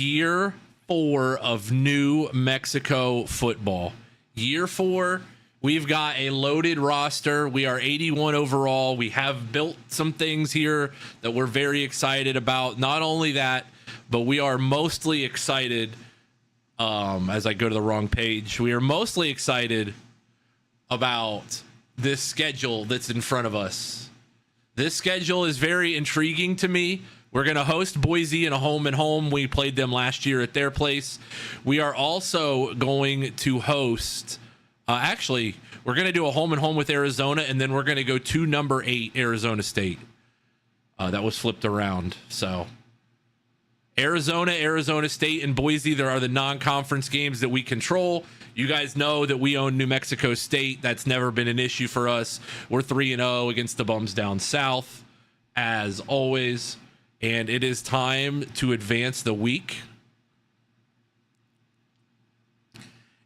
year 4 of New Mexico football. Year 4, we've got a loaded roster. We are 81 overall. We have built some things here that we're very excited about. Not only that, but we are mostly excited, as I go to the wrong page, we are mostly excited about this schedule that's in front of us. This schedule is very intriguing to me. We're going to host Boise in a home and home. We played them last year at their place. We are also going to host, actually, we're going to do a home and home with Arizona, and then we're going to go to number 8, Arizona State. That was flipped around. So Arizona, Arizona State, and Boise, there are the non-conference games that we control. You guys know that we own New Mexico State. That's never been an issue for us. We're 3-0 against the bums down south, as always. And it is time to advance the week.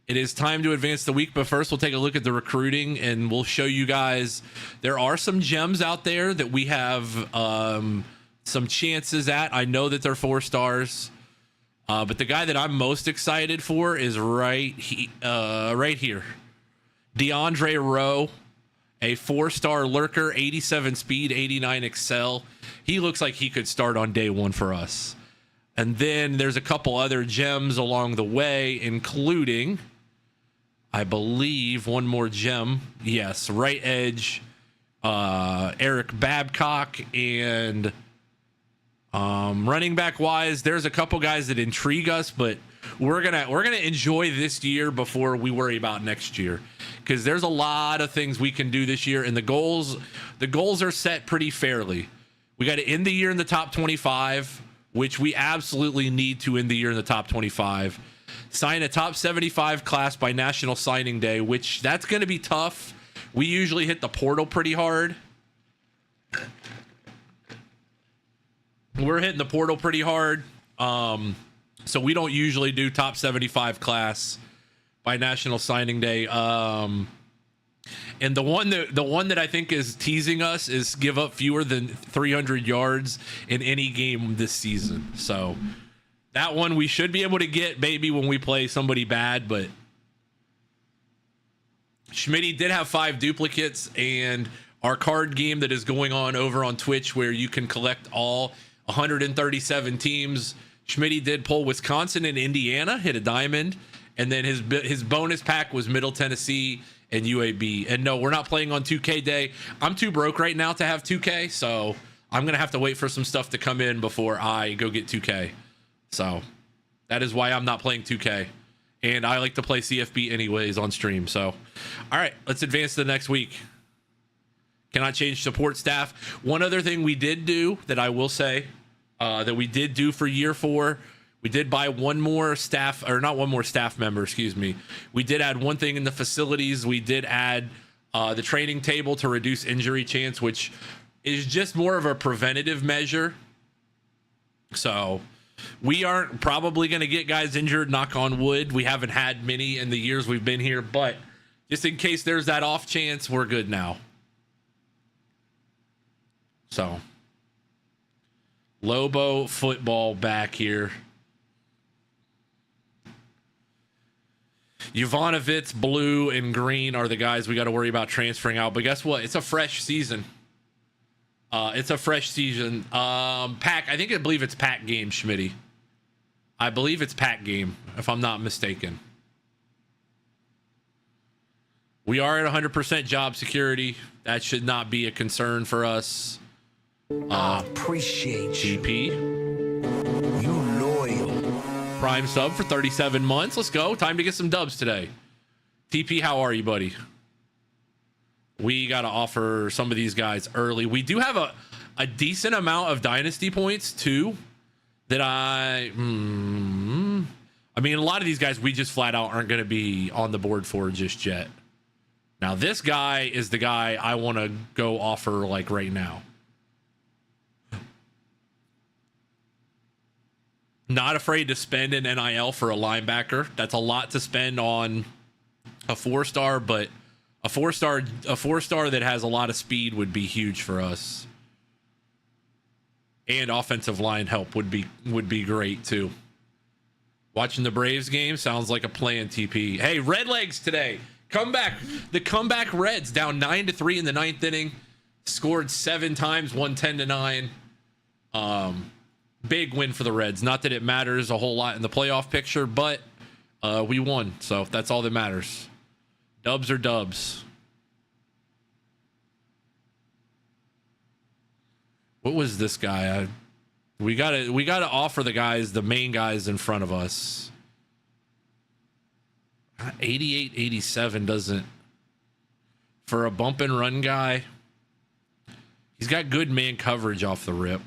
It is time to advance the week, but first we'll take a look at the recruiting, and we'll show you guys there are some gems out there that we have some chances at. I know that they're 4 stars, but the guy that I'm most excited for is right here. DeAndre Rowe, a 4-star lurker, 87 speed, 89 excel. He looks like he could start on day 1 for us. And then there's a couple other gems along the way, including, I believe, one more gem. Yes, right edge, Eric Babcock, and running back wise, there's a couple guys that intrigue us, but we're gonna enjoy this year before we worry about next year, because there's a lot of things we can do this year, and the goals are set pretty fairly. We got to end the year in the top 25, which we absolutely need to end the year in the top 25. Sign a top 75 class by National Signing Day, which that's going to be tough. We usually hit the portal pretty hard. We're hitting the portal pretty hard. So we don't usually do top 75 class by National Signing Day. And the one that I think is teasing us is give up fewer than 300 yards in any game this season. So that one we should be able to get maybe when we play somebody bad, but Schmitty did have 5 duplicates, and our card game that is going on over on Twitch where you can collect all 137 teams. Schmitty did pull Wisconsin and Indiana, hit a diamond, and then his bonus pack was Middle Tennessee and UAB. And no, we're not playing on 2K Day. I'm too broke right now to have 2K, so I'm going to have to wait for some stuff to come in before I go get 2K. So that is why I'm not playing 2K. And I like to play CFB anyways on stream. So, all right, let's advance to the next week. Cannot change support staff. One other thing we did do that I will say that we did do for year 4, we did buy one more staff, or not one more staff member, excuse me. We did add one thing in the facilities. We did add the training table to reduce injury chance, which is just more of a preventative measure. So we aren't probably going to get guys injured, knock on wood. We haven't had many in the years we've been here, but just in case there's that off chance, we're good now. So Lobo football back here. Jovanovic, blue, and green are the guys we got to worry about transferring out. But guess what? It's a fresh season. Pack, I believe it's pack game, Schmitty. I believe it's pack game, if I'm not mistaken. We are at 100% job security. That should not be a concern for us. I appreciate you. GP. You loyal. Prime sub for 37 months. Let's go. Time to get some dubs today. TP, how are you, buddy? We got to offer some of these guys early. We do have a decent amount of dynasty points, too, that I mean, a lot of these guys we just flat out aren't going to be on the board for just yet. Now, this guy is the guy I want to go offer, like, right now. Not afraid to spend an NIL for a linebacker. That's a lot to spend on a 4-star, but a 4-star that has a lot of speed would be huge for us. And offensive line help would be great too. Watching the Braves game sounds like a play-in TP. Hey, Red Legs today. Comeback. The comeback Reds down 9-3 in the 9th inning. Scored 7 times, won 10-9. Big win for the Reds. Not that it matters a whole lot in the playoff picture, but we won. So that's all that matters. Dubs are dubs. What was this guy? We gotta offer the main guys in front of us. 88, 87 doesn't, for a bump and run guy. He's got good man coverage off the rip.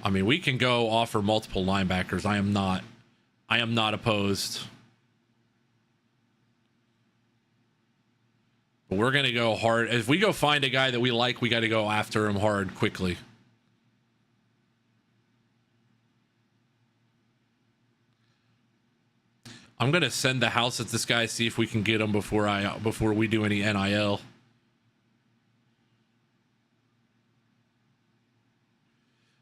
I mean, we can go offer multiple linebackers. I am not opposed. But we're going to go hard. If we go find a guy that we like, we got to go after him hard quickly. I'm going to send the house at this guy, see if we can get him before we do any NIL.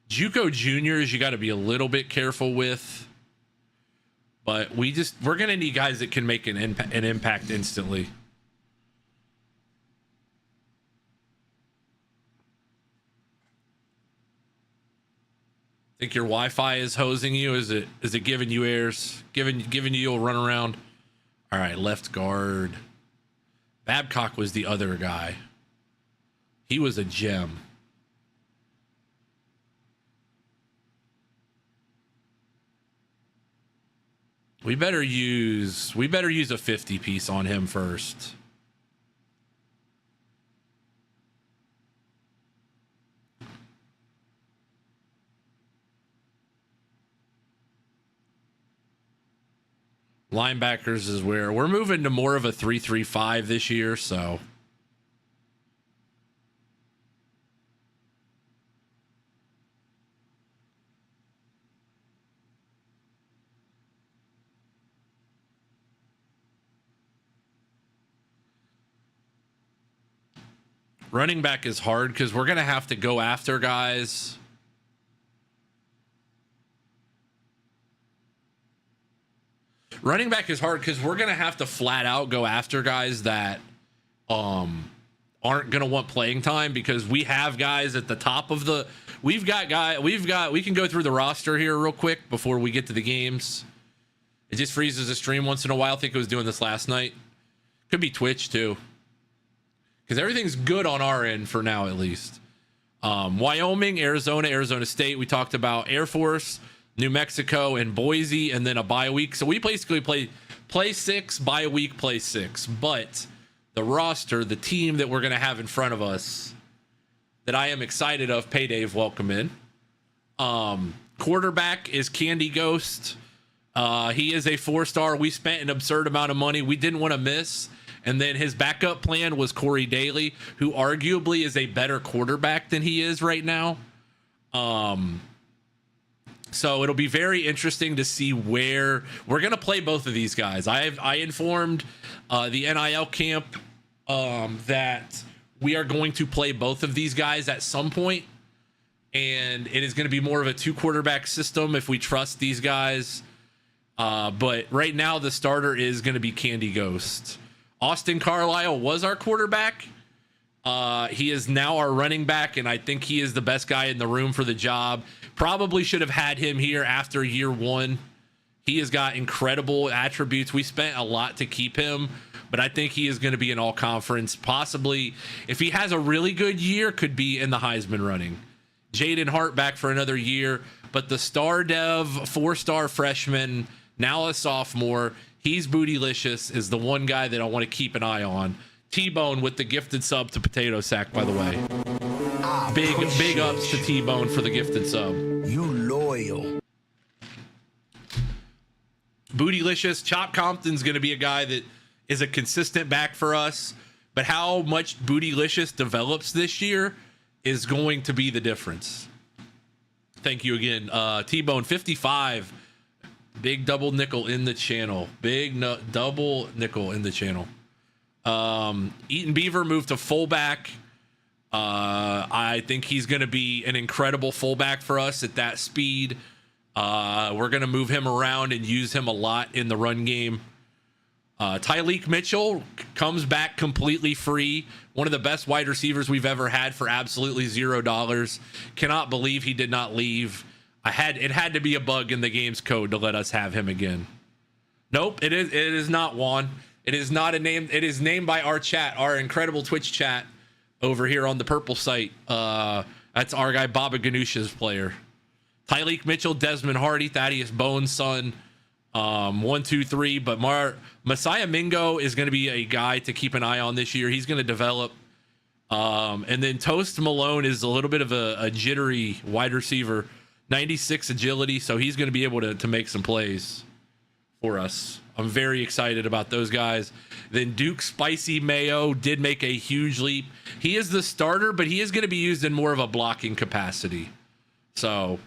JUCO juniors, you got to be a little bit careful with. But we're going to need guys that can make an impact instantly. Think your Wi-Fi is hosing you? Is it giving you errors? Giving you a run around? All right, left guard. Babcock was the other guy. He was a gem. We better use a 50 piece on him first. Linebackers is where we're moving to more of a 3-3-5 this year, so running back is hard because we're going to have to go after guys. Running back is hard because we're going to have to flat out go after guys that aren't going to want playing time, because we have guys at the top of the... We can go through the roster here real quick before we get to the games. It just freezes the stream once in a while. I think it was doing this last night. Could be Twitch too, because everything's good on our end for now, at least. Wyoming, Arizona State. We talked about Air Force, New Mexico, and Boise, and then a bye week. So we basically play 6, bye week, play 6. But the roster, the team that we're going to have in front of us, that I am excited of, Pay Dave, welcome in. Quarterback is Candy Ghost. He is a 4-star. We spent an absurd amount of money. We didn't want to miss. And then his backup plan was Corey Daly, who arguably is a better quarterback than he is right now. So it'll be very interesting to see where we're going to play both of these guys. I informed the NIL camp that we are going to play both of these guys at some point, and it is going to be more of a 2-quarterback system if we trust these guys. But right now the starter is going to be Candy Ghost. Austin Carlisle was our quarterback. He is now our running back, and I think he is the best guy in the room for the job. Probably should have had him here after year 1. He has got incredible attributes. We spent a lot to keep him, but I think he is going to be an all-conference. Possibly, if he has a really good year, could be in the Heisman running. Jaden Hart back for another year, but the star dev, 4-star freshman, now a sophomore, he's bootylicious, is the one guy that I want to keep an eye on. T-Bone with the gifted sub to Potato Sack, by the way. Big ups to T-Bone for the gifted sub. You loyal. Bootylicious. Chop Compton's going to be a guy that is a consistent back for us, but how much Bootylicious develops this year is going to be the difference. Thank you again. T-Bone 55. Big double nickel in the channel. Double nickel in the channel. Eaton Beaver moved to fullback. I think he's going to be an incredible fullback for us at that speed. We're going to move him around and use him a lot in the run game. Tyleek Mitchell comes back completely free. One of the best wide receivers we've ever had for absolutely $0. Cannot believe he did not leave. It had to be a bug in the game's code to let us have him again. Nope, it is not Juan. It is not a name. It is named by our chat, our incredible Twitch chat over here on the purple site. That's our guy Baba Ganoush's player. Tyleek Mitchell, Desmond Hardy, Thaddeus Bone's son. 1, 2, 3. But Messiah Mingo is going to be a guy to keep an eye on this year. He's going to develop. And then Toast Malone is a little bit of a jittery wide receiver, 96 agility, so he's going to be able to make some plays for us. I'm very excited about those guys. Then Duke Spicy Mayo did make a huge leap. He is the starter, but he is going to be used in more of a blocking capacity. So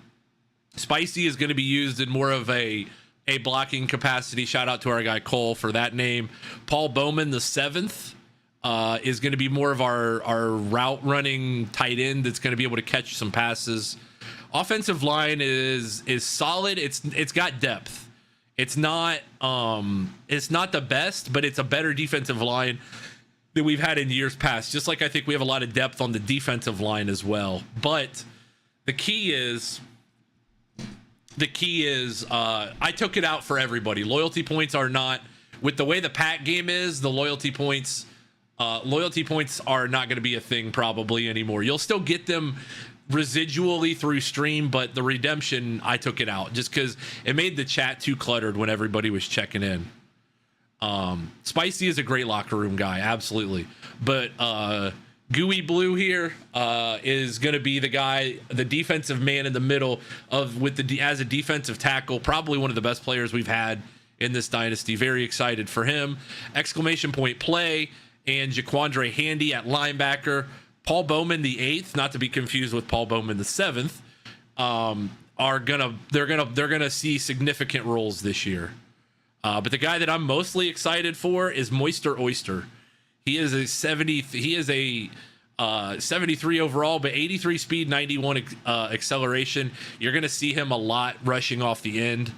Spicy is going to be used in more of a blocking capacity. Shout out to our guy Cole for that name. Paul Bowman, the 7th, is going to be more of our route running tight end that's going to be able to catch some passes. Offensive line is solid. It's got depth. It's not the best, but it's a better defensive line than we've had in years past. Just like I think we have a lot of depth on the defensive line as well. But the key is I took it out for everybody. Loyalty points are not, with the way the pack game is, the loyalty points are not going to be a thing probably anymore. You'll still get them residually through stream, but the redemption, I took it out just because it made the chat too cluttered when everybody was checking in. Spicy is a great locker room guy, absolutely. But Gooey Blue here is going to be the guy, the defensive man in the middle as a defensive tackle, probably one of the best players we've had in this dynasty. Very excited for him. Exclamation point play and Jaquandre Handy at linebacker. Paul Bowman, the 8th, not to be confused with Paul Bowman, the 7th, they're gonna see significant roles this year. But the guy that I'm mostly excited for is Moister Oyster. He is a 73 overall, but 83 speed, 91 acceleration. You're gonna see him a lot rushing off the end.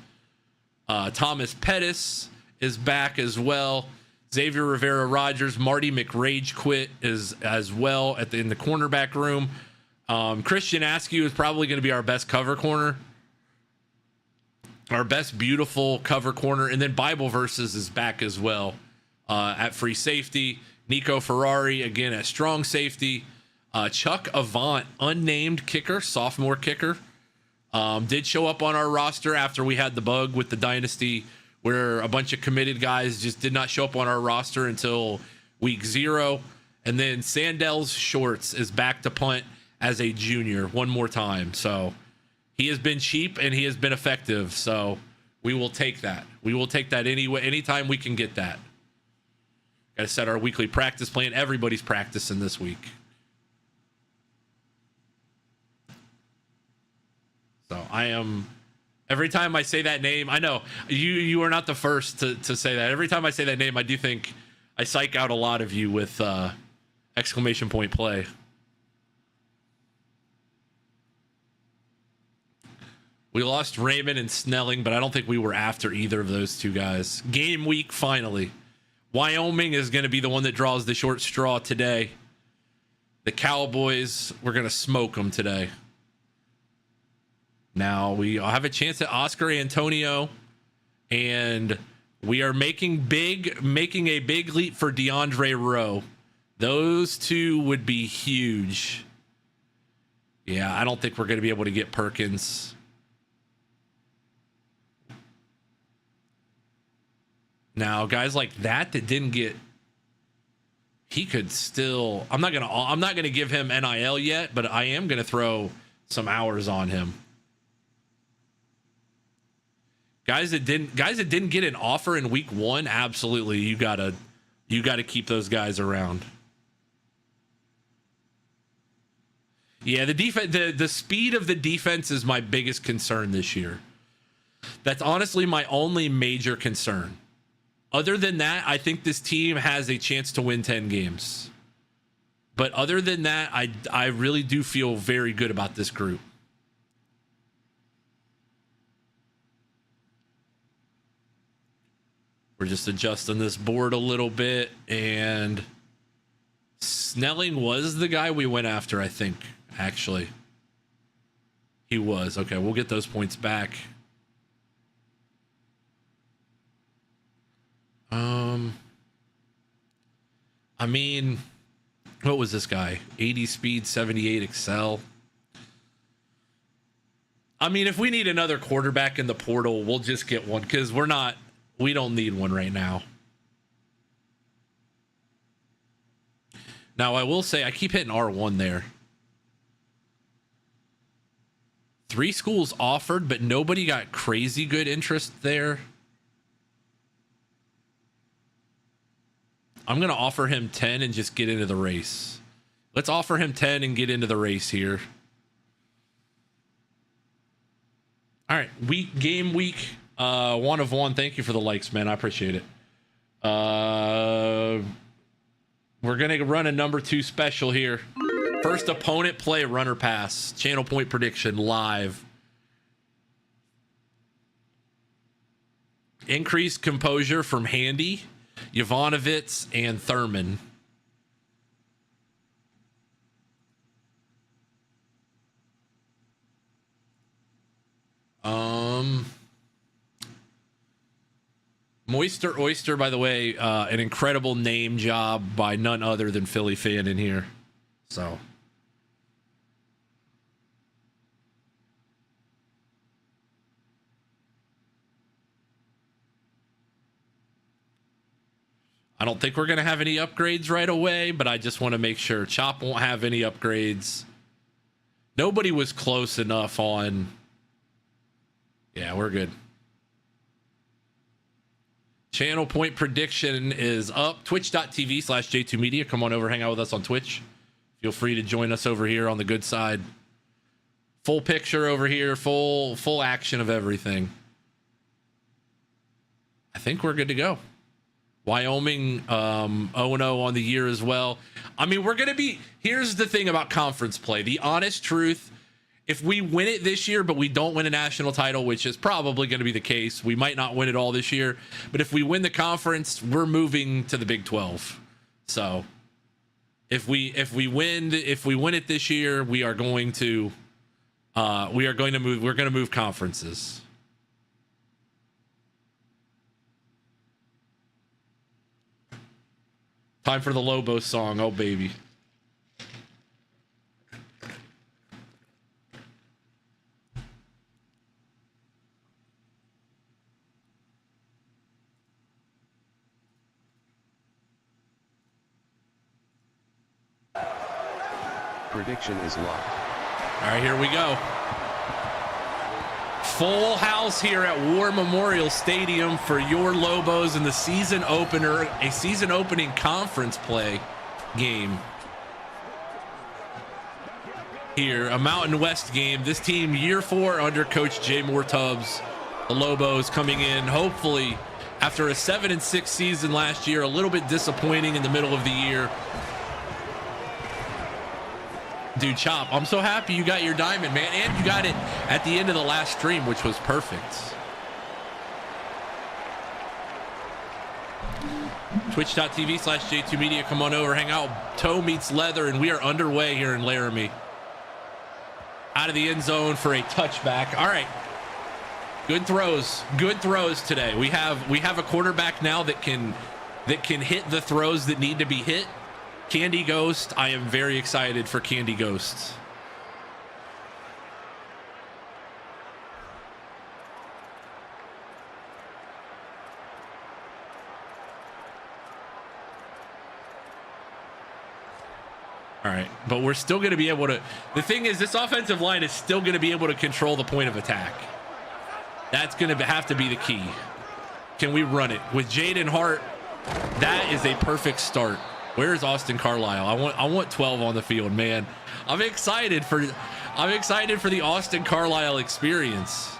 Thomas Pettis is back as well. Xavier Rivera Rogers, Marty McRage quit is as well in the cornerback room. Christian Askew is probably going to be our best cover corner, our best beautiful cover corner, and then Bible Verses is back as well at free safety. Nico Ferrari again at strong safety. Chuck Avant, unnamed kicker, sophomore kicker, did show up on our roster after we had the bug with the dynasty, where a bunch of committed guys just did not show up on our roster until week 0. And then Sandels Shorts is back to punt as a junior one more time. So he has been cheap and he has been effective. So we will take that. We will take that anytime we can get that. Got to set our weekly practice plan. Everybody's practicing this week. So every time I say that name, I know you are not the first to say that. Every time I say that name, I do think I psych out a lot of you with exclamation point play. We lost Raymond and Snelling, but I don't think we were after either of those two guys. Game week, finally. Wyoming is going to be the one that draws the short straw today. The Cowboys, we're going to smoke them today. Now we have a chance at Oscar Antonio, and we are making a big leap for DeAndre Rowe. Those two would be huge. Yeah, I don't think we're going to be able to get Perkins. Now, guys like that didn't get, he could still. I'm not gonna give him NIL yet, but I am gonna throw some hours on him. Guys that didn't get an offer in week 1, absolutely, you gotta keep those guys around. Yeah, the speed of the defense is my biggest concern this year. That's honestly my only major concern. Other than that, I think this team has a chance to win 10 games. But other than that, I really do feel very good about this group. We're just adjusting this board a little bit, and Snelling was the guy we went after, I think, actually. He was. Okay, we'll get those points back. I mean, what was this guy? 80 speed, 78 excel. I mean, if we need another quarterback in the portal, we'll just get one, because we don't need one right now. Now, I will say, I keep hitting R1 there. 3 schools offered, but nobody got crazy good interest there. I'm going to offer him 10 and just get into the race. Let's offer him 10 and get into the race here. All right, game week 1 of 1. Thank you for the likes, man. I appreciate it. We're going to run a number 2 special here. First opponent play, runner pass. Channel point prediction live. Increased composure from Handy, Jovanovitz, and Thurman. Moister Oyster, by the way, an incredible name job by none other than Philly Fan in here. So I don't think we're going to have any upgrades right away, but I just want to make sure. Chop won't have any upgrades. Nobody was close enough on. Yeah, we're good. Channel point prediction is up. Twitch.tv/J2Media. Come on over, hang out with us on Twitch. Feel free to join us over here on the good side. Full picture over here, full action of everything. I think we're good to go. Wyoming 0-0 on the year as well. I mean, we're going to be... Here's the thing about conference play. The honest truth, if we win it this year, but we don't win a national title, which is probably going to be the case, we might not win it all this year. But if we win the conference, we're moving to the Big 12. So if we win it this year, we are going to move conferences. Time for the Lobos song. Oh, baby. Prediction is locked. All right, here we go. Full house here at War Memorial Stadium for your Lobos in the season opener, a season opening conference play game. Here, a Mountain West game. This team, year 4 under Coach Jay Moore Tubzz. The Lobos coming in, hopefully, after a 7-6 season last year, a little bit disappointing in the middle of the year. Dude, Chop, I'm so happy you got your diamond, man. And you got it at the end of the last stream, which was perfect. Twitch.tv/J2Media. Come on over, hang out. Toe meets leather, and we are underway here in Laramie. Out of the end zone for a touchback. All right. Good throws. Good throws today. We have a quarterback now that can hit the throws that need to be hit. Candy Ghost, I am very excited for Candy Ghost. All right, but we're still going to be able to... The thing is, this offensive line is still going to be able to control the point of attack. That's going to have to be the key. Can we run it? With Jaden Hart, that is a perfect start. Where's Austin Carlisle? I want 12 on the field, man. I'm excited for the Austin Carlisle experience.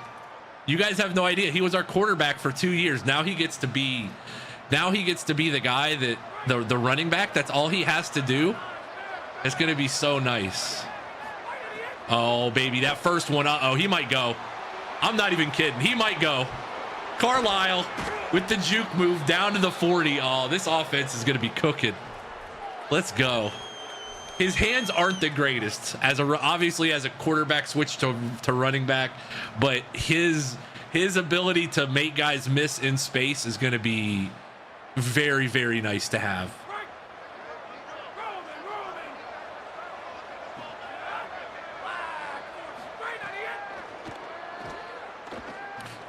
You guys have no idea. He was our quarterback for 2 years. Now he gets to be the guy that the running back. That's all he has to do. It's going to be so nice. Oh, baby, that first one. Uh-oh, he might go. I'm not even kidding. He might go. Carlisle with the juke move down to the 40. Oh, this offense is going to be cooking. Let's go. His hands aren't the greatest obviously as a quarterback switch to running back, but his ability to make guys miss in space is going to be very, very nice to have.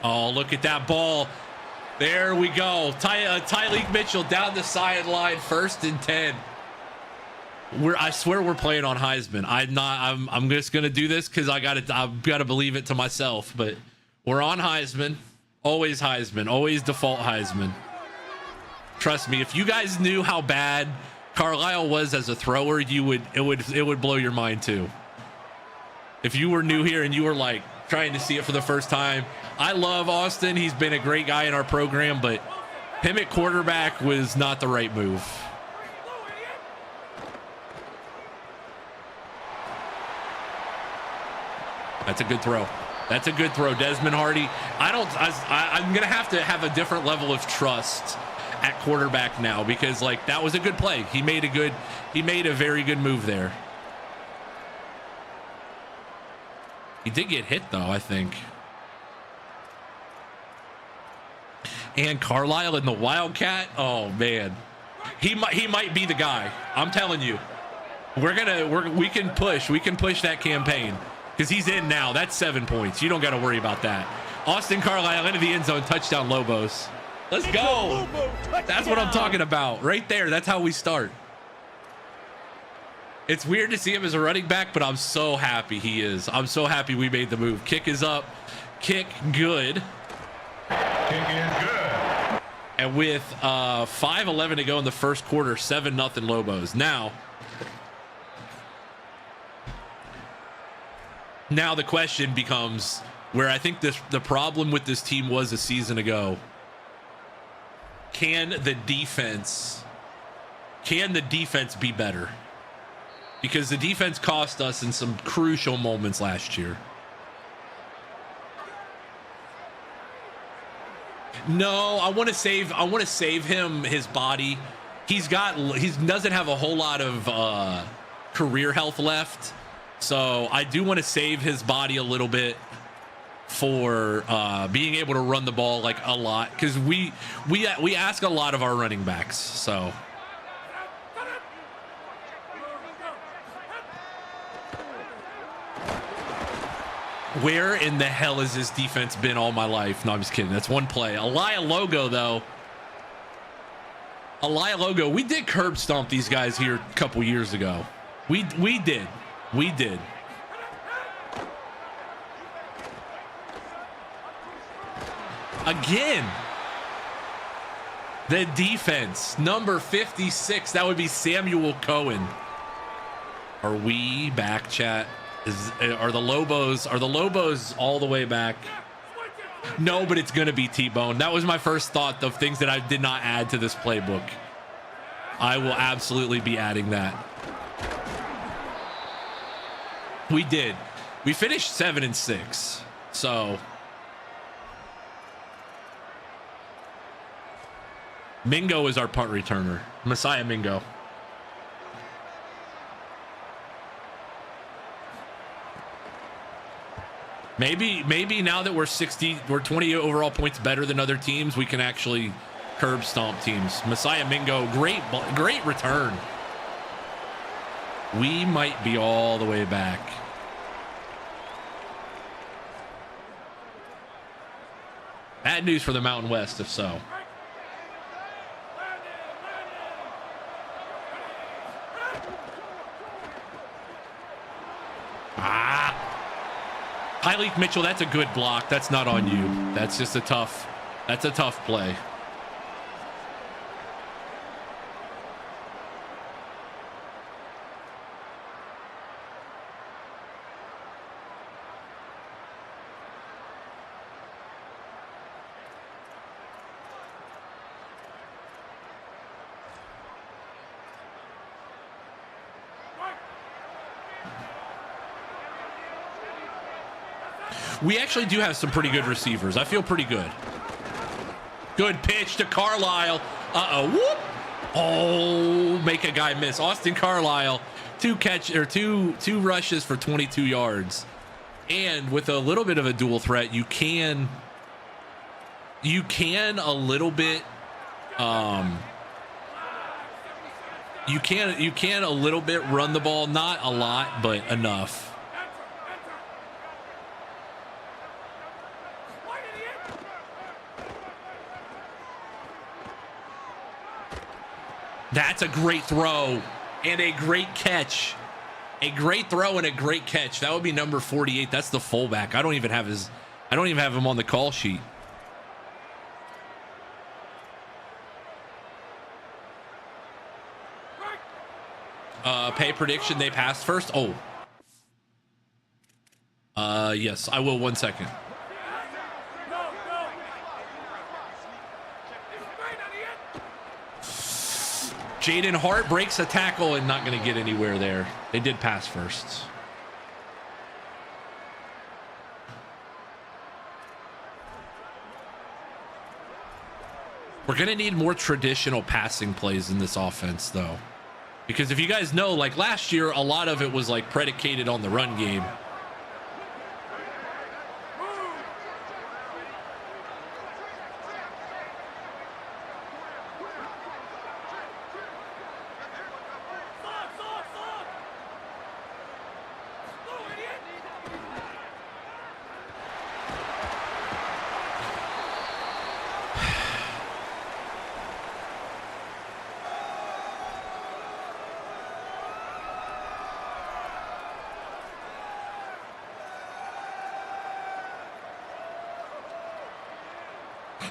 Oh, look at that ball. There we go. Tyleek Mitchell down the sideline, 1st and 10. I swear we're playing on Heisman. I'm just gonna do this because I've got to believe it to myself. But we're on Heisman. Always Heisman. Always default Heisman. Trust me. If you guys knew how bad Carlisle was as a thrower, it would blow your mind too. If you were new here and you were like trying to see it for the first time, I love Austin. He's been a great guy in our program, but him at quarterback was not the right move. That's a good throw. That's a good throw, Desmond Hardy. I'm gonna have to have a different level of trust at quarterback now because like that was a good play. He made a very good move there. He did get hit though, I think. And Carlisle in the Wildcat. Oh man, he might be the guy. I'm telling you, we can push that campaign. Because he's in now. That's 7 points. You don't got to worry about that. Austin Carlisle into the end zone. Touchdown, Lobos. Let's go. That's what I'm talking about. Right there. That's how we start. It's weird to see him as a running back, but I'm so happy he is. I'm so happy we made the move. Kick is up. Kick good. Kick is good. And with 5:11 to go in the first quarter, 7-0 Lobos. Now the question becomes where I think the problem with this team was a season ago. Can the defense be better? Because the defense cost us in some crucial moments last year. No, I want to save him his body. He doesn't have a whole lot of career health left. So I do want to save his body a little bit for being able to run the ball like a lot because we ask a lot of our running backs. So where in the hell has this defense been all my life? No, I'm just kidding. That's one play. Elia Logo though. Elia Logo. We did curb stomp these guys here a couple years ago. We did. We did. Again. The defense, number 56. That would be Samuel Cohen. Are we back, chat? Are the Lobos all the way back? No, but it's going to be T-Bone. That was my first thought of things that I did not add to this playbook. I will absolutely be adding that. We did. We finished 7-6. So Mingo is our punt returner. Messiah Mingo. Maybe now that we're 20 overall points better than other teams, we can actually curb stomp teams. Messiah Mingo, great return. We might be all the way back. Bad news for the Mountain West, if so. Tyleek Mitchell, that's a good block. That's not on you. That's just a tough play. We actually do have some pretty good receivers. I feel pretty good. Good pitch to Carlisle. Uh-oh. Whoop. Oh, make a guy miss. Austin Carlisle, two rushes for 22 yards. And with a little bit of a dual threat, you can a little bit you can a little bit run the ball, not a lot, but enough. That's a great throw and a great catch. A great throw and a great catch. That would be number 48. That's the fullback. I don't even have him on the call sheet. Pay prediction, they passed first. Oh. Yes, I will. 1 second. Jaden Hart breaks a tackle and not going to get anywhere there. They did pass first. We're going to need more traditional passing plays in this offense, though. Because if you guys know, like last year, a lot of it was like predicated on the run game.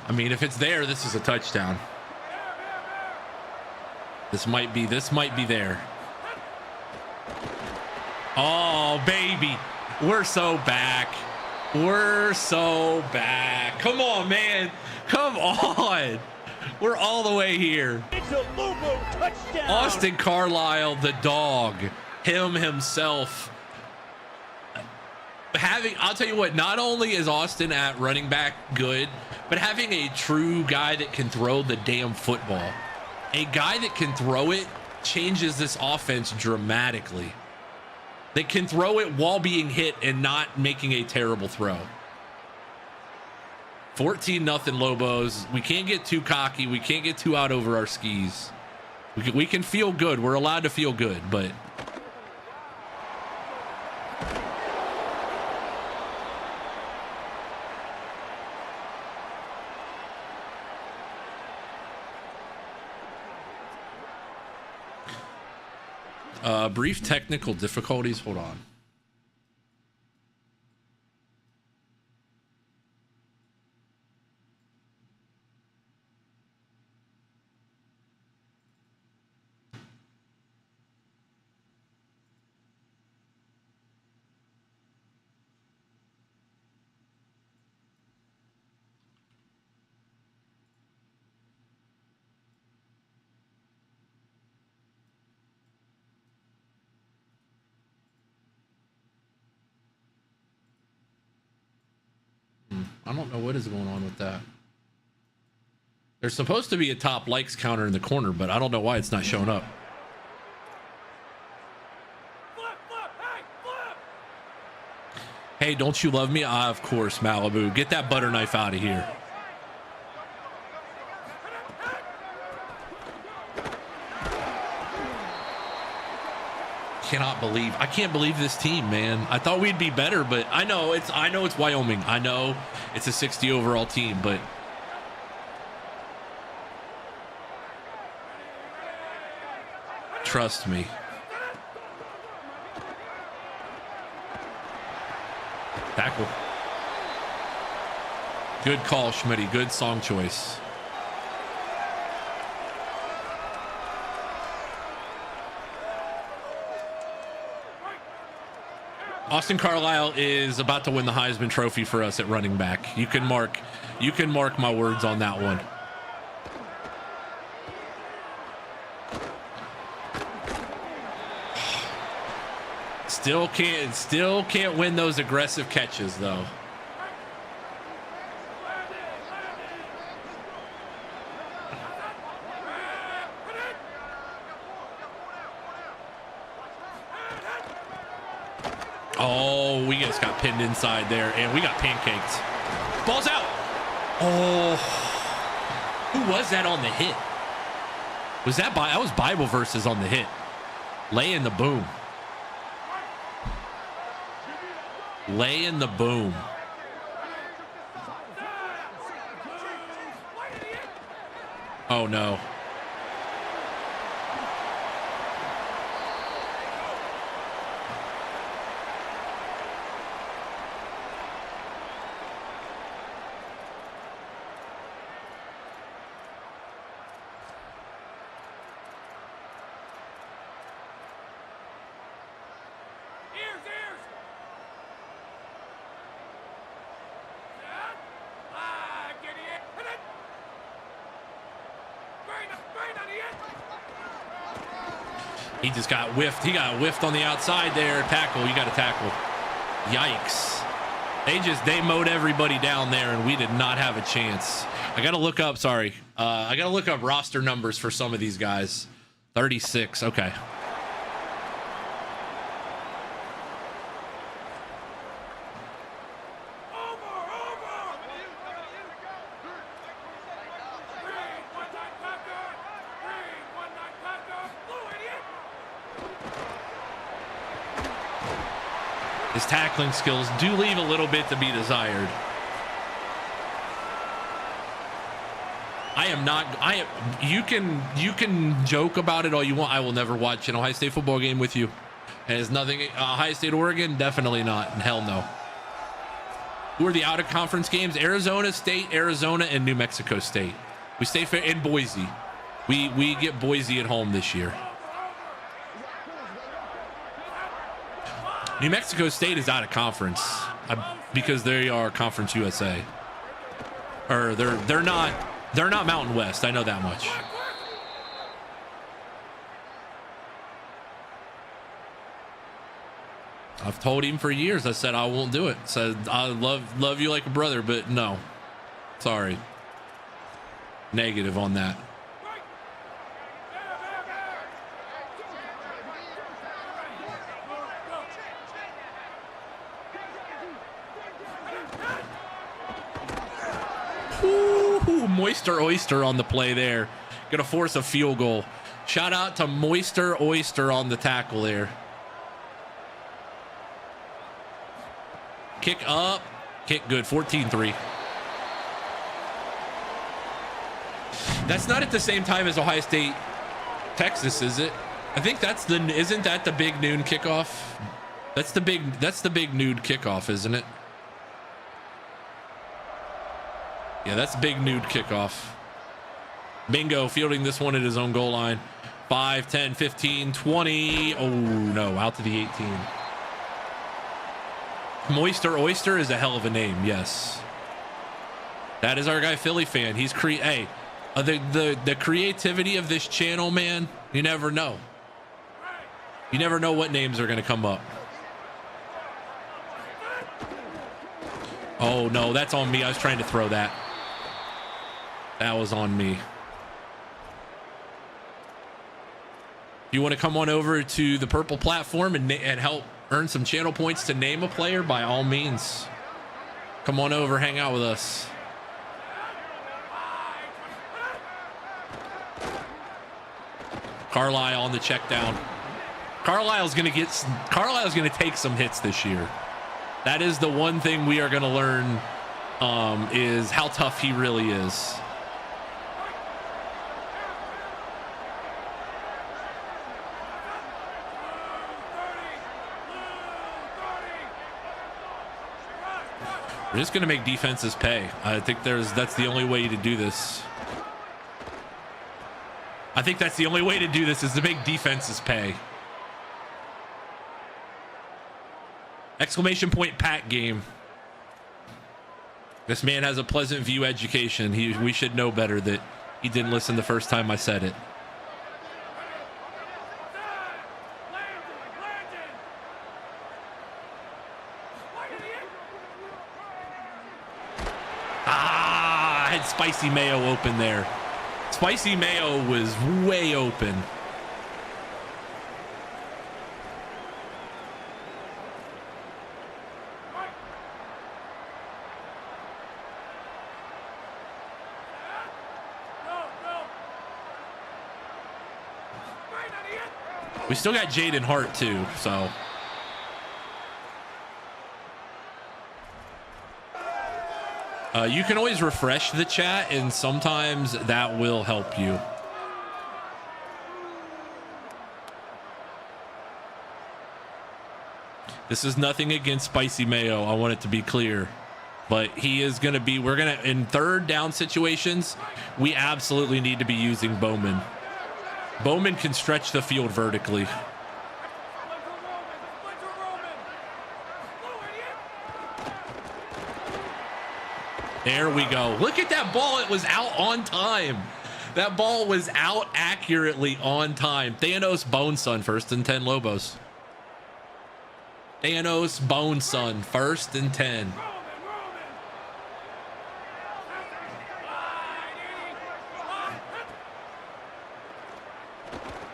I mean, if it's there, this is a touchdown. This might be there. Oh, baby. We're so back. We're so back. Come on, man. Come on. We're all the way here. It's a Lobo touchdown. Austin Carlisle, the dog, himself. I'll tell you what, not only is Austin at running back good, but having a true guy that can throw the damn football, a guy that can throw it changes this offense dramatically. That can throw it while being hit and not making a terrible throw. 14-0 Lobos. We can't get too cocky. We can't get too out over our skis. We can feel good. We're allowed to feel good, but brief technical difficulties. Hold on. I don't know what is going on with that. There's supposed to be a top likes counter in the corner, but I don't know why it's not showing up. Hey, don't you love me? Of course, Malibu. Get that butter knife out of here. I can't believe this team, man. I thought we'd be better, but I know it's Wyoming. I know it's a 60 overall team, but trust me. Tackle. Good call, Schmitty. Good song choice. Austin Carlisle is about to win the Heisman Trophy for us at running back. You can mark my words on that one. Still can't win those aggressive catches though. Oh, we just got pinned inside there, and we got pancaked. Ball's out. Oh, who was that on the hit? Was that that was Bible verses on the hit? Lay in the boom. Lay in the boom. Oh no. He just got whiffed. He got whiffed on the outside there. Tackle. You got to tackle. Yikes. They mowed everybody down there, and we did not have a chance. I got to look up. Sorry. I got to look up roster numbers for some of these guys. 36. Okay. His tackling skills do leave a little bit to be desired. You can joke about it all you want. I will never watch an Ohio State football game with you. It has nothing. Ohio State, Oregon, definitely not. Hell no. Who are the out of conference games? Arizona State, Arizona, and New Mexico State. We stay fair in Boise. We get Boise at home this year. New Mexico State is out of conference because they are Conference USA. Or they're not Mountain West. I know that much. I've told him for years. I said I won't do it. Said I love you like a brother, but no. Sorry. Negative on that. Moister Oyster on the play there. Gonna force a field goal. Shout out to Moister Oyster on the tackle there. Kick up. Kick good. 14-3. That's not at the same time as Ohio State, Texas, is it? I think isn't that the big noon kickoff? That's the big noon kickoff, isn't it? Yeah, that's big nude kickoff. Bingo fielding this one at his own goal line. 5, 10, 15, 20. Oh, no, out to the 18. Moister Oyster is a hell of a name, yes. That is our guy, Philly fan. He's the creativity of this channel, man, you never know. You never know what names are going to come up. Oh, no, that's on me. I was trying to throw that. That was on me. If you want to come on over to the purple platform and help earn some channel points to name a player, by all means, come on over, hang out with us. Carlisle on the check down. Carlisle's going to take some hits this year. That is the one thing we are going to learn, is how tough he really is. We're just going to make defenses pay. I think that's the only way to do this. I think that's the only way to do this, is to make defenses pay. Exclamation point Pat game. This man has a Pleasant View education. We should know better that he didn't listen the first time I said it. I had Spicy Mayo open there. Spicy Mayo was way open. We still got Jaden Hart too, so. You can always refresh the chat, and sometimes that will help you. This is nothing against Spicy Mayo. I want it to be clear. But he is going to be, we're going to, in third down situations, we absolutely need to be using Bowman. Bowman can stretch the field vertically. There we go. Look at that ball. It was out on time. That ball was out accurately on time. Thanos Bone Son, 1st and 10 Lobos. Thanos Bone Son, 1st and 10.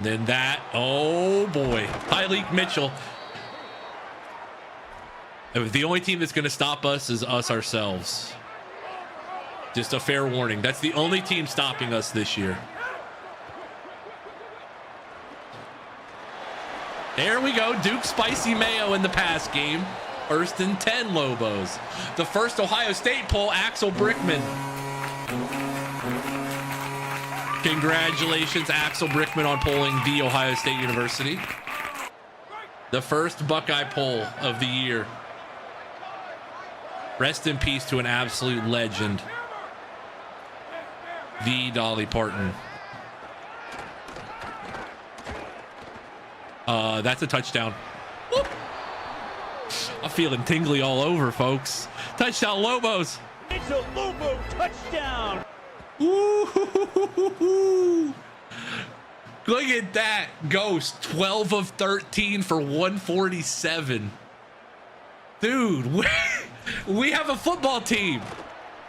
Then that, oh boy, Tyleek Mitchell. The only team that's going to stop us is us ourselves. Just a fair warning. That's the only team stopping us this year. There we go. Duke Spicy Mayo in the pass game. 1st and 10 Lobos. The first Ohio State poll, Axel Brickman. Congratulations, Axel Brickman, on polling the Ohio State University. The first Buckeye poll of the year. Rest in peace to an absolute legend. The Dolly Parton. That's a touchdown. Whoop. I'm feeling tingly all over, folks. Touchdown, Lobos. It's a Lobo touchdown. Ooh. Look at that. Ghost, 12 of 13 for 147. Dude, we have a football team.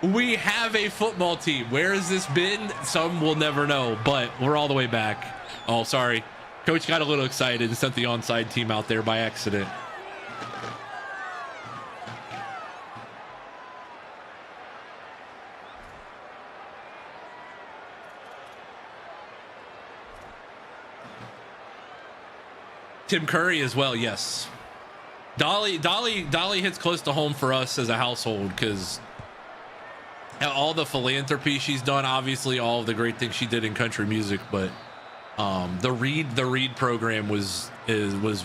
We have a football team. Where has this been? Some will never know, but we're all the way back. Oh, sorry. Coach got a little excited and sent the onside team out there by accident. Tim Curry as well, yes. Dolly hits close to home for us as a household because all the philanthropy she's done, obviously all of the great things she did in country music, but the Read program was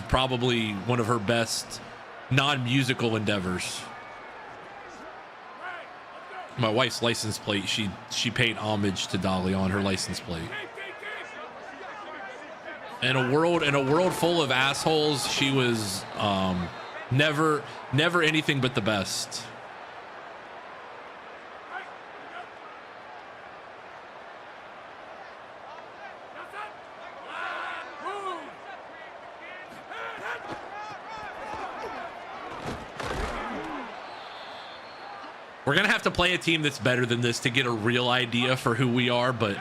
probably one of her best non-musical endeavors. My wife's license plate, she paid homage to Dolly on her license plate. In a world full of assholes, she was never anything but the best. We're gonna have to play a team that's better than this to get a real idea for who we are, but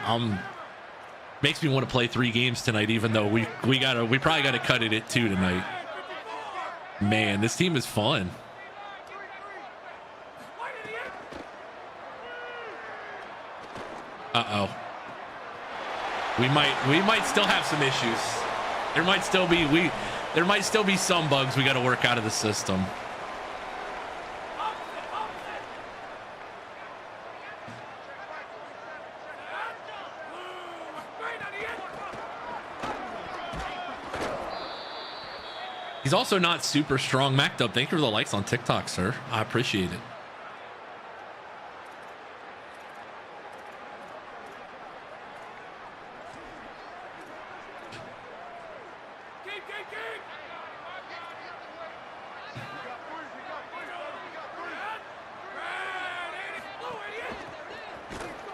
makes me want to play 3 games tonight, even though we probably gotta cut it at 2 tonight. Man, this team is fun. Uh-oh. We might still have some issues. There might still be some bugs we got to work out of the system. He's also not super strong. Macked up. Thank you for the likes on TikTok, sir. I appreciate it.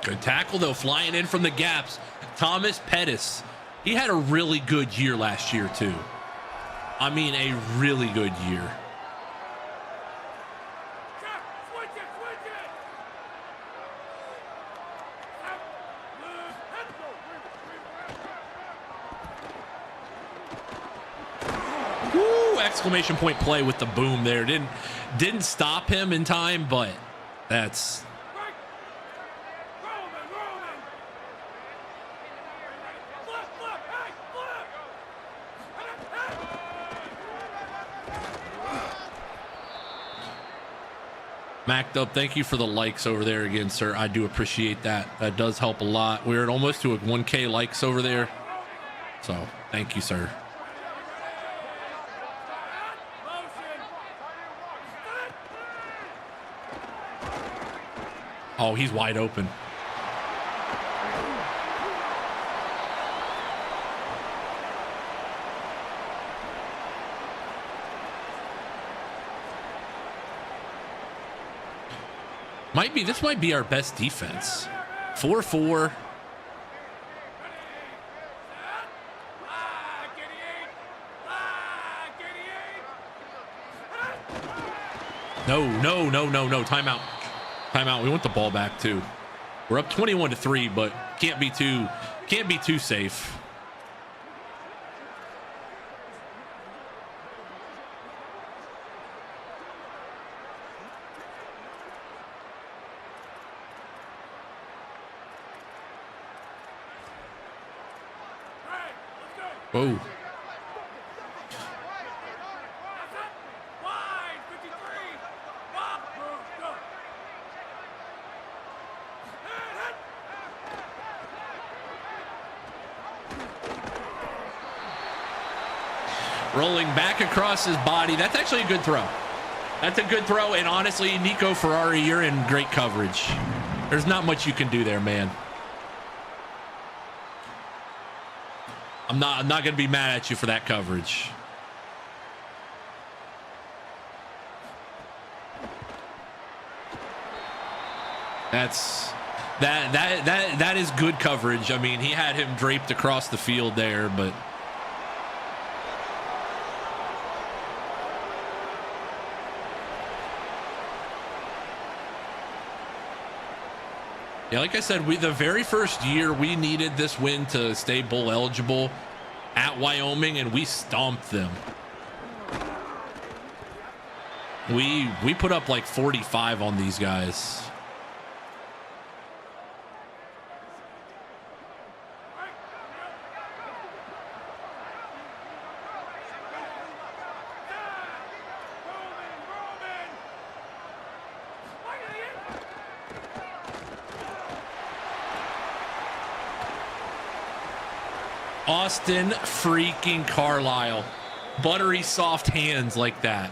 Good tackle, though, flying in from the gaps. Thomas Pettis. He had a really good year last year, too. I mean, a really good year. Woo! Exclamation point play with the boom there. Didn't stop him in time, but that's... Macked up, thank you for the likes over there again, sir. I do appreciate that. That does help a lot. We're at almost to a 1K likes over there. So thank you, sir. Oh, he's wide open. This might be our best defense. 4-4. No. Timeout. Timeout. We want the ball back too. We're up 21-3, but can't be too safe. Whoa. Rolling back across his body. That's actually a good throw. That's a good throw. And honestly, Nico Ferrari, you're in great coverage. There's not much you can do there, man. I'm not going to be mad at you for that coverage. That is good coverage. I mean, he had him draped across the field there, but yeah, like I said, the very first year we needed this win to stay bowl eligible at Wyoming, and we stomped them. We put up like 45 on these guys. Austin freaking Carlisle. Buttery soft hands like that.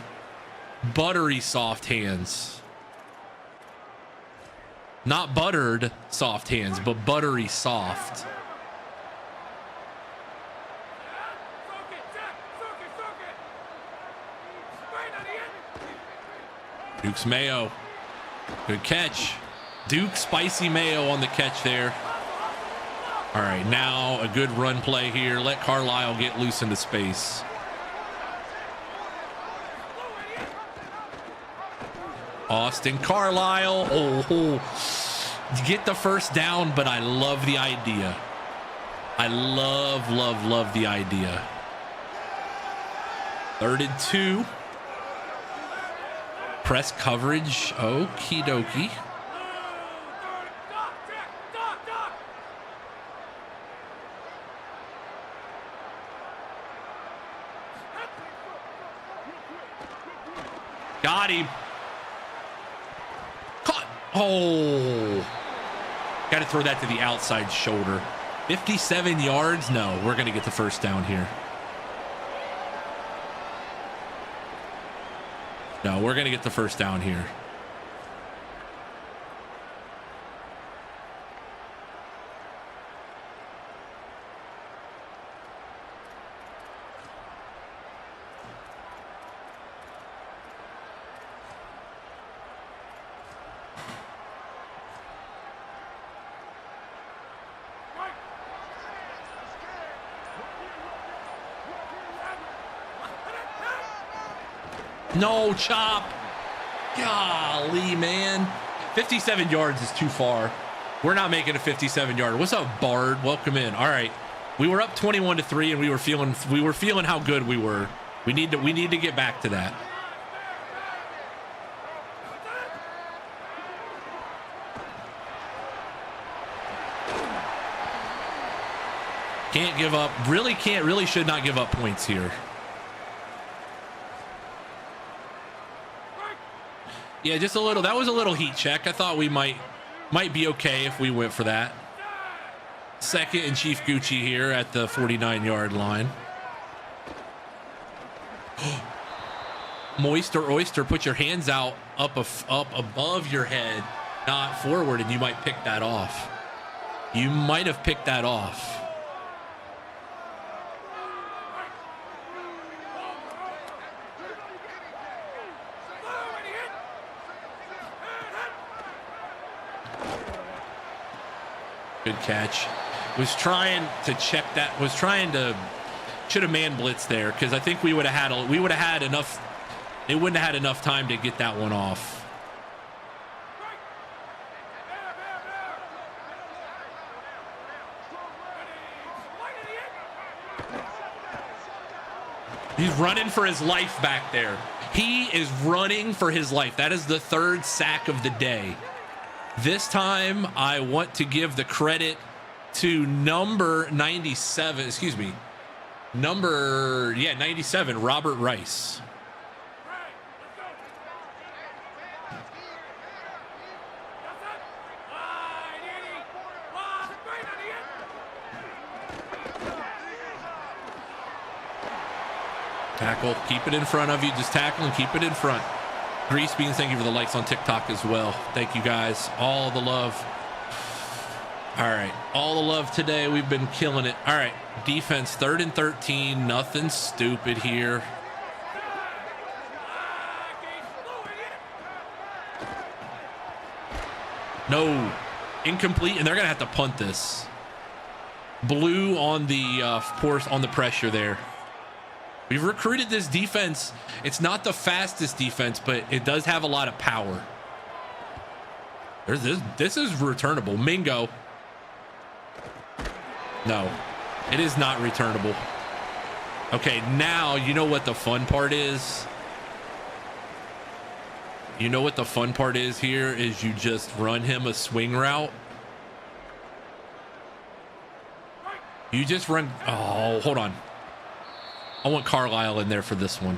Buttery soft hands. Not buttered soft hands, but buttery soft. Duke's Mayo. Good catch. Duke Spicy Mayo on the catch there. All right, now a good run play here. Let Carlisle get loose into space. Austin Carlisle. Oh, get the first down, but I love the idea. I love the idea. 3rd and 2. Press coverage. Okie dokie. Got him. Caught. Oh. Got to throw that to the outside shoulder. 57 yards. No, we're going to get the first down here. No, we're going to get the first down here. No chop. Golly, man. 57 yards is too far. We're not making a 57-yarder. What's up, Bard? Welcome in. All right. We were up 21-3 and we were feeling how good we were. We need to get back to that. Can't give up. Really should not give up points here. Yeah, just a little. That was a little heat check. I thought we might be okay if we went for that. Second and Chief Gucci here at the 49-yard line. Moist or oyster, put your hands out up above your head, not forward, and you might pick that off. You might have picked that off. Good catch. Was trying to check that. Was trying to. Should have man blitzed there because I think we would have had enough. They wouldn't have had enough time to get that one off. He's running for his life back there. He is running for his life. That is the third sack of the day. This time, I want to give the credit to number 97. Excuse me. Number 97, Robert Rice. Tackle, keep it in front of you. Just tackle and keep it in front. Grease Beans, thank you for the likes on TikTok as well. Thank you guys. All the love. All right. All the love today. We've been killing it. All right. Defense, 3rd and 13. Nothing stupid here. No. Incomplete, and they're going to have to punt this. Blue on the pressure there. We've recruited this defense. It's not the fastest defense, but it does have a lot of power. This is returnable. Mingo. No, it is not returnable. Okay, now you know what the fun part is? You know what the fun part is here is you just run him a swing route. You just run. Oh, hold on. I want Carlisle in there for this one.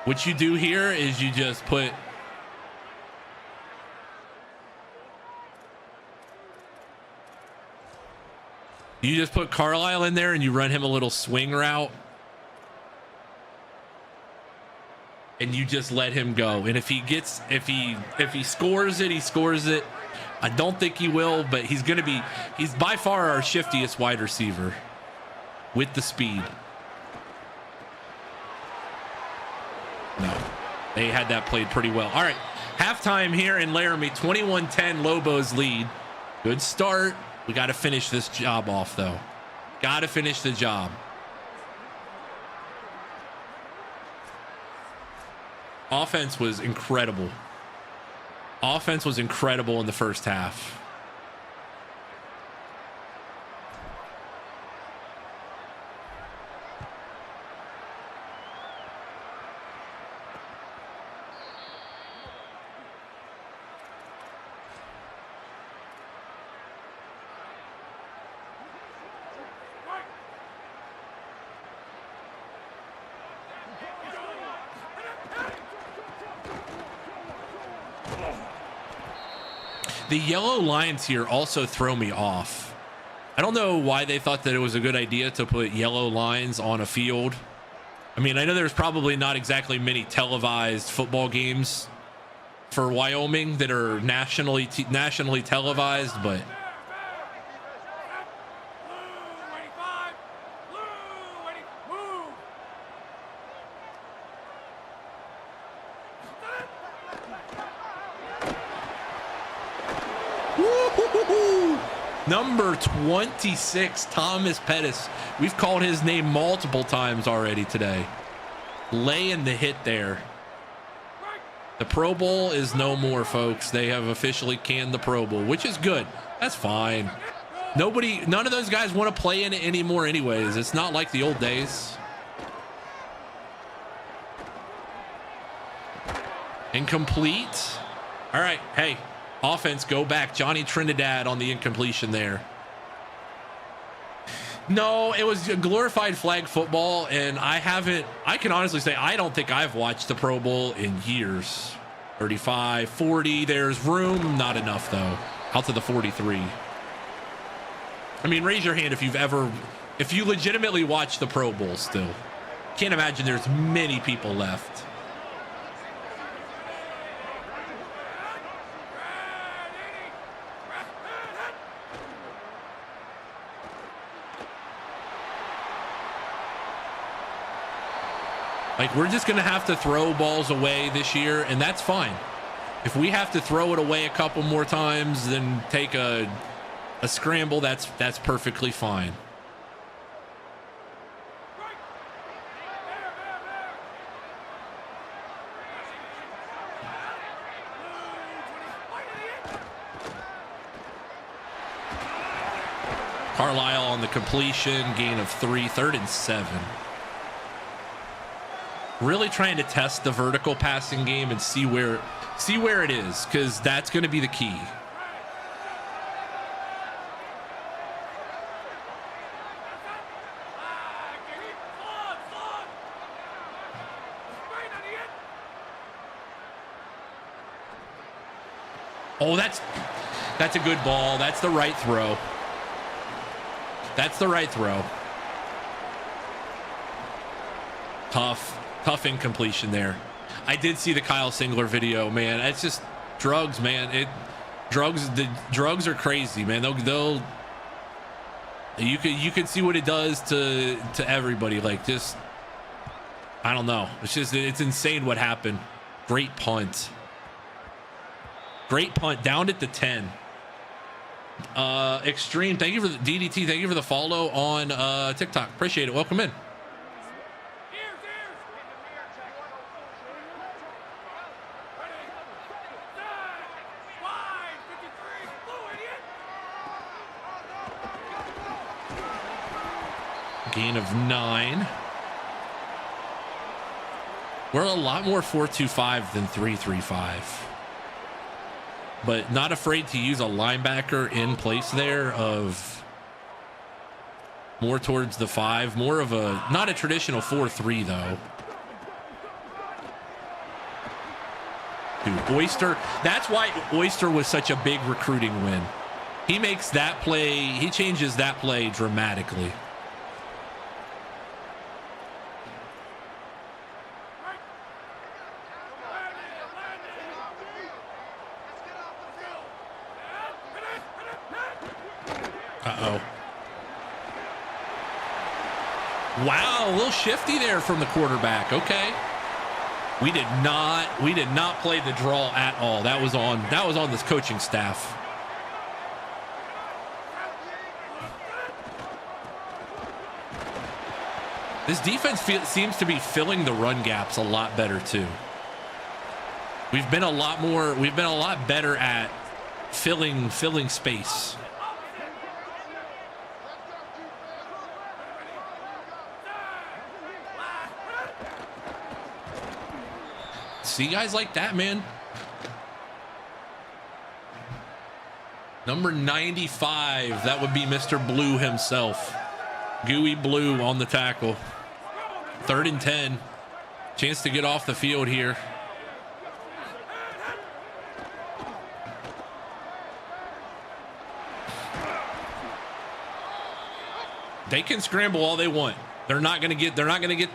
What you do here is you just put. You just put Carlisle in there and you run him a little swing route. And you just let him go. And if he scores it, he scores it. I don't think he will, but he's by far our shiftiest wide receiver with the speed. No, they had that played pretty well. All right, halftime here in Laramie, 21-10 Lobos lead. Good start. We got to finish this job off, though. Got to finish the job. Offense was incredible. Offense was incredible in the first half. The yellow lines here also throw me off. I don't know why they thought that it was a good idea to put yellow lines on a field. I mean, I know there's probably not exactly many televised football games for Wyoming that are nationally televised, but number 26, Thomas Pettis. We've called his name multiple times already today. Laying the hit there. The Pro Bowl is no more, folks. They have officially canned the Pro Bowl, which is good. That's fine. None of those guys want to play in it anymore anyways. It's not like the old days. Incomplete. All right, hey. Offense, go back. Johnny Trinidad on the incompletion there. No, it was a glorified flag football, and I can honestly say I don't think I've watched the Pro Bowl in years 35, 40. There's room. Not enough, though. Out to the 43. I mean, raise your hand if you legitimately watch the Pro Bowl still. Can't imagine there's many people left. Like, we're just going to have to throw balls away this year, and that's fine. If we have to throw it away a couple more times, then take a scramble, that's perfectly fine. Carlisle on the completion, gain of 3, 3rd and 7. Really trying to test the vertical passing game and see where it is, because that's going to be the key. Oh, that's a good ball. That's the right throw. That's the right throw. Tough incompletion there. I did see the Kyle Singler video, man. It's just drugs, man. The drugs are crazy, man. You can see what it does to everybody. Like, just, I don't know. It's insane what happened. Great punt. Great punt down at the 10. Extreme, thank you for the DDT. Thank you for the follow on TikTok. Appreciate it. Welcome in. Gain of 9. We're a lot more 4-2-5 than 3-3-5, but not afraid to use a linebacker in place there of more towards the 5, more of a, not a traditional 4-3 though. Dude, Oyster, that's why Oyster was such a big recruiting win. He makes that play, he changes that play dramatically. Uh-oh. Wow, a little shifty there from the quarterback. Okay. We did not play the draw at all. That was on this coaching staff. This defense seems to be filling the run gaps a lot better too. We've been a lot better at filling space. See guys like that, man. Number 95, that would be Mr. Blue himself. Gooey Blue on the tackle. 3rd and 10. Chance to get off the field here. They can scramble all they want. They're not going to get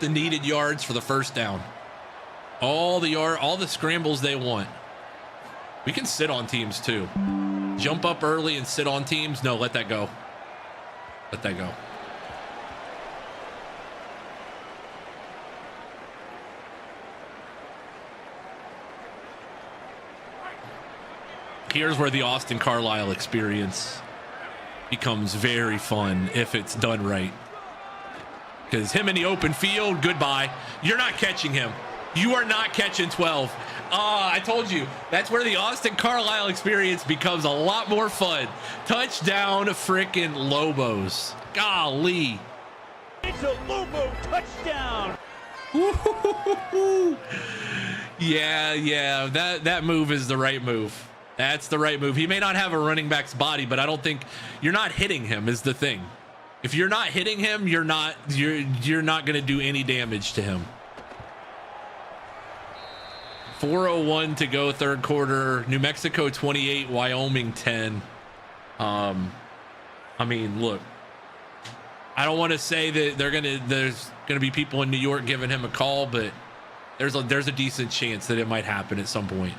the needed yards for the first down. All the scrambles they want. We can sit on teams too. Jump up early and sit on teams. No, let that go. Let that go. Here's where the Austin Carlisle experience becomes very fun if it's done right. Because him in the open field, goodbye. You're not catching him. You are not catching 12. I told you, that's where the Austin Carlisle experience becomes a lot more fun. Touchdown freaking Lobos. Golly. It's a Lobo touchdown. Yeah, that move is the right move. That's the right move. He may not have a running back's body, but I don't think you're not hitting him is the thing. If you're not hitting him, you're not going to do any damage to him. 4:01 to go, third quarter. New Mexico 28, Wyoming 10. I mean, look, I don't want to say that there's gonna be people in New York giving him a call, but there's a decent chance that it might happen at some point.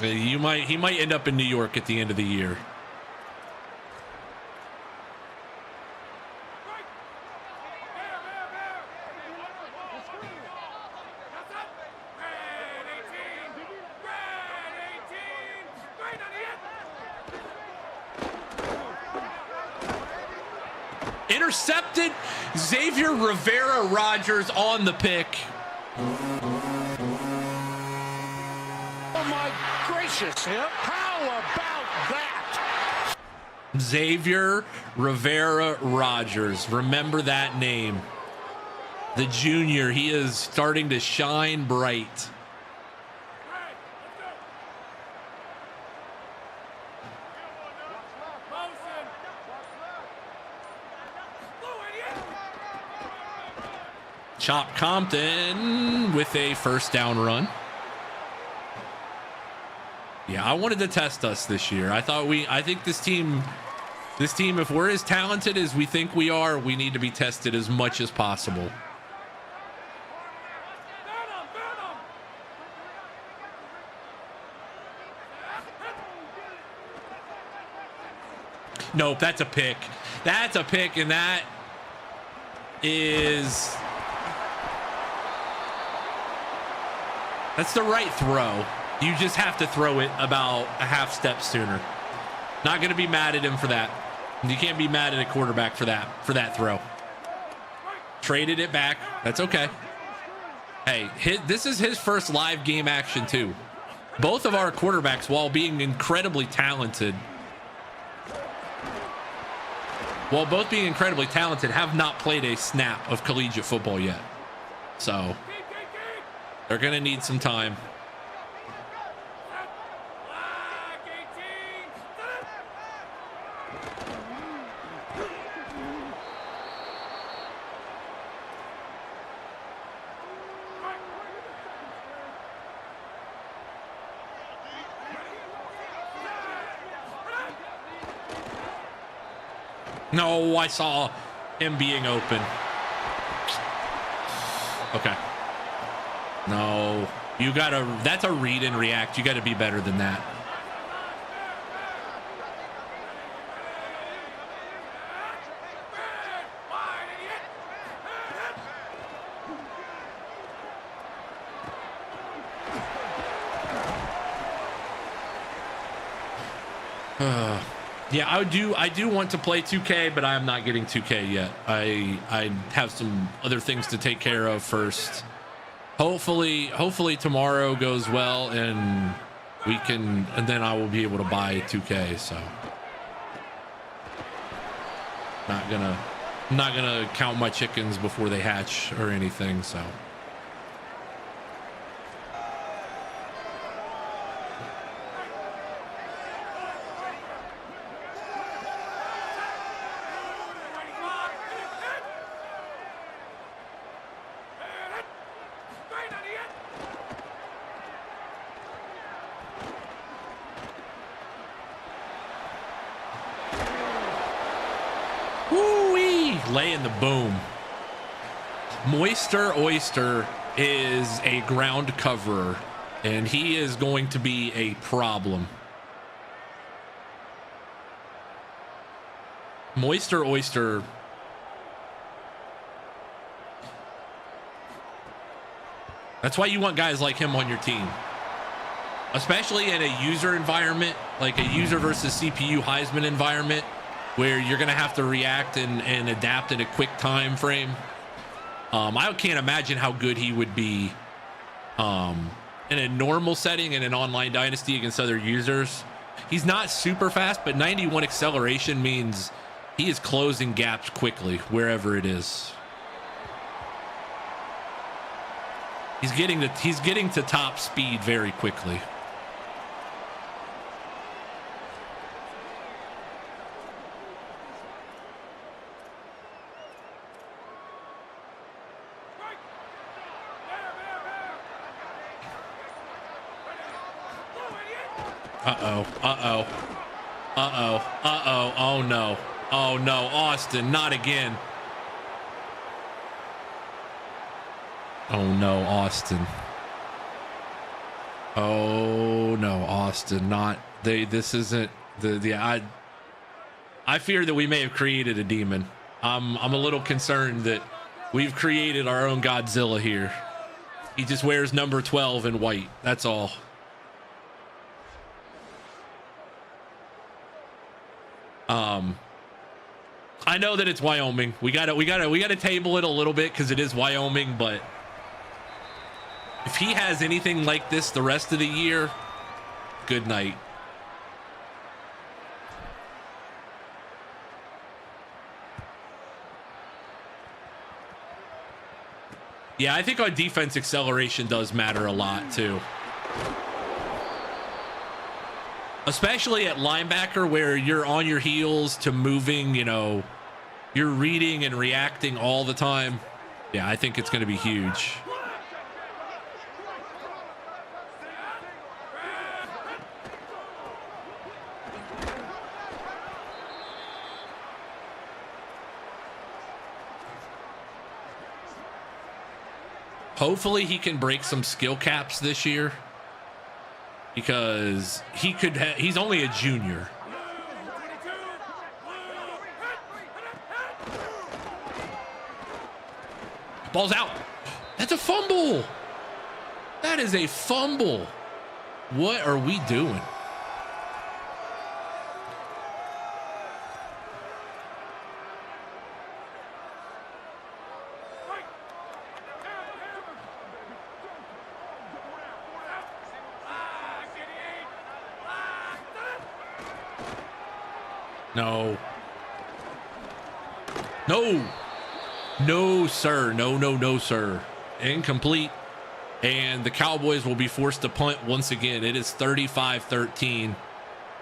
He might end up in New York at the end of the year. Intercepted. Xavier Rivera Rogers on the pick. Oh my gracious! How about that? Xavier Rivera Rogers. Remember that name. The junior. He is starting to shine bright. Chop Compton with a first down run. Yeah, I wanted to test us this year. I think this team, if we're as talented as we think we are, we need to be tested as much as possible. Nope, that's a pick. That's a pick, and that is... That's the right throw. You just have to throw it about a half step sooner. Not going to be mad at him for that. You can't be mad at a quarterback for that throw. Traded it back. That's okay. Hey, this is his first live game action too. Both of our quarterbacks, while being incredibly talented, have not played a snap of collegiate football yet. So they're going to need some time. No, I saw him being open. Okay. No, that's a read and react. You gotta be better than that. Yeah, I do want to play 2K, but I am not getting 2K yet. I have some other things to take care of first. Hopefully tomorrow goes well and then I will be able to buy 2K. So not gonna count my chickens before they hatch or anything. So. Laying the boom. Moister Oyster is a ground coverer, and he is going to be a problem. Moister Oyster. That's why you want guys like him on your team, especially in a user environment, like a user versus CPU Heisman environment, where you're going to have to react and adapt in a quick time frame. I can't imagine how good he would be in a normal setting in an online dynasty against other users. He's not super fast, but 91 acceleration means he is closing gaps quickly wherever it is. He's getting to top speed very quickly. Uh-oh. Uh-oh. Uh-oh. Uh-oh. Oh, no. Oh, no. Austin, not again. Oh, no, Austin. Oh, no, Austin. Not... This isn't... I fear that we may have created a demon. I'm a little concerned that we've created our own Godzilla here. He just wears number 12 in white. That's all. I know that it's Wyoming. We gotta table it a little bit because it is Wyoming, but if he has anything like this the rest of the year, good night. Yeah, I think our defense acceleration does matter a lot too. Especially at linebacker where you're on your heels to moving, you know, you're reading and reacting all the time. Yeah, I think it's going to be huge. Hopefully he can break some skill caps this year because he's only a junior. Ball's out. That's a fumble. That is a fumble. What are we doing? No. No. No, sir. No, no, no, sir. Incomplete. And the Cowboys will be forced to punt once again. It is 35-13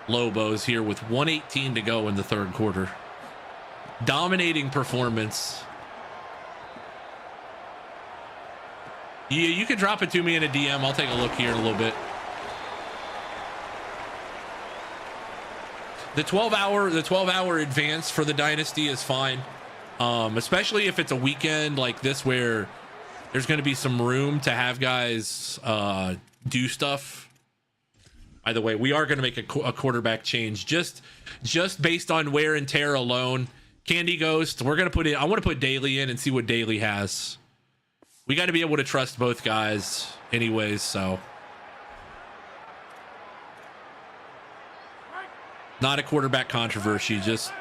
Lobos here with 1:18 to go in the third quarter. Dominating performance. Yeah, you can drop it to me in a DM. I'll take a look here in a little bit. The 12-hour advance for the Dynasty is fine. Especially if it's a weekend like this where there's going to be some room to have guys do stuff. By the way, we are going to make a quarterback change just based on wear and tear alone. Candy Ghost, we're going to put in. I want to put Daly in and see what Daly has. We got to be able to trust both guys anyways, so. Not a quarterback controversy, just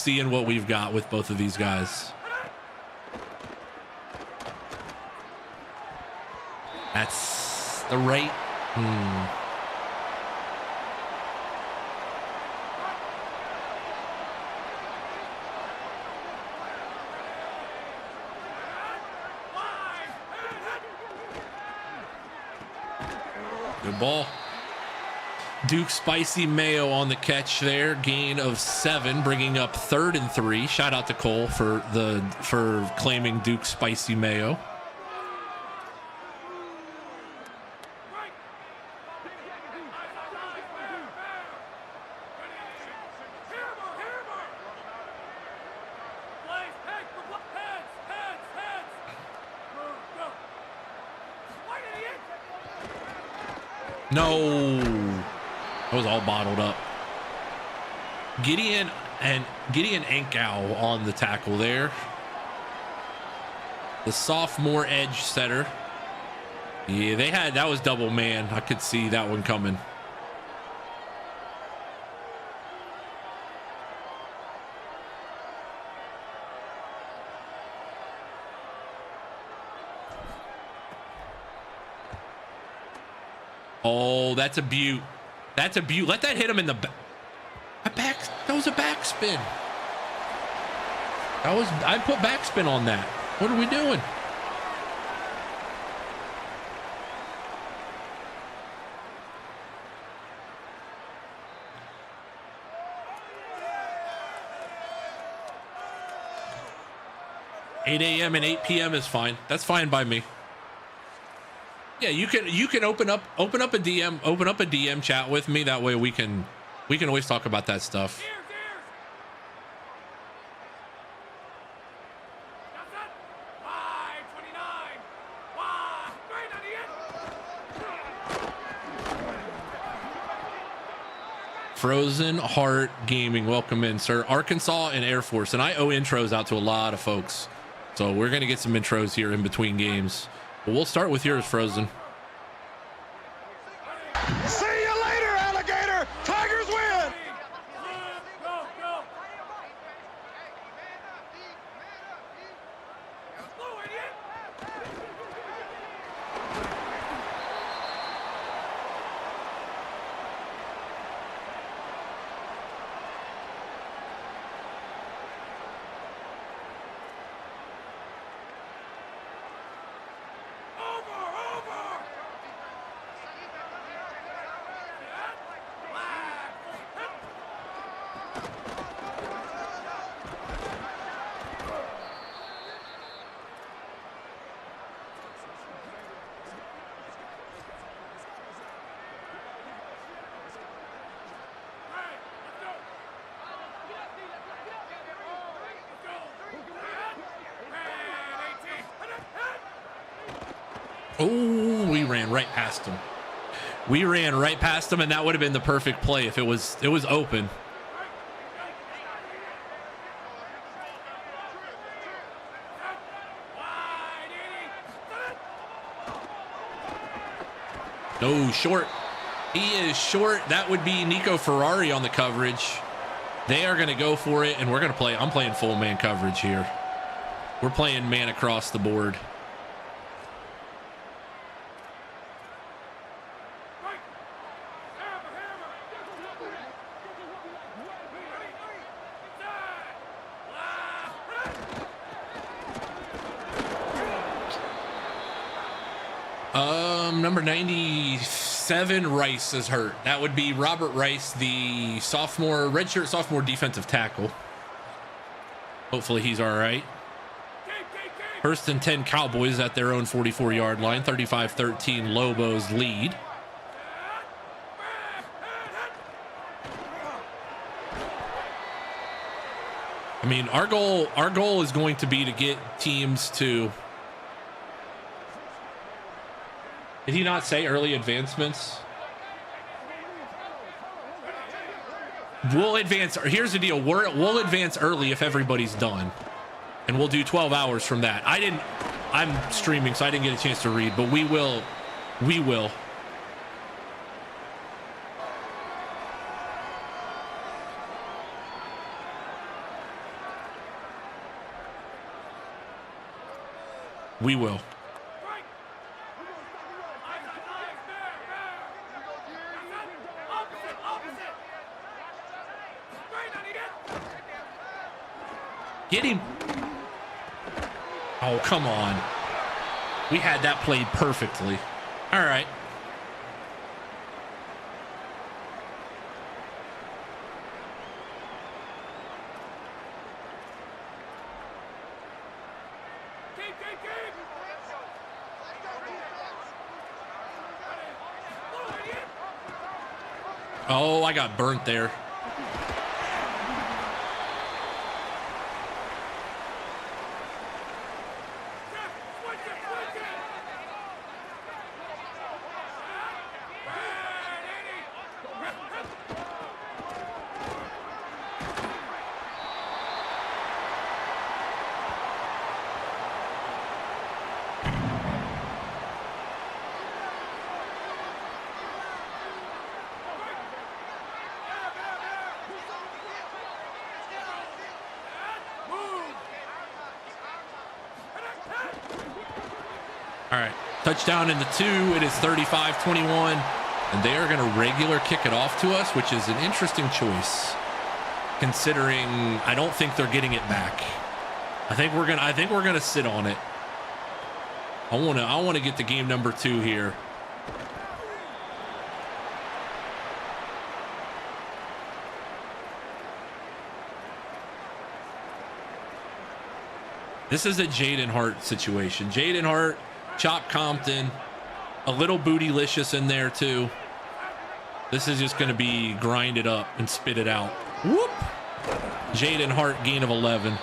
seeing what we've got with both of these guys. That's the right. Good ball. Duke Spicy Mayo on the catch there. Gain of 7, bringing up 3rd and 3. Shout out to Cole for claiming Duke Spicy Mayo. No. That was all bottled up. Gideon Ankow on the tackle there. The sophomore edge setter. Yeah, that was double man. I could see that one coming. Oh, that's a beaut. That's a beaut. Let that hit him in the back. That was a backspin. I put backspin on that. What are we doing? $8 a.m. and 8 p.m. is fine. That's fine by me. Yeah, you can open up a DM chat with me. That way we can always talk about that stuff. Frozen Heart Gaming, welcome in, sir. Arkansas and Air Force, and I owe intros out to a lot of folks, so we're gonna get some intros here in between games. But we'll start with yours, Frozen. See you later, alligator. Tigers win. Oh, we ran right past him. We ran right past him, and that would have been the perfect play if it was open. No, short. He is short. That would be Nico Ferrari on the coverage. They are going to go for it, and we're going to play. I'm playing full man coverage here. We're playing man across the board. Number 97, Rice is hurt. That would be Robert Rice, the sophomore, redshirt sophomore defensive tackle. Hopefully he's all right. First and 10 Cowboys at their own 44-yard line. 35-13 Lobos lead. I mean, our goal is going to be to get teams to... Did he not say early advancements? We'll advance. Here's the deal. We'll advance early if everybody's done. And we'll do 12 hours from that. I'm streaming, so I didn't get a chance to read, but we will. We will. We will. Get him. Oh, come on. We had that played perfectly. All right. Oh, I got burnt there. All right, touchdown in the 2. It is 35-21, and they are going to regular kick it off to us, which is an interesting choice, considering I don't think they're getting it back. I think we're gonna sit on it. I wanna get to game number 2 here. This is a Jaden Hart situation. Jaden Hart, Chop Compton, A little bootylicious in there too. This is just going to be grind it up and spit it out. Whoop. Jaden Hart, gain of 11.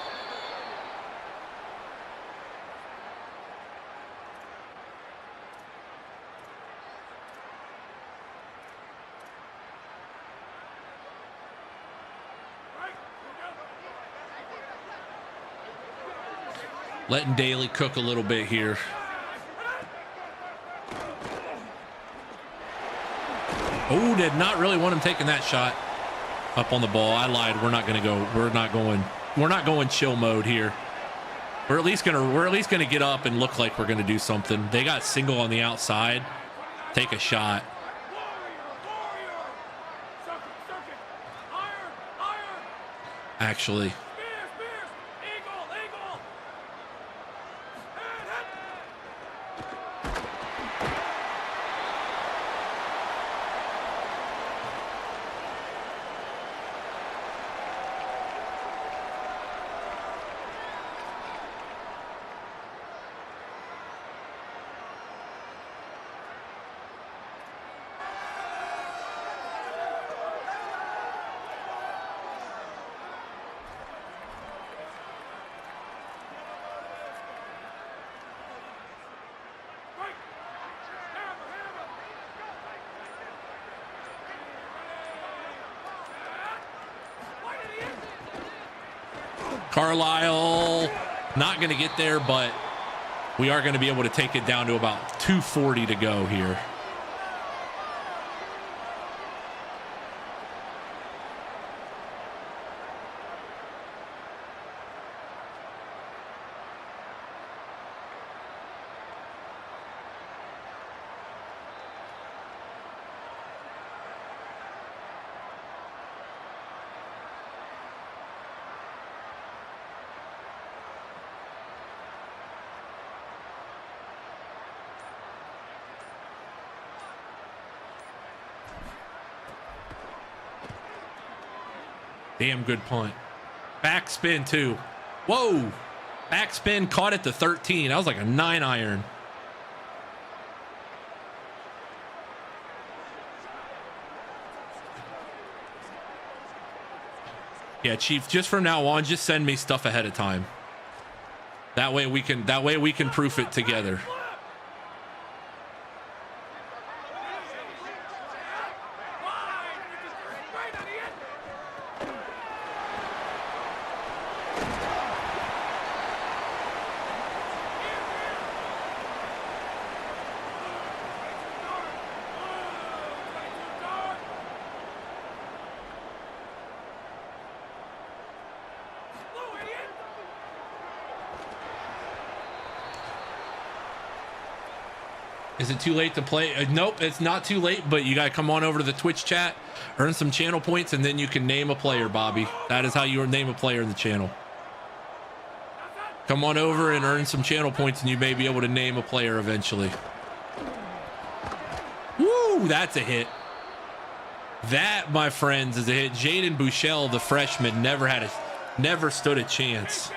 Letting Daly cook a little bit here. Oh, did not really want him taking that shot up on the ball. I lied. We're not going to go. We're not going chill mode here. We're at least going to get up and look like we're going to do something. They got single on the outside. Take a shot. Actually. Carlisle not going to get there, but we are going to be able to take it down to about 2:40 to go here. Damn good punt. Backspin too. Whoa. Backspin caught at the 13. That was like a 9-iron. Yeah, Chief, just from now on, just send me stuff ahead of time. That way we can proof it together. Is it too late to play? Nope, it's not too late, but you got to come on over to the Twitch chat, earn some channel points, and then you can name a player, Bobby. That is how you name a player in the channel. Come on over and earn some channel points, and you may be able to name a player eventually. Woo, that's a hit. That, my friends, is a hit. Jaden Bouchel, the freshman, never stood a chance.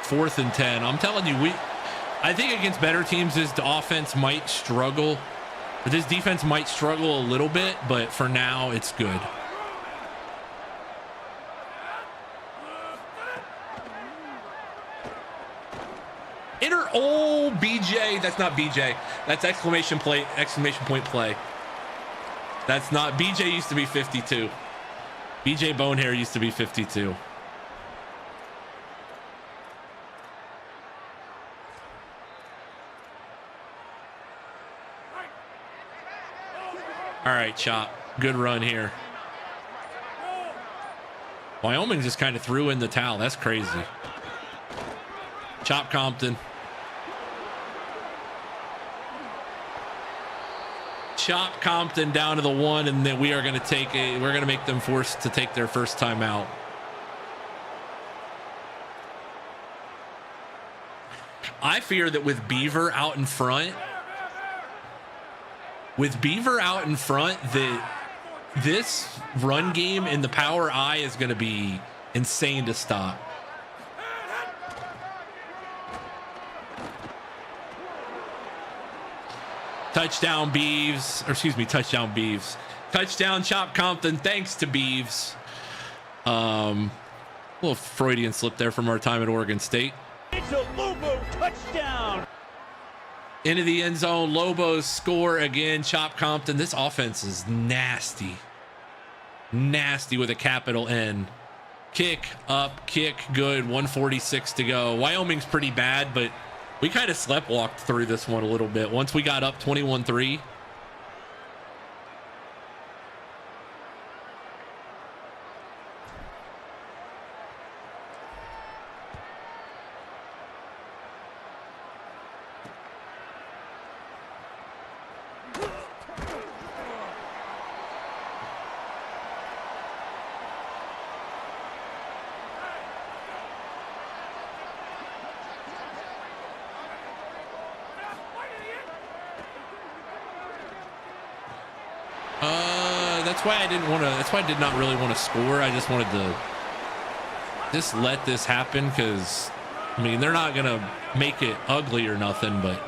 Fourth and 10. I'm telling you, I think against better teams, this offense might struggle. Or this defense might struggle a little bit, but for now, it's good. Oh, BJ. That's not BJ. That's exclamation point play. That's not. BJ used to be 52. BJ Bonehair used to be 52. All right, Chop. Good run here. Wyoming just kind of threw in the towel. That's crazy. Chop Compton. Chop Compton down to the 1, and then we are going to make them forced to take their first time out. I fear that with Beaver out in front, that This run game in the power I is going to be insane to stop. Touchdown Beavs, or excuse me, touchdown Beavs. Touchdown Chop Compton, thanks to Beavs. Little Freudian slip there from our time at Oregon State. It's a Lobo touchdown. Into the end zone, Lobos score again. Chop Compton. This offense is nasty. Nasty with a capital N. Kick up, kick good. 146 to go. Wyoming's pretty bad, but we kind of sleptwalked through this one a little bit. Once we got up 21-3. That's why I did not really want to score. I just wanted to just let this happen because, I mean, they're not going to make it ugly or nothing, but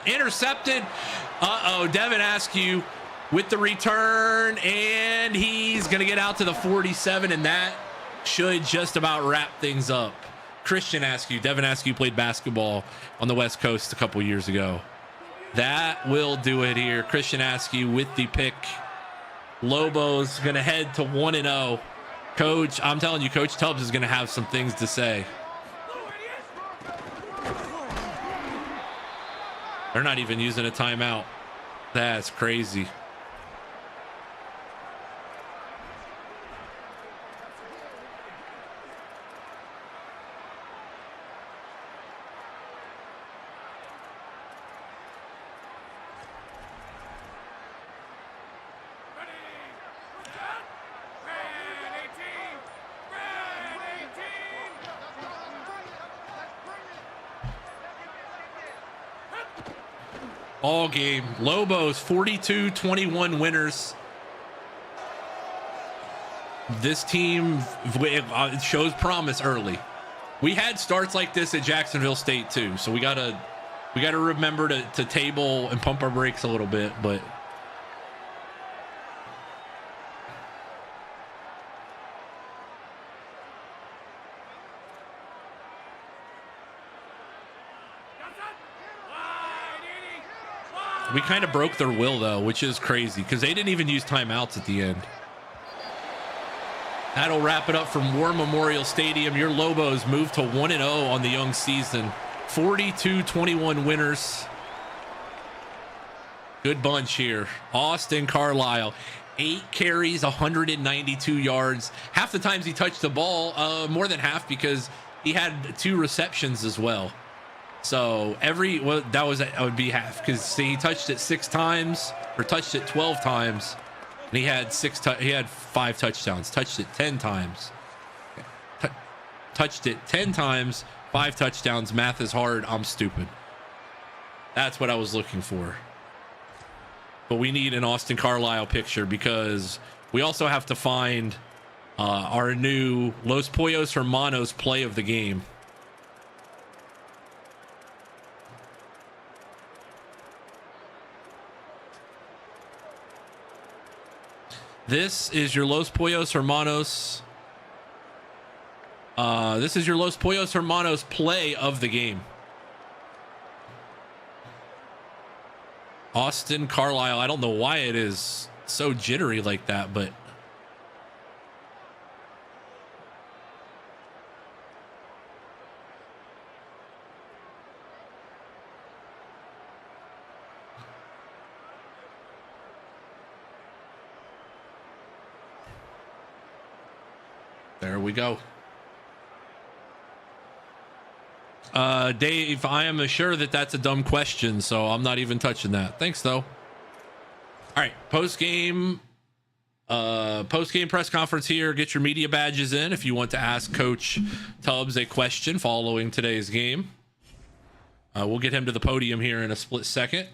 intercepted. Devin Askew with the return, and he's going to get out to the 47, and that should just about wrap things up. Christian Askew, Devin Askew played basketball on the West Coast a couple years ago. That will do it here. Christian Askew with the pick. Lobos going to head to 1-0. Coach, I'm telling you, Coach Tubzz is going to have some things to say. They're not even using a timeout. That's crazy. All game. Lobos 42-21 winners. This team shows promise early. We had starts like this at Jacksonville State too, so we gotta remember to table and pump our brakes a little bit, but we kind of broke their will, though, which is crazy because they didn't even use timeouts at the end. That'll wrap it up from War Memorial Stadium. Your Lobos move to 1-0 on the young season. 42-21 winners. Good bunch here. Austin Carlisle, 8 carries, 192 yards. Half the times he touched the ball, more than half because he had 2 receptions as well. So that would be half because he touched it 6 times or touched it 12 times, and he had 5 touchdowns. Touched it 10 times. Touched it 10 times, 5 touchdowns. Math is hard. I'm stupid. That's what I was looking for. But we need an Austin Carlisle picture because we also have to find our new Los Pollos Hermanos play of the game. This is your Los Pollos Hermanos. This is your Los Pollos Hermanos play of the game. Austin Carlisle. I don't know why it is so jittery like that, but there we go. Dave, I am sure that that's a dumb question, so I'm not even touching that. Thanks, though. All right, post game Post-game press conference here. Get your media badges in if you want to ask Coach Tubzz a question following today's game. We'll get him to the podium here in a split second.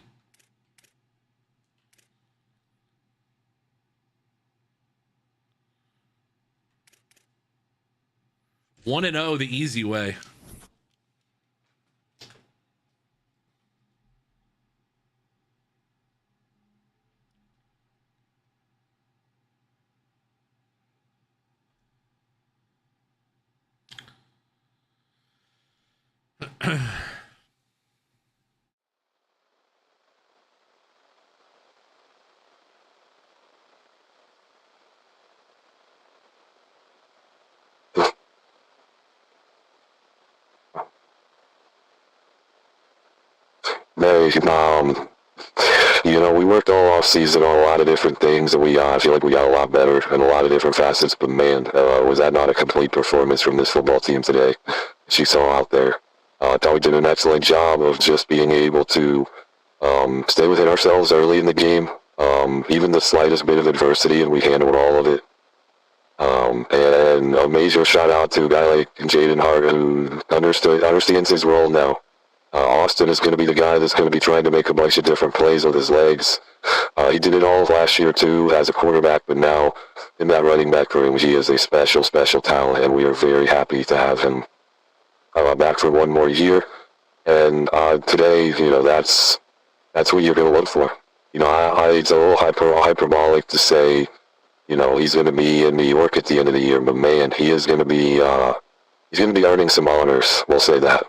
One and 0 the easy way. We worked all off season on a lot of different things, and I feel like we got a lot better in a lot of different facets. But man, was that not a complete performance from this football team today? She saw out there. I thought we did an excellent job of just being able to stay within ourselves early in the game, even the slightest bit of adversity, and we handled all of it. And a major shout out to a guy like Jaden Hart, who understands his role now. Austin is going to be the guy that's going to be trying to make a bunch of different plays with his legs. He did it all last year too as a quarterback, but now in that running back room, he is a special talent, and we are very happy to have him back for one more year. And today, that's what you're going to look for. It's a little hyperbolic to say, he's going to be in New York at the end of the year, but man, he is going to be he's going to be earning some honors. We'll say that.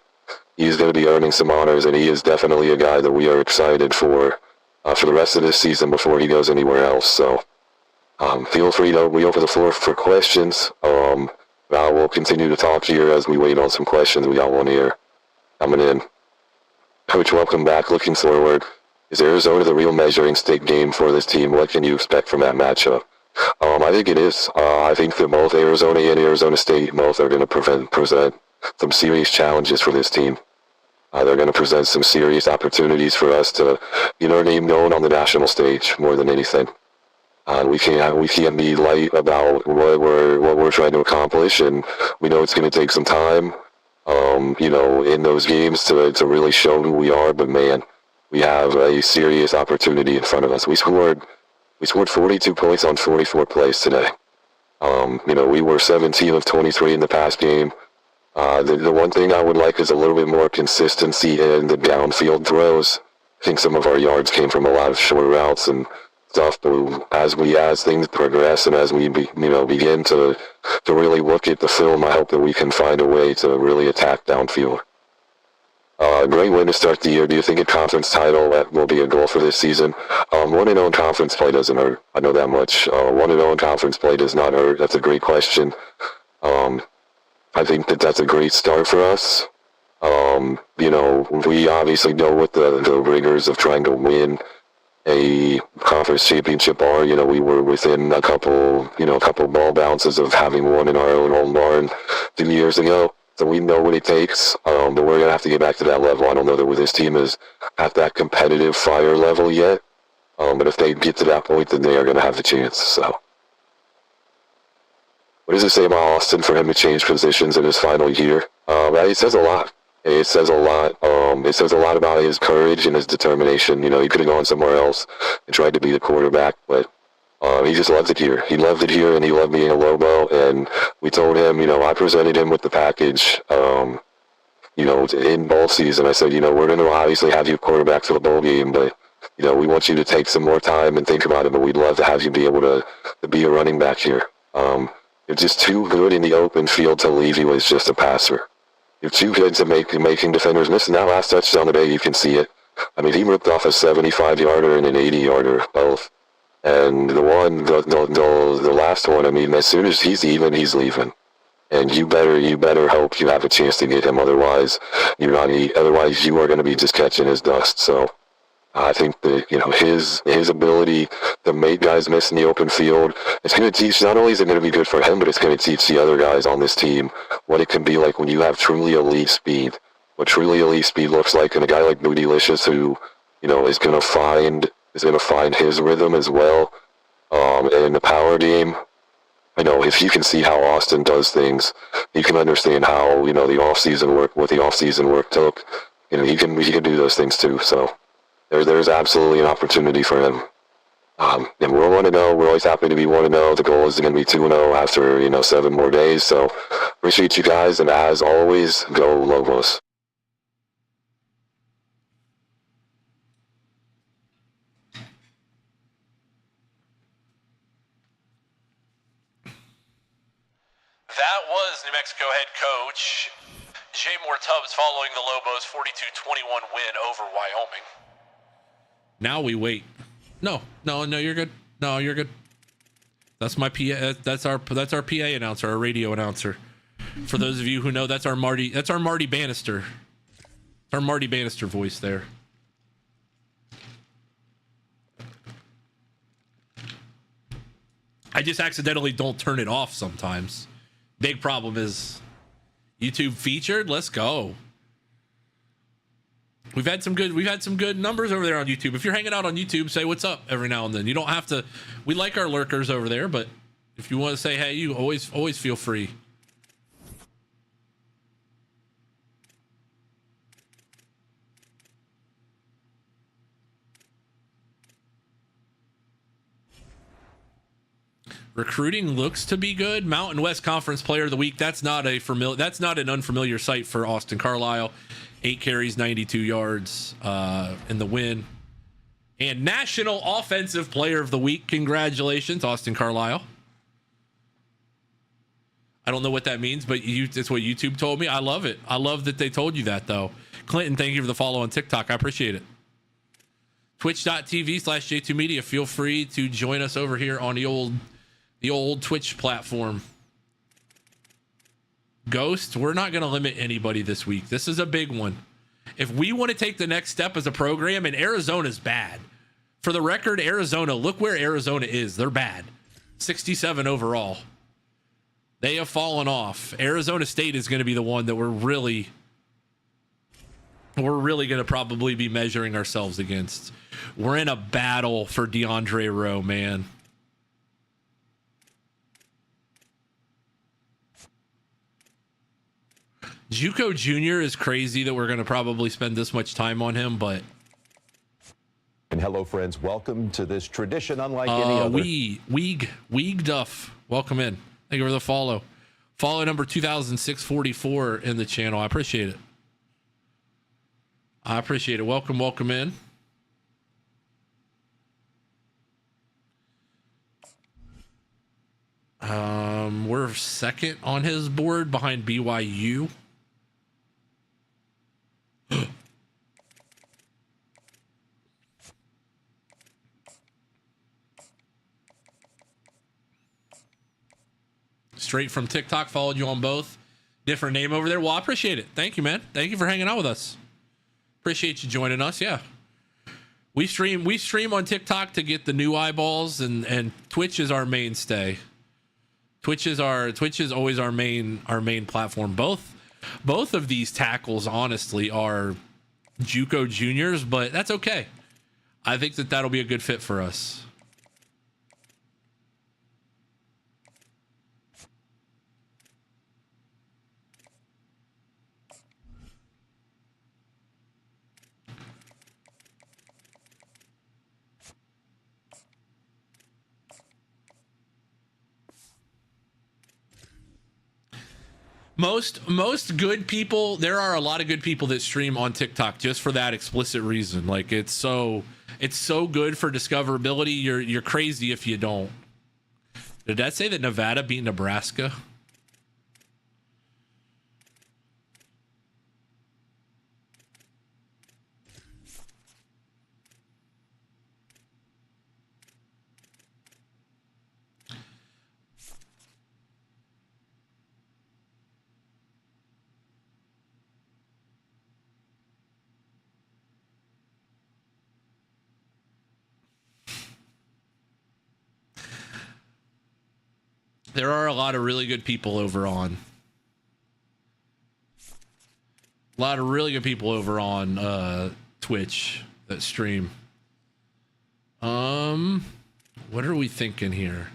He's going to be earning some honors, and he is definitely a guy that we are excited for the rest of this season before he goes anywhere else. So feel free to open the floor for questions. I will continue to talk here as we wait on some questions. We got one here coming in. Coach, welcome back. Looking forward. Is Arizona the real measuring stick game for this team? What can you expect from that matchup? I think it is. I think that both Arizona and Arizona State both are going to present some serious challenges for this team. They're going to present some serious opportunities for us to get our name known on the national stage more than anything. We can't be light about what we're trying to accomplish, and we know it's going to take some time, in those games to really show who we are. But man, we have a serious opportunity in front of us. We scored 42 points on 44 plays today. We were 17 of 23 in the past game. The one thing I would like is a little bit more consistency in the downfield throws. I think some of our yards came from a lot of short routes and stuff, but as things progress and as we begin to really look at the film, I hope that we can find a way to really attack downfield. Great win to start the year. Do you think a conference title will be a goal for this season? 1-0 in conference play doesn't hurt. I know that much. 1-0 in conference play does not hurt. That's a great question. I think that's a great start for us. We obviously know what the rigors of trying to win a conference championship are. We were within a couple ball bounces of having won in our own home barn 2 years ago. So we know what it takes, but we're going to have to get back to that level. I don't know that this team is at that competitive fire level yet, but if they get to that point, then they are going to have the chance. So, what does it say about Austin for him to change positions in his final year? It says a lot. It says a lot. It says a lot about his courage and his determination. He could have gone somewhere else and tried to be the quarterback, but he just loves it here. He loved it here, and he loved being a Lobo. And we told him, I presented him with the package, in bowl season. I said, we're going to obviously have you quarterback for the bowl game, but, we want you to take some more time and think about it, but we'd love to have you be able to be a running back here. You're just too good in the open field to leave you as just a passer. You're too good to making defenders miss. And that last touchdown today, you can see it. I mean, he ripped off a 75-yarder and an 80-yarder both. And the last one, I mean, as soon as he's even, he's leaving. And you better hope you have a chance to get him. Otherwise, you are going to be just catching his dust. So I think that, his ability to make guys miss in the open field, it's going to teach, not only is it going to be good for him, but it's going to teach the other guys on this team what it can be like when you have truly elite speed. What truly elite speed looks like, and a guy like Bootylicious who, is going to find his rhythm as well. In the power game, I know if you can see how Austin does things, you can understand how, the off-season work, what the off-season work took. He can do those things too, so there's absolutely an opportunity for him. And we're 1-0, we're always happy to be 1-0, the goal is going to be 2-0 after, 7 more days, so appreciate you guys, and as always, go Lobos. That was New Mexico head coach Tubzz following the Lobos' 42-21 win over Wyoming. Now we wait. No, you're good. No, you're good. That's my PA. That's our PA announcer, our radio announcer. For those of you who know, that's our Marty Bannister. It's our Marty Bannister voice there. I just accidentally don't turn it off sometimes. Big problem is YouTube featured. Let's go. We've had some good numbers over there on YouTube. If you're hanging out on YouTube, say what's up every now and then. You don't have to. We like our lurkers over there, but if you want to say hey, you always feel free. Recruiting looks to be good. Mountain West Conference Player of the Week. That's not an unfamiliar sight for Austin Carlisle. 8 carries, 92 yards in the win. And National Offensive Player of the Week. Congratulations, Austin Carlisle. I don't know what that means, but that's what YouTube told me. I love it. I love that they told you that, though. Clinton, thank you for the follow on TikTok. I appreciate it. Twitch.tv/J2Media. Feel free to join us over here on the old Twitch platform. Ghost, we're not going to limit anybody this week. This is a big one. If we want to take the next step as a program, and Arizona's bad. For the record, Arizona, look where Arizona is. They're bad. 67 overall. They have fallen off. Arizona State is going to be the one that we're really going to probably be measuring ourselves against. We're in a battle for DeAndre Rowe, man. JUCO Jr. is crazy that we're going to probably spend this much time on him, but... And hello, friends. Welcome to this tradition unlike any other. Weeg Duff. Welcome in. Thank you for the follow. Follow number 2644 in the channel. I appreciate it. Welcome in. We're second on his board behind BYU. Straight from TikTok, followed you on both. Different name over there. Well, I appreciate it. Thank you, man. Thank you for hanging out with us. Appreciate you joining us. Yeah. We stream on TikTok to get the new eyeballs, and Twitch is our mainstay. Twitch is always our main platform. Both of these tackles, honestly, are JUCO juniors, but that's okay. I think that'll be a good fit for us. Most good people, there are a lot of good people that stream on TikTok just for that explicit reason. Like it's so good for discoverability. You're crazy if you don't. Did that say that Nevada beat Nebraska? There are a lot of really good people over on. Twitch that stream. What are we thinking here?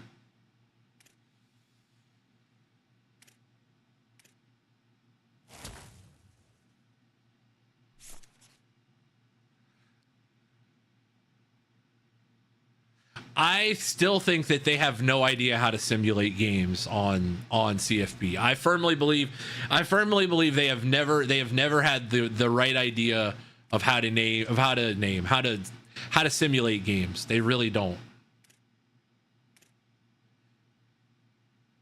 I still think that they have no idea how to simulate games on CFB. I firmly believe they have never had the right idea of how to simulate games. They really don't.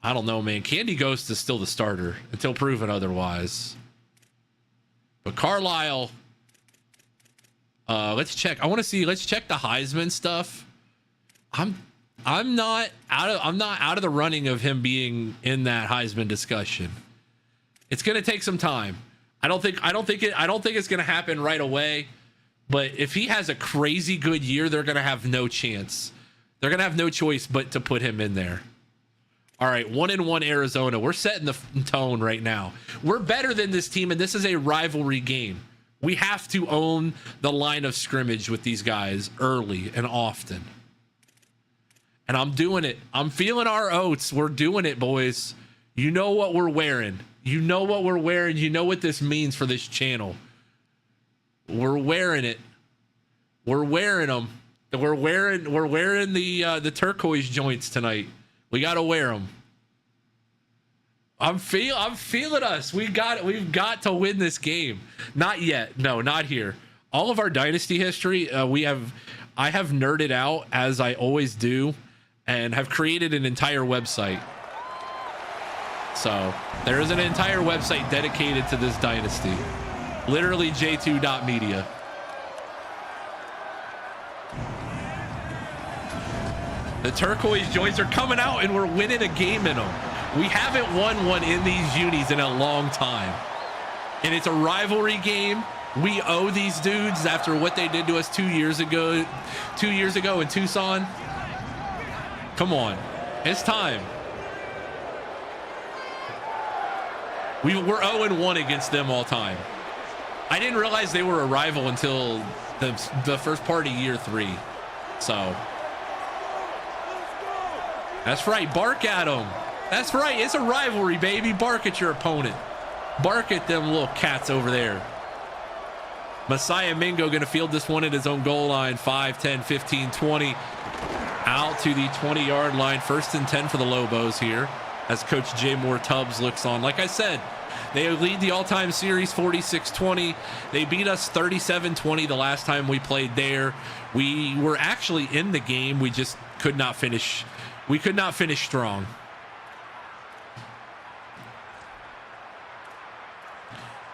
I don't know, man. Candy Ghost is still the starter until proven otherwise. But Carlisle, let's check. Let's check the Heisman stuff. I'm not out of the running of him being in that Heisman discussion. It's going to take some time. I don't think it's going to happen right away, but if he has a crazy good year, they're going to have no chance. They're going to have no choice but to put him in there. All right, 1-1 Arizona. We're setting the tone right now. We're better than this team, and this is a rivalry game. We have to own the line of scrimmage with these guys early and often. And I'm doing it. I'm feeling our oats. We're doing it, boys. You know what we're wearing. You know what we're wearing. You know what this means for this channel. We're wearing it. We're wearing them. We're wearing the turquoise joints tonight. We got to wear them. I'm feeling us. We've got to win this game. Not yet. No, not here. All of our dynasty history, I have nerded out as I always do, and have created an entire website. So there is an entire website dedicated to this dynasty. Literally j2.media. The turquoise joints are coming out and we're winning a game in them. We haven't won one in these unis in a long time. And it's a rivalry game. We owe these dudes after what they did to us 2 years ago in Tucson. Come on. It's time. We're 0-1 against them all time. I didn't realize they were a rival until the first part of year 3. So that's right. Bark at them. That's right. It's a rivalry, baby. Bark at your opponent. Bark at them little cats over there. Messiah Mingo going to field this one at his own goal line. 5, 10, 15, 20. Out to the 20-yard line. 1st and 10 for the Lobos here as Coach J. Moore Tubzz looks on. Like I said, they lead the all-time series 46-20. They beat us 37-20 the last time we played there. We were actually in the game. We just could not finish. We could not finish strong.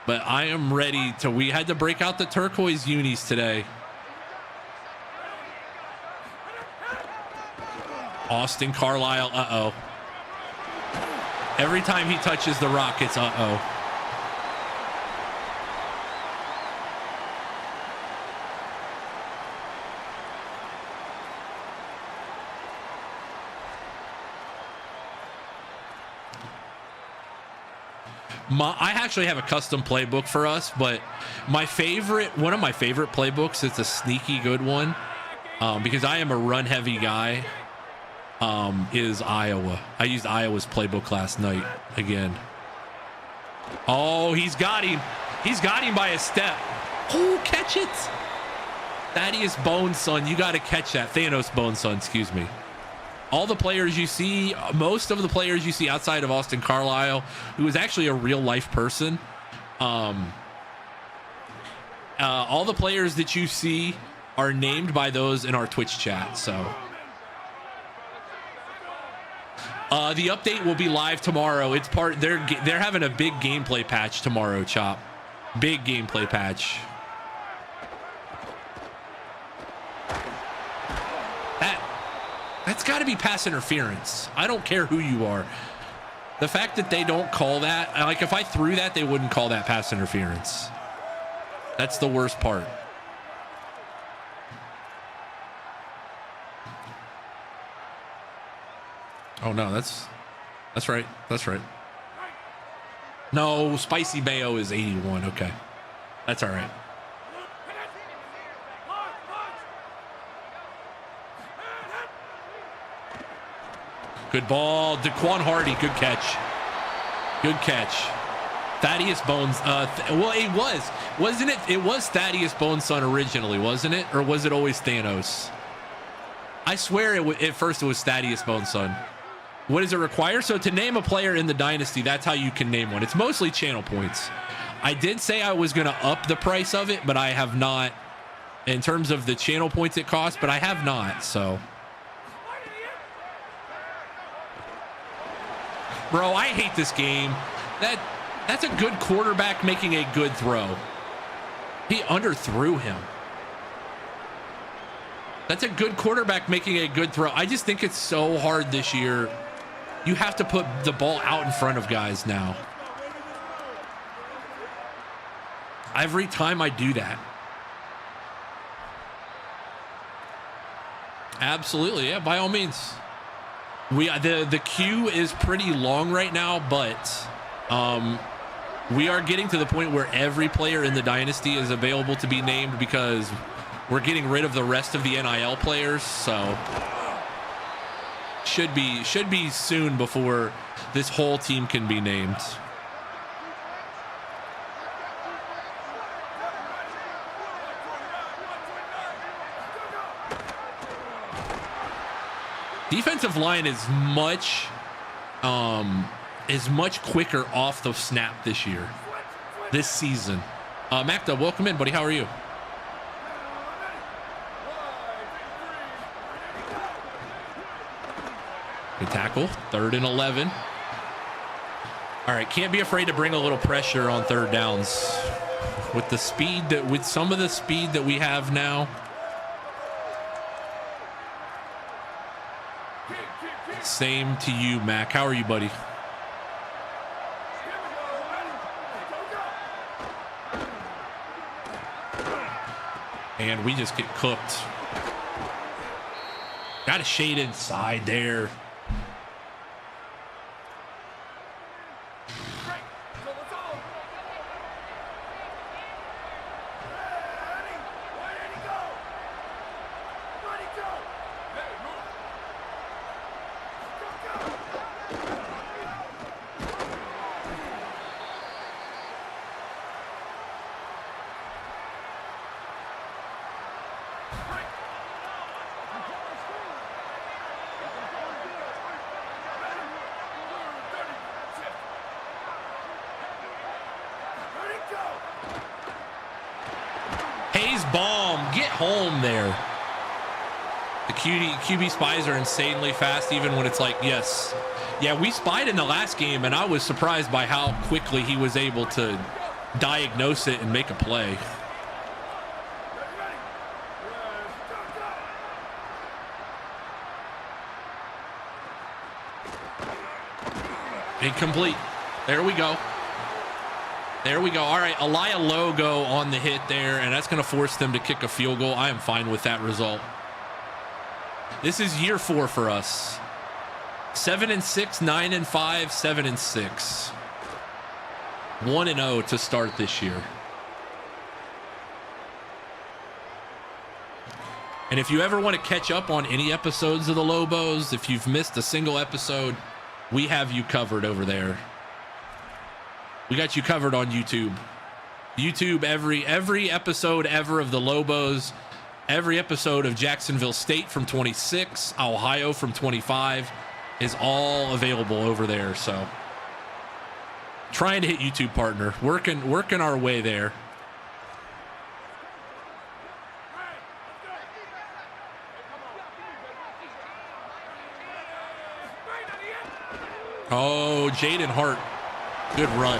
But I am ready to. We had to break out the turquoise unis today. Austin Carlisle, uh-oh. Every time he touches the rock, it's uh-oh. I actually have a custom playbook for us, but one of my favorite playbooks, it's a sneaky good one, because I am a run-heavy guy, is Iowa. I used Iowa's playbook last night again. Oh, he's got him. He's got him by a step. Oh, catch it. Thaddeus Boneson, you got to catch that. Thanos Boneson, excuse me. All the players you see, most of the players you see outside of Austin Carlisle, who is actually a real life person, all the players that you see are named by those in our Twitch chat. So the update will be live tomorrow. It's they're having a big gameplay patch tomorrow, Chop. Big gameplay patch. That's got to be pass interference. I don't care who you are. The fact that they don't call that, like if I threw that, they wouldn't call that pass interference. That's the worst part. Oh no, that's right. That's right. No, Spicy Mayo is 81. Okay. That's all right. Good ball. Daquan Hardy. Good catch. Good catch. Thaddeus Bones. Well, it was. Wasn't it? It was Thaddeus Bones' son originally, wasn't it? Or was it always Thanos? I swear at first it was Thaddeus Bones' son. What does it require? So to name a player in the Dynasty, that's how you can name one. It's mostly channel points. I did say I was going to up the price of it, but I have not in terms of the channel points it costs, but I have not, so. Bro, I hate this game. That's a good quarterback making a good throw. He underthrew him. That's a good quarterback making a good throw. I just think it's so hard this year. You have to put the ball out in front of guys now. Every time I do that. Absolutely, yeah, by all means. The queue is pretty long right now, but we are getting to the point where every player in the Dynasty is available to be named because we're getting rid of the rest of the NIL players, so should be soon before this whole team can be named. Defensive line is much quicker off the snap this season. Macda, welcome in, buddy. How are you? Good tackle. 3rd and 11. All right, can't be afraid to bring a little pressure on third downs with the speed with some of the speed that we have now. Same to you, Mac. How are you, buddy? And we just get cooked. Got a shade inside there. Home there. The QB spies are insanely fast, even when it's like, yes. Yeah, we spied in the last game, and I was surprised by how quickly he was able to diagnose it and make a play. Incomplete. There we go. There we go. All right, Elia Logo on the hit there, and that's going to force them to kick a field goal. I am fine with that result. This is year 4 for us. 7-6, 9-5, 7-6. 1-0 to start this year. And if you ever want to catch up on any episodes of the Lobos, if you've missed a single episode, we have you covered over there. We got you covered on YouTube. Every episode ever of the Lobos, every episode of Jacksonville State from 26, Ohio from 25 is all available over there. So trying to hit YouTube partner, working our way there. Oh, Jaden Hart. Good run.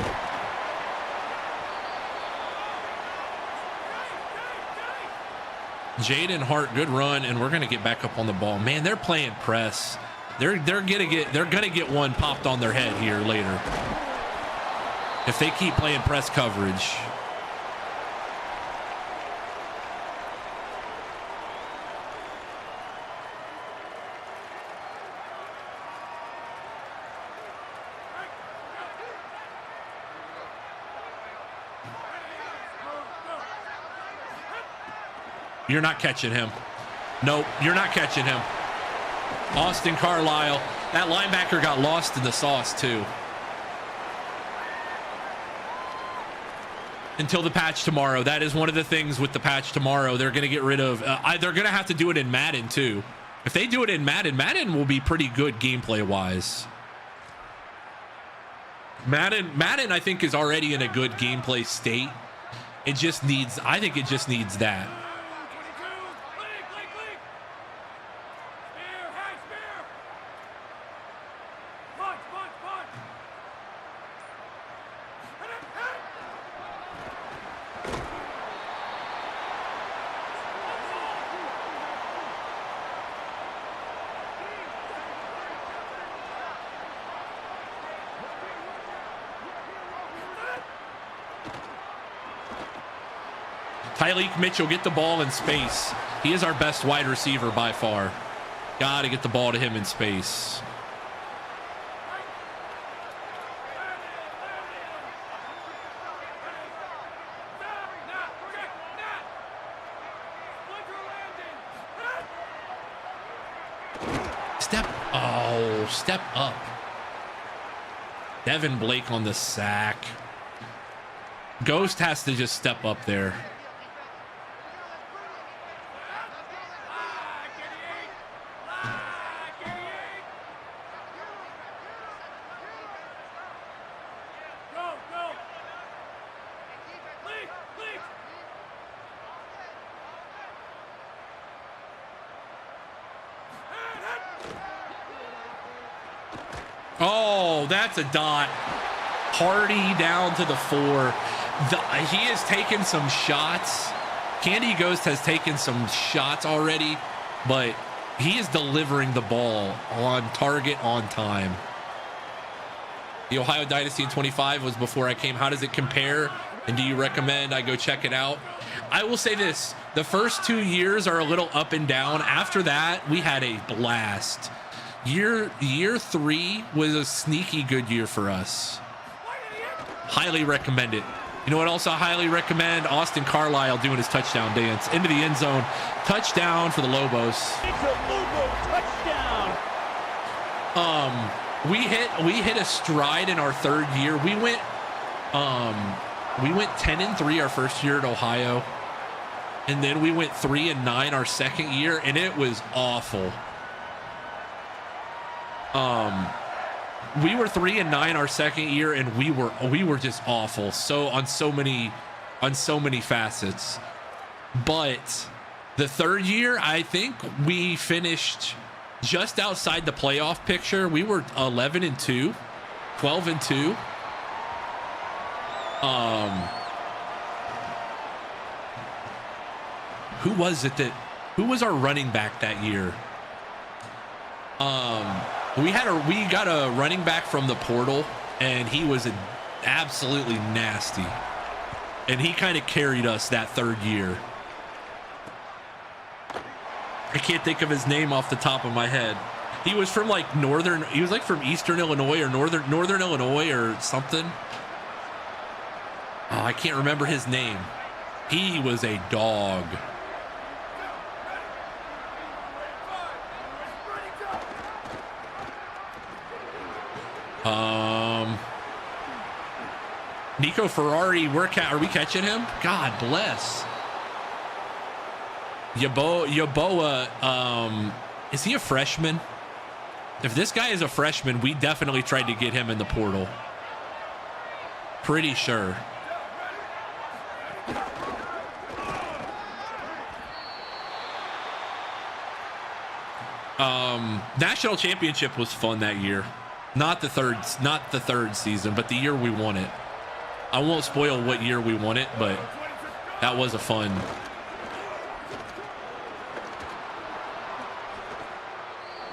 Jaden Hart, good run, and we're gonna get back up on the ball. Man, they're playing press. They're gonna get one popped on their head here later if they keep playing press coverage. You're not catching him. Nope, you're not catching him. Austin Carlisle That linebacker got lost in the sauce too. Until the patch tomorrow. That is one of the things with the patch tomorrow. They're going to get rid of... they're going to have to do it in Madden too. If they do it in Madden, Madden will be pretty good gameplay-wise. Madden, I think, is already in a good gameplay state. It just needs... I think it just needs that. Tyreek Mitchell, get the ball in space. He is our best wide receiver by far. Got to get the ball to him in space. Step up. Devin Blake on the sack. Ghost has to just step up there. Oh, that's a dot. Hardy down to the 4. He has taken some shots. Candy Ghost has taken some shots already, but he is delivering the ball on target, on time. The Ohio Dynasty in 25 was before I came. How does it compare? And do you recommend I go check it out? I will say this. The first 2 years are a little up and down. After that, we had a blast. Year 3 was a sneaky good year for us. Highly recommend it. You know what else I highly recommend? Austin Carlisle doing his touchdown dance into the end zone. Touchdown for the Lobos. It's a Lobo touchdown. We hit a stride in our 3rd year. We went 10-3 our first year at Ohio. And then we went 3-9 our 2nd year, and it was awful. We were 3-9 our 2nd year, and we were just awful. So on so many facets. But the 3rd year, I think we finished just outside the playoff picture. We were 11-2, 12-2. Who was our running back that year? We got a running back from the portal, and he was absolutely nasty. And he kind of carried us that 3rd year. I can't think of his name off the top of my head. He was from like he was like from Eastern Illinois or Northern Illinois or something. Oh, I can't remember his name. He was a dog. Nico Ferrari, are we catching him? God bless. Yaboa, is he a freshman? If this guy is a freshman, we definitely tried to get him in the portal. Pretty sure. National championship was fun that year. Not the third season, but the year we won it. I won't spoil what year we won it, but that was a fun.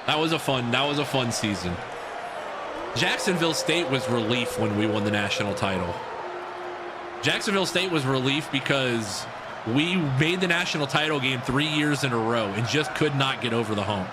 That was a fun season. Jacksonville State was relief when we won the national title. Jacksonville State was relief because we made the national title game 3 years in a row and just could not get over the hump.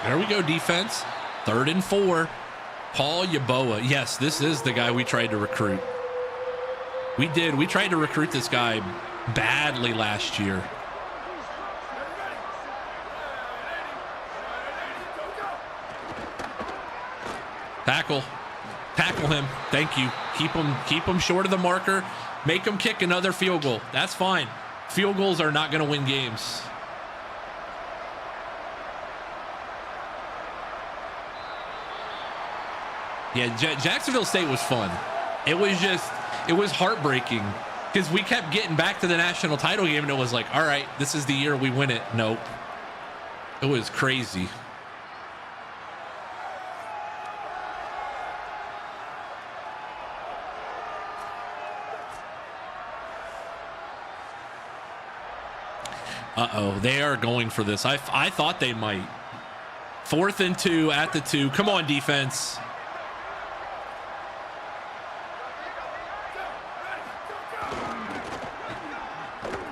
There we go, defense. 3rd and 4. Paul Yeboah. Yes, this is the guy we tried to recruit. We did. We tried to recruit this guy badly last year. Tackle. Tackle him. Thank you. Keep him short of the marker. Make him kick another field goal. That's fine. Field goals are not going to win games. Yeah, Jacksonville State was fun. It was heartbreaking because we kept getting back to the national title game and it was like, all right, this is the year we win it. Nope. It was crazy. Uh-oh, they are going for this. I thought they might. 4th and 2 at the 2. Come on, defense.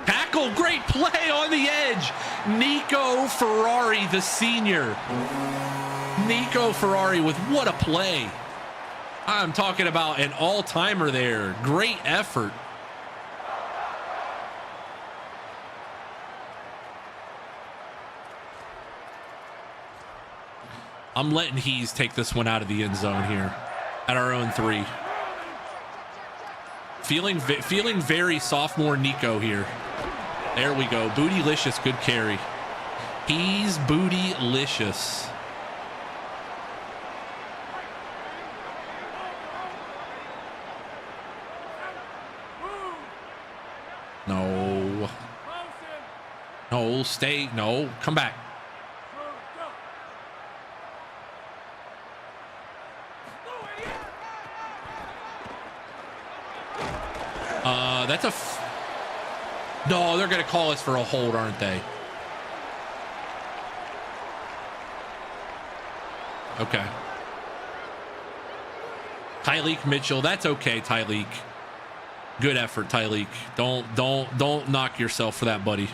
Tackle, great play on the edge. Nico Ferrari, the senior. Nico Ferrari with what a play. I'm talking about an all-timer there. Great effort. I'm letting Hees take this one out of the end zone here at our own 3. Feeling very sophomore Nico here. There we go. Bootylicious, good carry. He's bootylicious. No. No, stay. No, come back. That's a... No, they're going to call us for a hold, aren't they? Okay. Tyleek Mitchell. That's okay, Tyleek. Good effort, Tyleek. Don't knock yourself for that, buddy.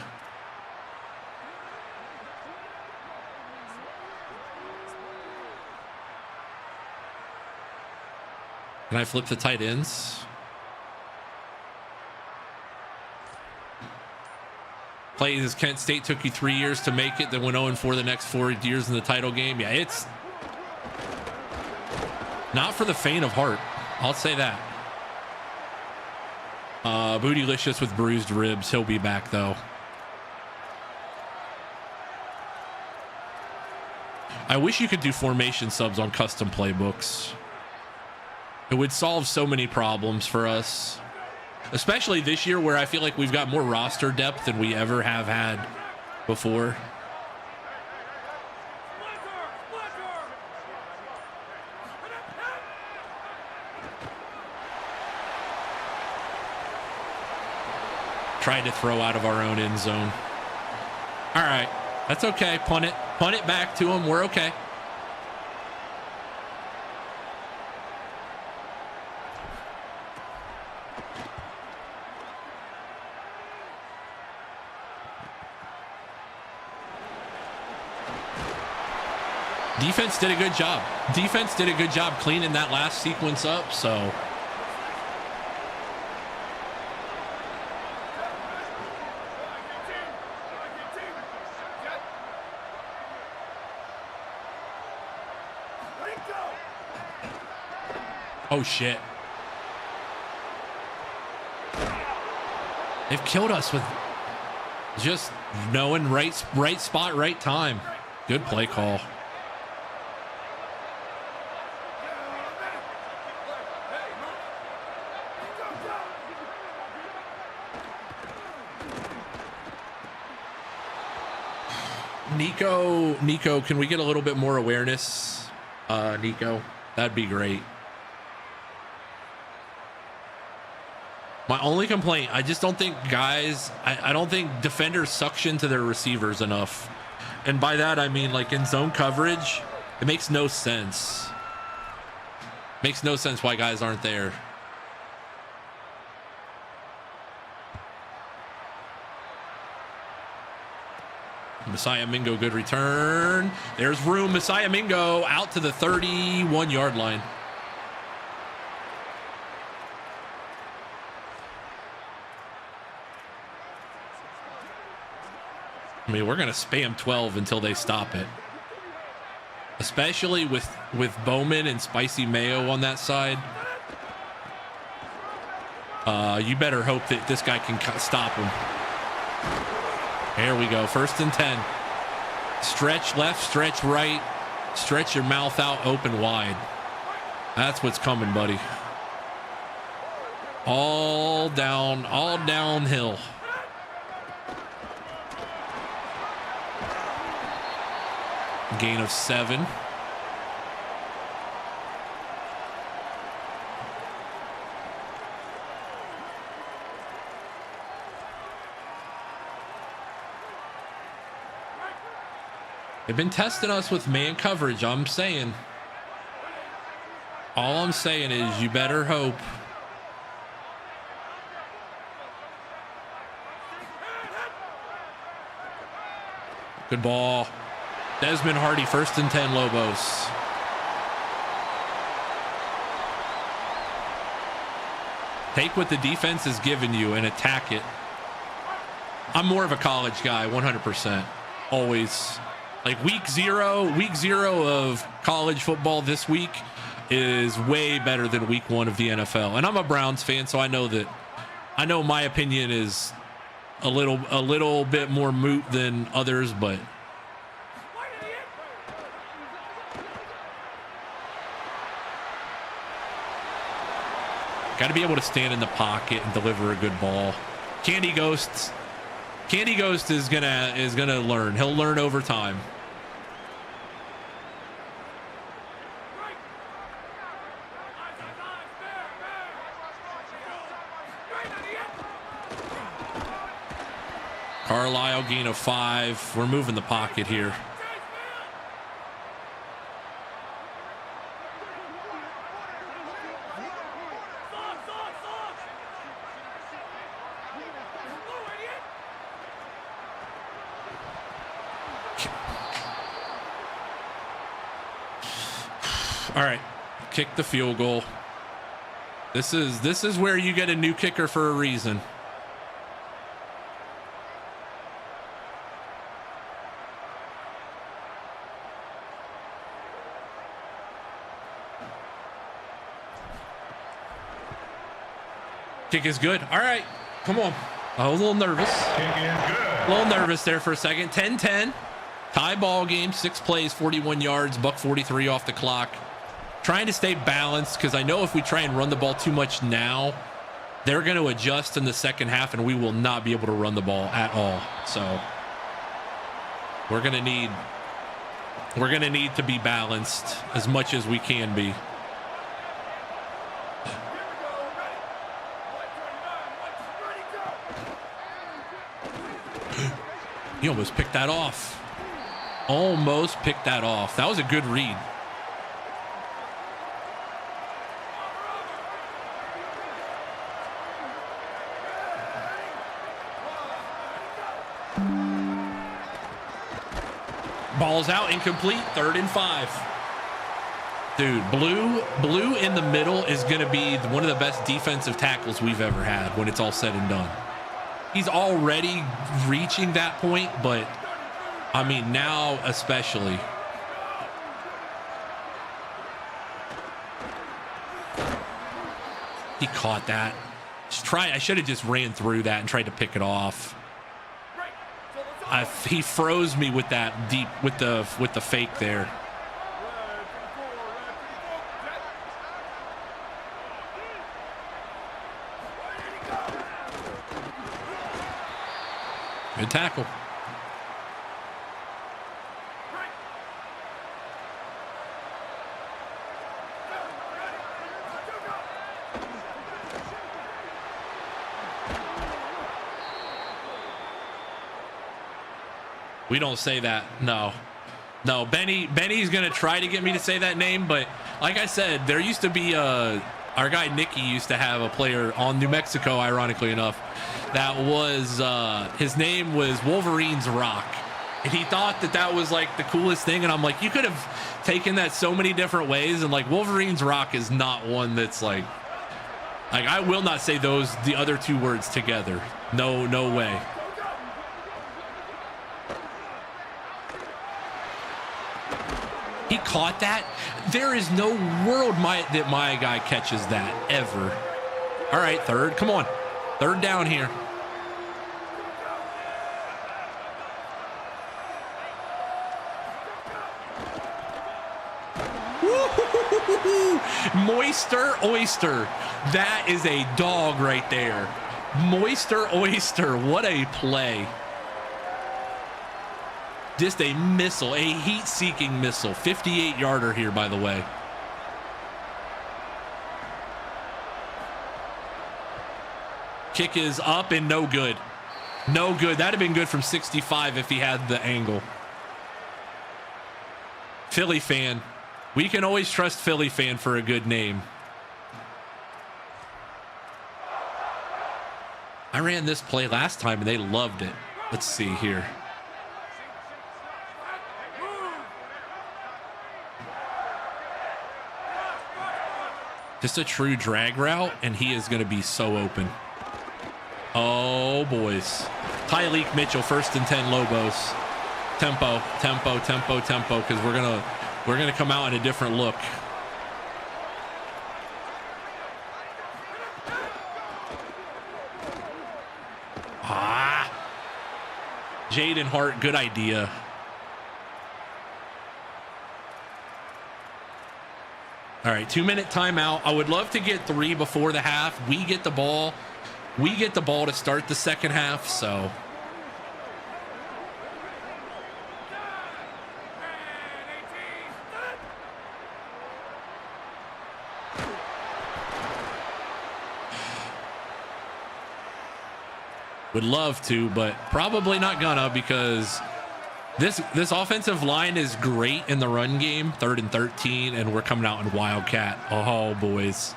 Can I flip the tight ends? Plays as Kent State took you 3 years to make it, then went 0-4 the next 4 years in the title game. Yeah, it's not for the faint of heart. I'll say that. Bootylicious with bruised ribs. He'll be back, though. I wish you could do formation subs on custom playbooks. It would solve so many problems for us. Especially this year where I feel like we've got more roster depth than we ever have had before. Tried to throw out of our own end zone. All right, that's okay. Punt it back to him. We're okay. Defense did a good job. Defense did a good job cleaning that last sequence up, so. Oh, shit. They've killed us with just knowing right spot, right time. Good play call. Nico, can we get a little bit more awareness? Nico, that'd be great. My only complaint, I just don't think guys, I don't think defenders suction to their receivers enough. And by that, I mean like in zone coverage, it makes no sense. Makes no sense why guys aren't there. Messiah Mingo, good return. There's room. Messiah Mingo out to the 31-yard line. I mean, we're going to spam 12 until they stop it. Especially with Bowman and Spicy Mayo on that side. You better hope that this guy can stop him. There we go. 1st and 10. Stretch left, stretch right. Stretch your mouth out, open wide. That's what's coming, buddy. All downhill. Gain of 7. They've been testing us with man coverage. I'm saying. All I'm saying is you better hope. Good ball. Desmond Hardy, 1st and 10, Lobos. Take what the defense is giving you and attack it. I'm more of a college guy, 100%. Always. Like week zero of college football this week is way better than week 1 of the NFL. And I'm a Browns fan, so I know my opinion is a little bit more moot than others, but got to be able to stand in the pocket and deliver a good ball. Candy Ghost is gonna learn. He'll learn over time. Carlisle, gain of 5. We're moving the pocket here. All right, kick the field goal. This is where you get a new kicker for a reason. Kick is good. All right, come on. I was a little nervous. Kick is good. A little nervous there for a second. 10-10. Tie ball game. 6 plays, 41 yards, $143 off the clock. Trying to stay balanced because I know if we try and run the ball too much now, they're going to adjust in the second half and we will not be able to run the ball at all. So we're going to need to be balanced as much as we can be. He almost picked that off. Almost picked that off. That was a good read. Ball's out, incomplete, 3rd and 5. Dude, blue in the middle is going to be one of the best defensive tackles we've ever had when it's all said and done. He's already reaching that point, but I mean, now especially. He caught that. I should have just ran through that and tried to pick it off. He froze me with that deep with the fake there. Good tackle. We don't say that. No. Benny's gonna try to get me to say that name, but like I said, there used to be our guy Nicky used to have a player on New Mexico, ironically enough, that was his name was Wolverine's Rock, and he thought that was like the coolest thing. And I'm like, you could have taken that so many different ways, and like Wolverine's Rock is not one that's like I will not say the other two words together. No way. He caught that. There is no world that my guy catches that ever. All right, third. Come on. Third down here. Moister Oyster. That is a dog right there. Moister Oyster. What a play. Just a missile, a heat-seeking missile. 58-yarder here, by the way. Kick is up and no good. No good. That'd have been good from 65 if he had the angle. Philly fan. We can always trust Philly fan for a good name. I ran this play last time and they loved it. Let's see here. Just a true drag route, and he is going to be so open. Oh, boys. Tyleek Mitchell, 1st and 10 Lobos. Tempo, because we're gonna come out in a different look. Jaden Hart, good idea. All right, 2-minute timeout. I would love to get 3 before the half. We get the ball to start the second half, so. Would love to, but probably not gonna, because this offensive line is great in the run game. 3rd and 13, and we're coming out in Wildcat. Oh, boys.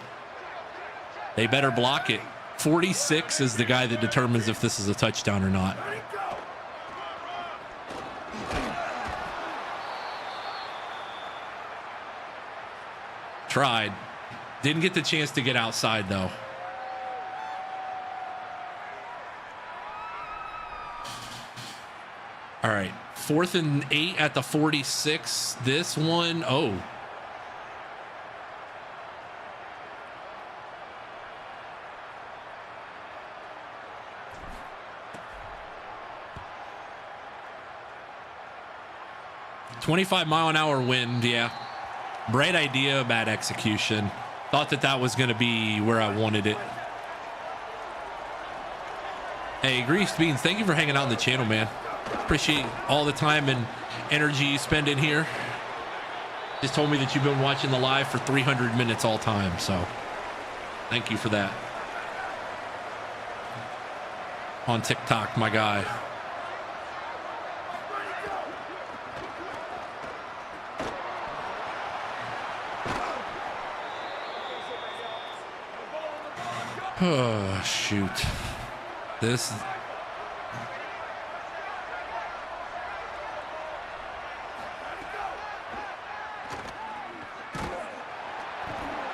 They better block it. 46 is the guy that determines if this is a touchdown or not. Tried. Didn't get the chance to get outside, though. All right, 4th and 8 at the 46. This one, oh. "25-mile-an-hour wind," yeah. Bright idea, bad execution. Thought that was going to be where I wanted it. Hey, Greased Beans, thank you for hanging out on the channel, man. Appreciate all the time and energy you spend in here. Just told me that you've been watching the live for 300 minutes all time, so thank you for that. On TikTok, my guy. Oh, shoot. This...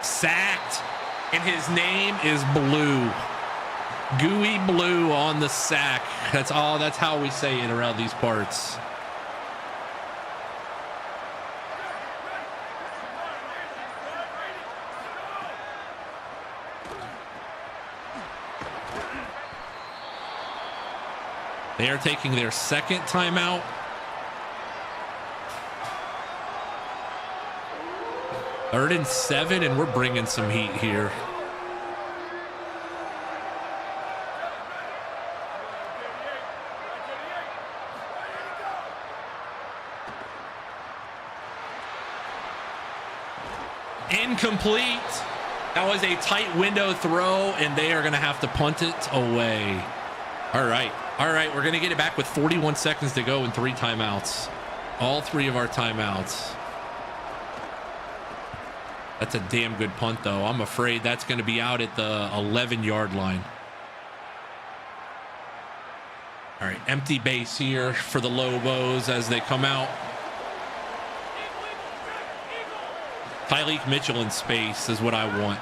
sacked, and his name is Blue. Gooey Blue on the sack. That's how we say it around these parts. They are taking their 2nd timeout. Third and 7, and we're bringing some heat here. Incomplete. That was a tight window throw, and they are going to have to punt it away. All right. All right, we're going to get it back with 41 seconds to go and 3 timeouts. All 3 of our timeouts. That's a damn good punt, though. I'm afraid that's going to be out at the 11-yard line. All right, empty base here for the Lobos as they come out. Tyleek Mitchell in space is what I want.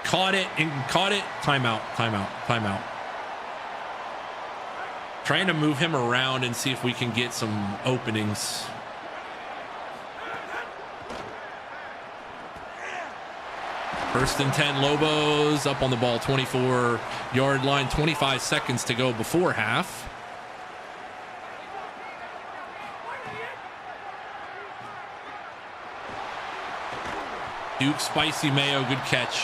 Caught it. Timeout. Trying to move him around and see if we can get some openings. First and 10, Lobos up on the ball, 24-yard line, 25 seconds to go before half. Duke Spicy Mayo, good catch.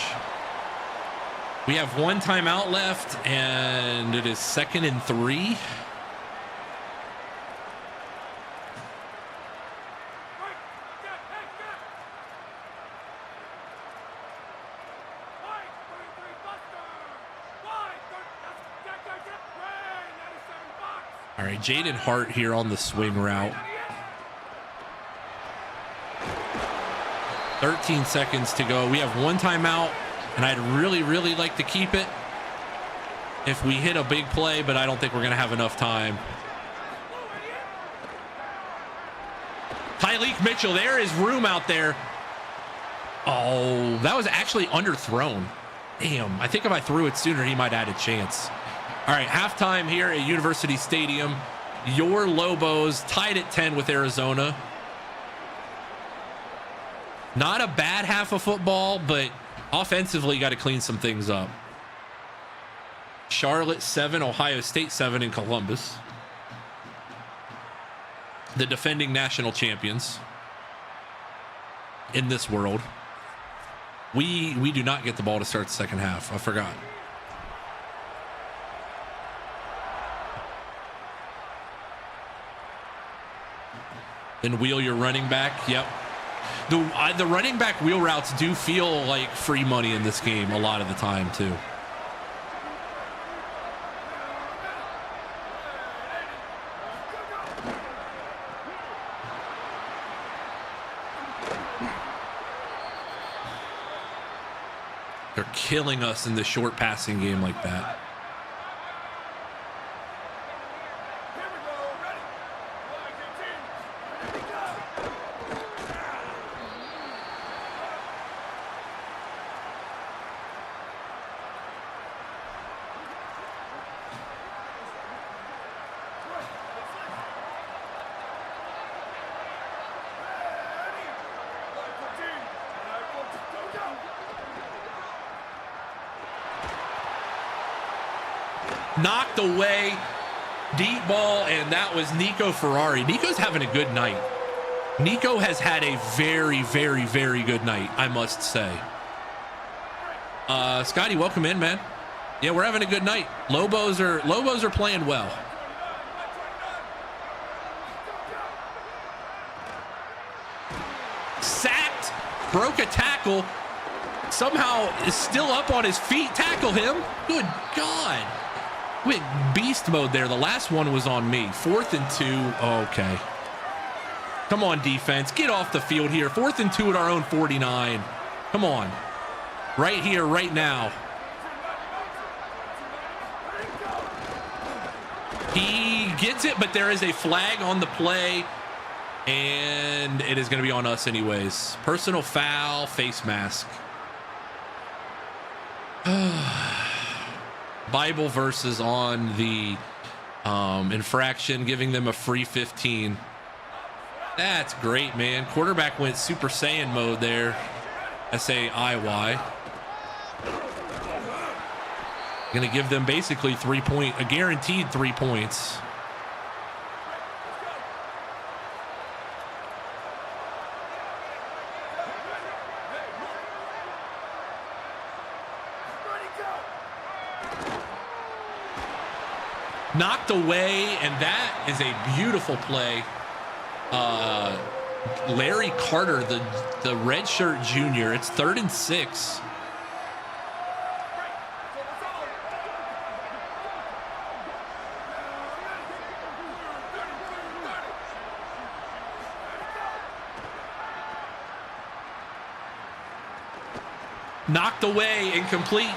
We have 1 timeout left, and it is 2nd and 3. All right, Jaden Hart here on the swing route. 13 seconds to go. We have 1 timeout, and I'd really like to keep it if we hit a big play, but I don't think we're going to have enough time. Tyleek Mitchell, there is room out there. Oh, that was actually underthrown. Damn, I think if I threw it sooner, he might have had a chance. All right, halftime here at University Stadium. Your Lobos tied at 10 with Arizona. Not a bad half of football, but offensively got to clean some things up. Charlotte 7, Ohio State 7 in Columbus. The defending national champions in this world. We do not get the ball to start the second half. I forgot. Then wheel your running back. Yep. The running back wheel routes do feel like free money in this game a lot of the time too. They're killing us in the short passing game like that. Knocked away, deep ball, and that was Nico Ferrari. Nico's having a good night. Nico has had a very good night, I must say. Scotty, welcome in, man. Yeah, we're having a good night. Lobos are playing well. Sacked, broke a tackle, somehow is still up on his feet. Tackle him. Good God. Went beast mode there. The last one was on me. 4th and 2. Okay. Come on, defense. Get off the field here. 4th and 2 at our own 49. Come on. Right here, right now. He gets it, but there is a flag on the play, and it is going to be on us anyways. Personal foul, face mask. Bible verses on the infraction, giving them a free 15. That's great, man. Quarterback went Super Saiyan mode there. SAIY. Gonna give them basically a guaranteed 3 points. Knocked away, and that is a beautiful play. Larry Carter, the redshirt junior. It's 3rd and 6. knocked away, incomplete.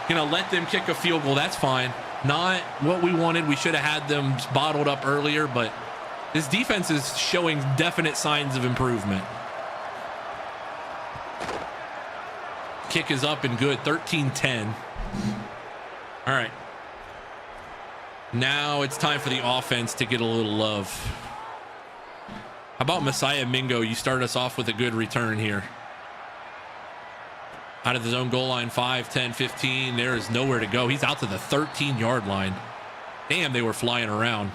Gonna let them kick a field goal. That's fine. Not what we wanted. We should have had them bottled up earlier, but this defense is showing definite signs of improvement. Kick is up and good. 13-10. All right. Now it's time for the offense to get a little love. How about Messiah Mingo? You start us off with a good return here. Out of his own goal line, 5, 10, 15. There is nowhere to go. He's out to the 13-yard line. Damn, they were flying around.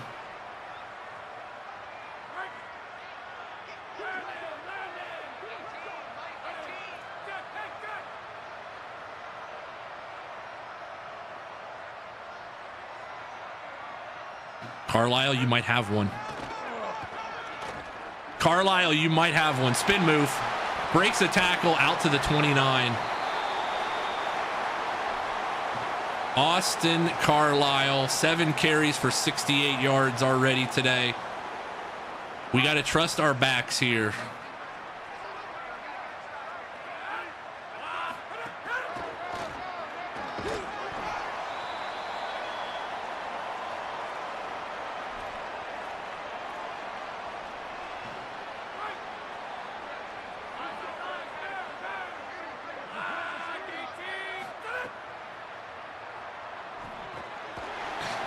Carlisle, you might have one. Carlisle, you might have one. Spin move. Breaks a tackle out to the 29. Austin Carlisle, 7 carries for 68 yards already today. We got to trust our backs here.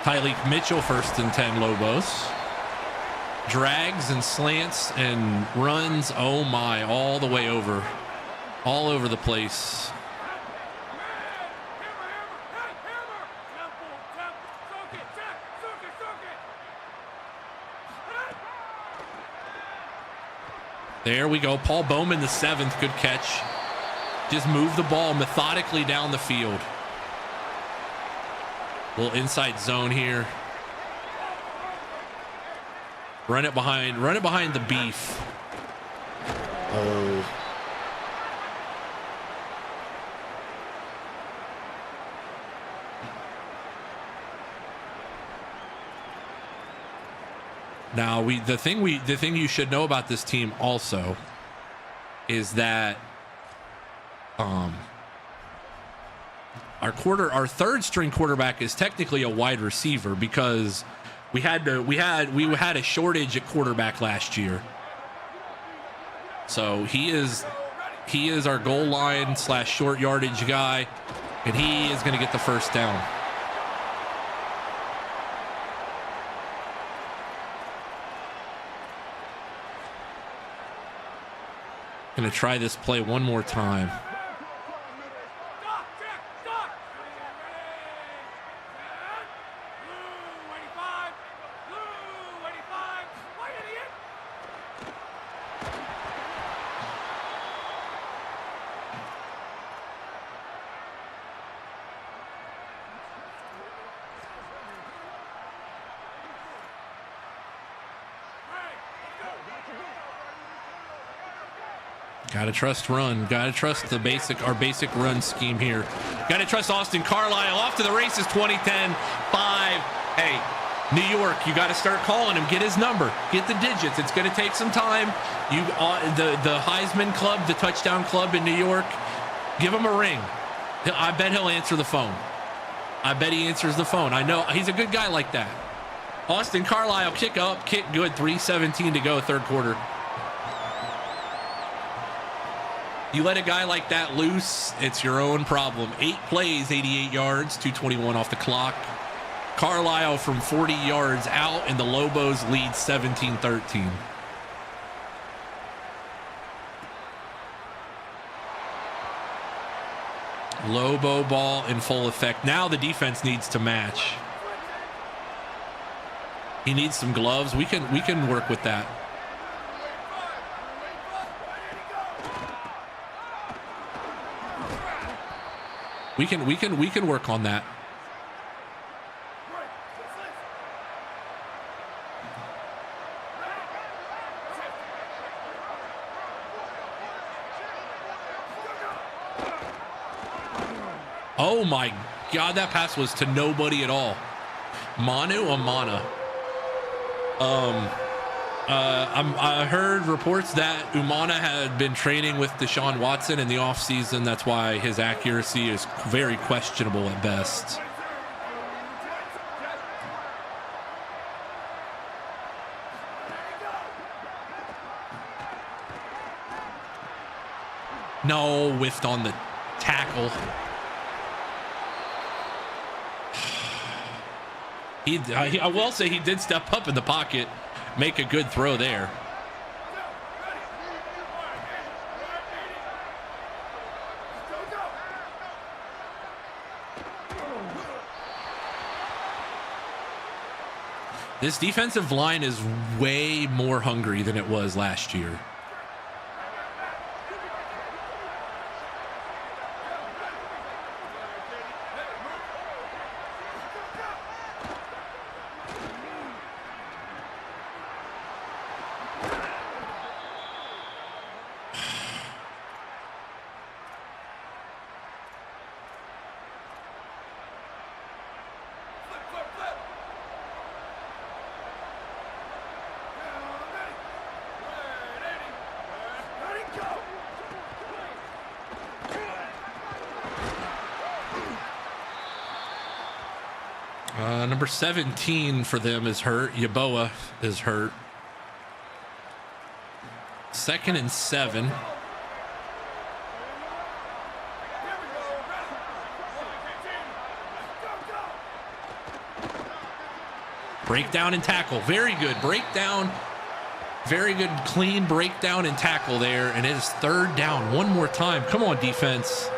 Tyleek Mitchell, 1st and 10, Lobos. Drags and slants and runs. Oh my, all the way over. All over the place. There we go. Paul Bowman, the 7th. Good catch. Just move the ball methodically down the field. Little inside zone here. Run it behind the beef. Oh. Now the thing you should know about this team also is that our 3rd string quarterback is technically a wide receiver because we had a shortage at quarterback last year. So he is our goal line / short yardage guy, and he is going to get the first down. Going to try this play one more time. Gotta trust run. Gotta trust our basic run scheme here. Gotta trust Austin Carlisle. Off to the races. 20-10, 5. Hey, New York, you gotta start calling him. Get his number. Get the digits. It's gonna take some time. The Heisman Club, the touchdown club in New York, give him a ring. I bet he'll answer the phone. I bet he answers the phone. I know he's a good guy like that. Austin Carlisle, kick up, kick good. 3:17 to go, 3rd quarter. You let a guy like that loose, it's your own problem. 8 plays, 88 yards, 2:21 off the clock. Carlisle from 40 yards out, and the Lobos lead 17-13. Lobo ball in full effect. Now the defense needs to match. He needs some gloves. We can work with that. We can work on that. Oh my God, that pass was to nobody at all. Manu Amana. I heard reports that Umana had been training with Deshaun Watson in the offseason. That's why his accuracy is very questionable at best. No, whiffed on the tackle. I will say he did step up in the pocket, make a good throw there. This defensive line is way more hungry than it was last year. Number 17 for them is hurt. Yeboah is hurt. 2nd and 7. Breakdown and tackle. Very good. Breakdown. Very good, clean breakdown and tackle there. And it is 3rd down. One more time. Come on, defense.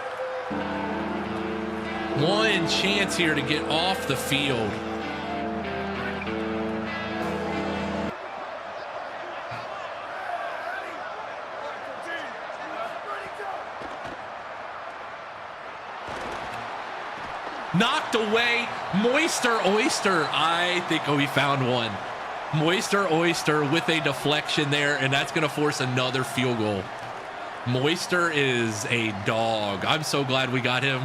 One chance here to get off the field. Knocked away. Moister Oyster. I think we found one. Moister Oyster with a deflection there, and that's going to force another field goal. Moister is a dog. I'm so glad we got him.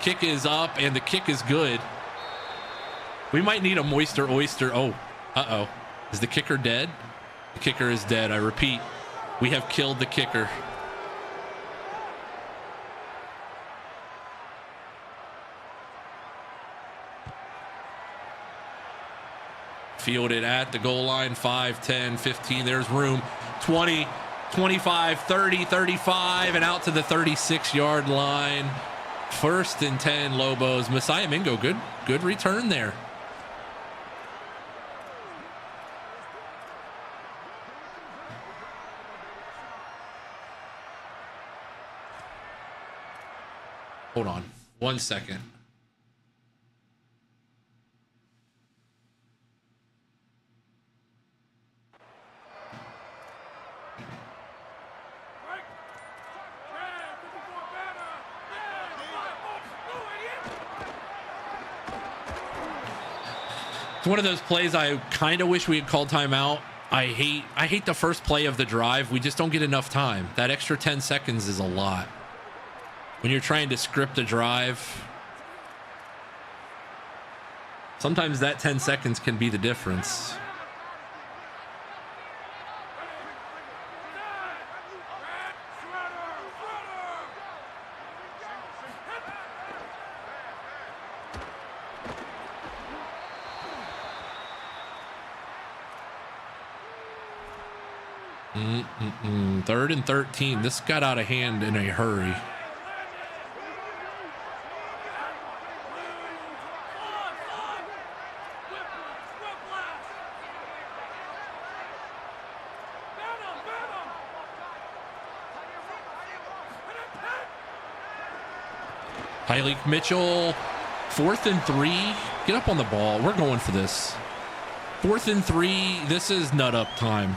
Kick is up, and the kick is good. We might need a Moister Oyster. Oh, uh-oh. Is the kicker dead? The kicker is dead. I repeat, we have killed the kicker. Fielded at the goal line. 5, 10, 15. There's room. 20, 25, 30, 35, and out to the 36-yard line. 1st and 10, Lobos. Messiah Mingo, good return there. Hold on 1 second. It's one of those plays I kind of wish we had called timeout. I hate the first play of the drive. We just don't get enough time. That extra 10 seconds is a lot. When you're trying to script a drive, sometimes that 10 seconds can be the difference. Third and 13. This got out of hand in a hurry. Tyleek Mitchell, 4th and 3. Get up on the ball. We're going for this. 4th and 3. This is nut up time.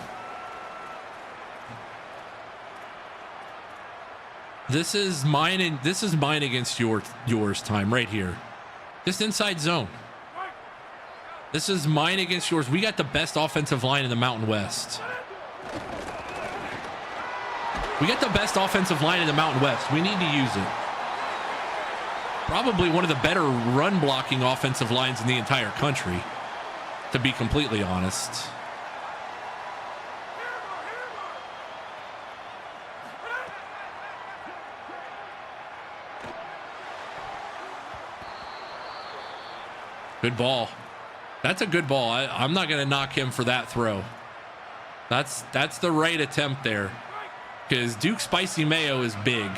This is mine, and this is mine against yours time right here. Just inside zone. This is mine against yours. We got the best offensive line in the Mountain West. We got the best offensive line in the Mountain West. We need to use it. probably one of the better run blocking offensive lines in the entire country, to be completely honest. Good ball. That's a good ball. I'm not going to knock him for that throw. That's the right attempt there, because Duke Spicy Mayo is big.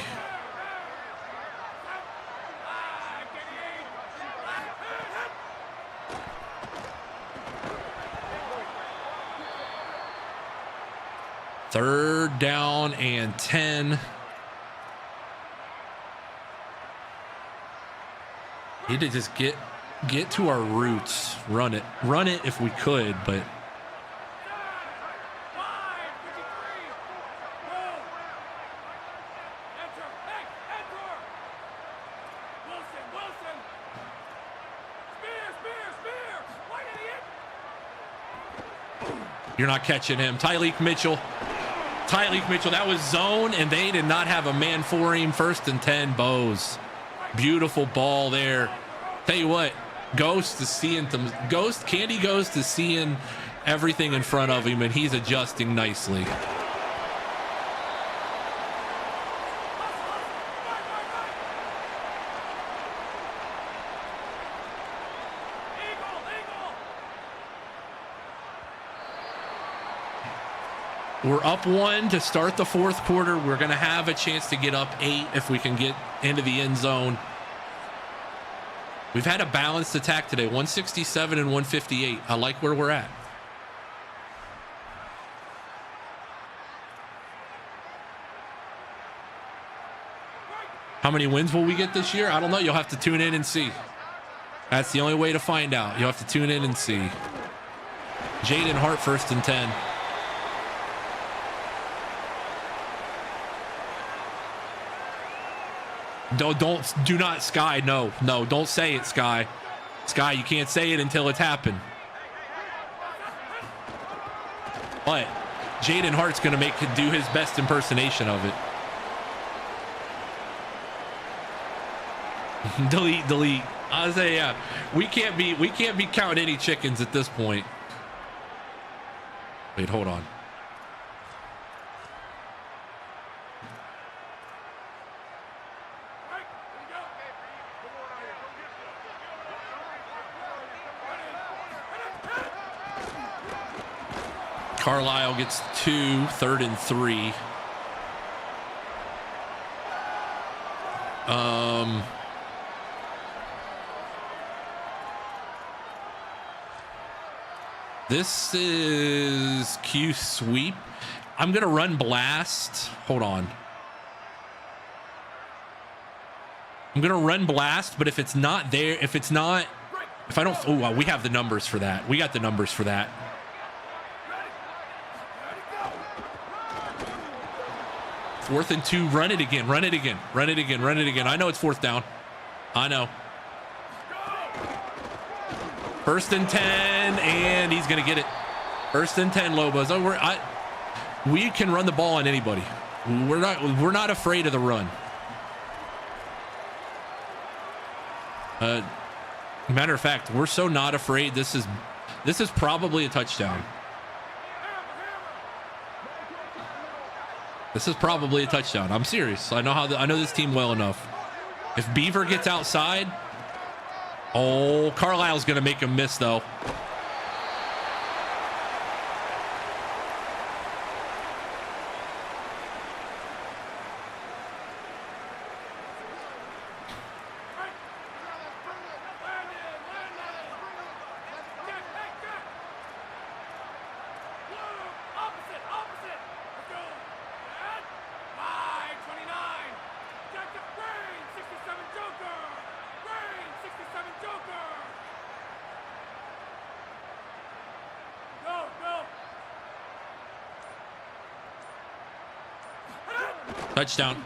Third down and 10. Need to just get to our roots. Run it if we could, but you're not catching him. Tyleik Mitchell, that was zone, and they did not have a man for him. 1st and 10, Bose. Beautiful ball there. Tell you what, Candy Ghost is seeing everything in front of him, and he's adjusting nicely. We're up 1 to start the 4th quarter. We're going to have a chance to get up 8 if we can get into the end zone. We've had a balanced attack today, 167 and 158. I like where we're at. How many wins will we get this year? I don't know. You'll have to tune in and see. That's the only way to find out. You'll have to tune in and see. Jaden Hart, 1st and 10. Do not, Sky. No, don't say it, Sky. Sky, you can't say it until it's happened. But Jaden Hart's going to do his best impersonation of it. delete. I say, yeah, we can't be counting any chickens at this point. Wait, hold on. Carlisle gets 2, 3rd and 3. This is Q sweep. I'm going to run blast. Hold on. I'm going to run blast, but if it's not there, if I don't, oh, we have the numbers for that. We got the numbers for that. Fourth and 2, run it again. I know it's 4th down. I know. 1st and 10, and he's going to get it. 1st and 10, Lobos. Oh, we can run the ball on anybody. We're not afraid of the run. Matter of fact, we're so not afraid. This is probably a touchdown. This is probably a touchdown. I'm serious. I know this team well enough. If Beaver gets outside, oh, Carlisle's going to make him miss though. Touchdown.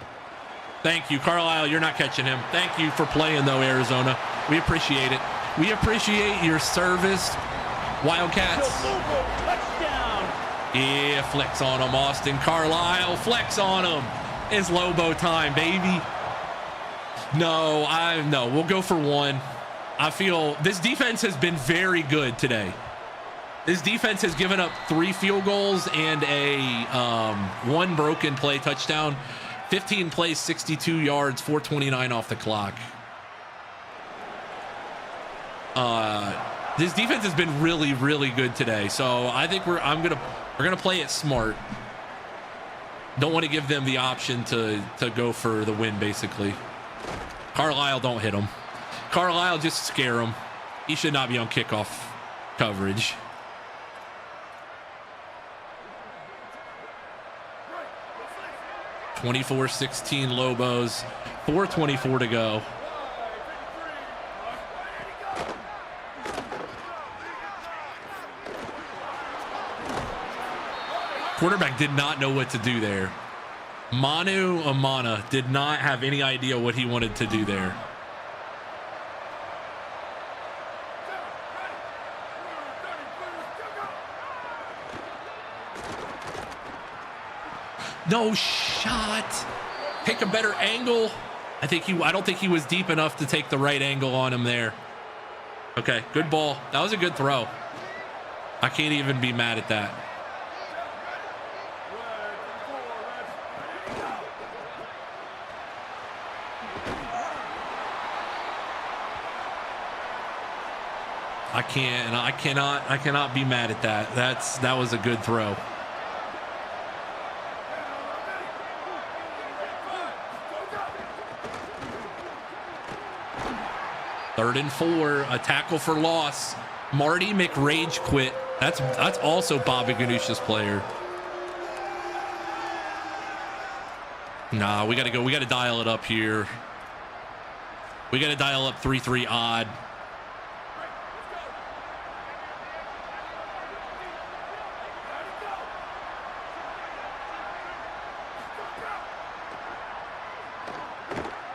Thank you, Carlisle. You're not catching him. Thank you for playing, though, Arizona. We appreciate it. We appreciate your service, Wildcats. Yeah, flex on him, Austin Carlisle. Flex on him. It's Lobo time, baby. No, we'll go for one. I feel this defense has been very good today. This defense has given up 3 field goals and a 1 broken play touchdown, 15 plays, 62 yards, 4:29 off the clock. This defense has been really, really good today. So I think we're gonna play it smart. Don't want to give them the option to go for the win, basically. Carlisle, don't hit him. Carlisle, just scare him. He should not be on kickoff coverage. (24-16) Lobos, 4:24 to go. Quarterback did not know what to do there. Manu Amana did not have any idea what he wanted to do there. No shot. Take a better angle. I don't think he was deep enough to take the right angle on him there. Okay, good ball. That was a good throw. I can't even be mad at that. I cannot be mad at that. That was a good throw. Third and 4, a tackle for loss. Marty McRage quit. That's also Bobby Ganoush's player. Nah, we got to go. We got to dial it up here. We got to dial up 3-3 odd.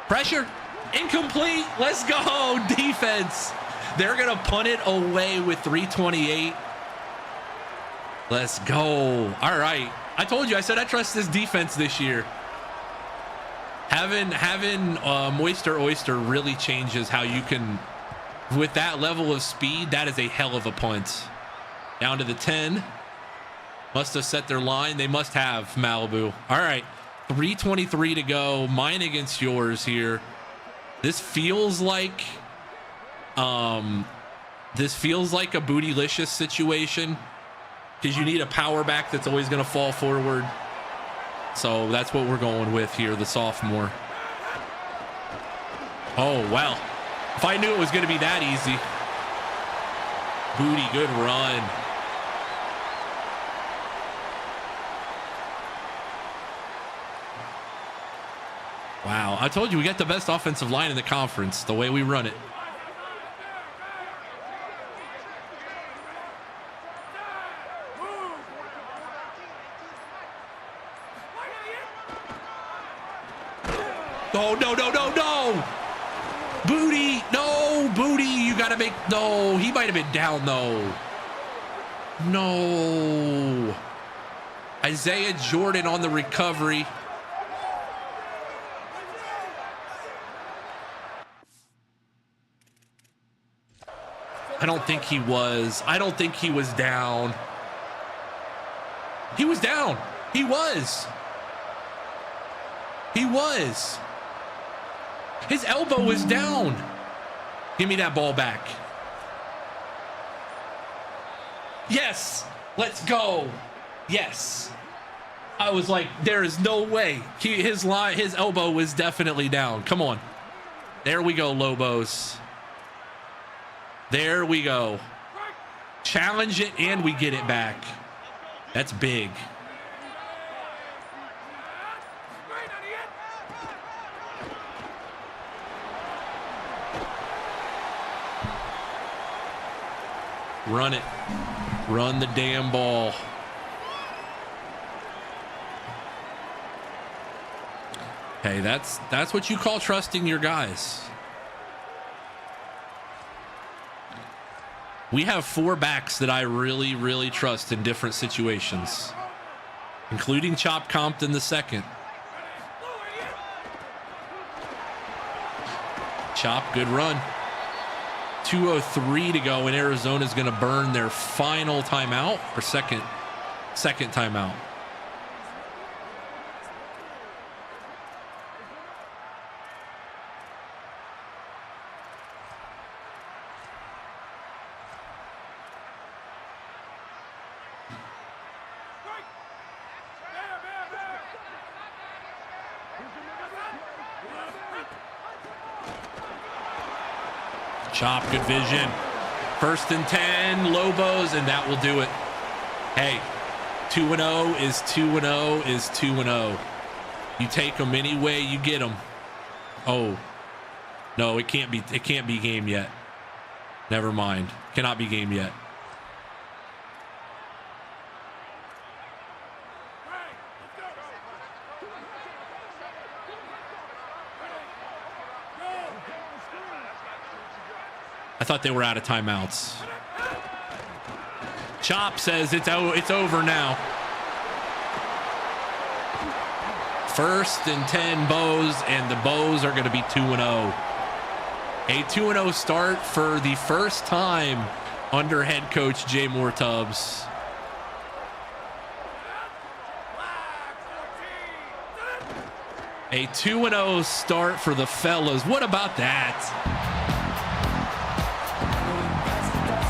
Pressure. Incomplete. Let's go. Defense. They're going to punt it away with 3:28. Let's go. All right. I told you. I said I trust this defense this year. Having Moister Oyster really changes how you can, with that level of speed, that is a hell of a punt. Down to the 10. Must have set their line. They must have, Malibu. All right. 3:23 to go. Mine against yours here. This feels like a Bootylicious situation because you need a power back that's always going to fall forward. So that's what we're going with here, the sophomore. Oh, wow. If I knew it was going to be that easy. Booty, good run. Wow, I told you we got the best offensive line in the conference, the way we run it. Oh, no. Booty, no, Booty, you got to make, no, he might have been down, though. No. Isaiah Jordan on the recovery. I don't think he was down. He was down. He was. His elbow was down. Give me that ball back. Yes. Let's go. Yes. I was like, there is no way. His elbow was definitely down. Come on. There we go, Lobos. There we go. Challenge it and we get it back. That's big. Run it. Run the damn ball. Hey, that's what you call trusting your guys. We have 4 backs that I really, really trust in different situations, including Chop Compton the second. Chop, good run. 2:03 to go, and Arizona's going to burn their final timeout, or second timeout. Chop, good vision. 1st and 10, Lobos, and that will do it. Hey, 2-0 is 2-0 is 2-0. You take them any way you get them. Oh, no, it can't be game yet. Never mind. Cannot be game yet. I thought they were out of timeouts. Chop says it's over now. 1st and 10 Bows, and the Bows are going to be 2-0. A 2-0 start for the first time under head coach Jay Moore Tubzz. A 2-0 start for the fellas. What about that?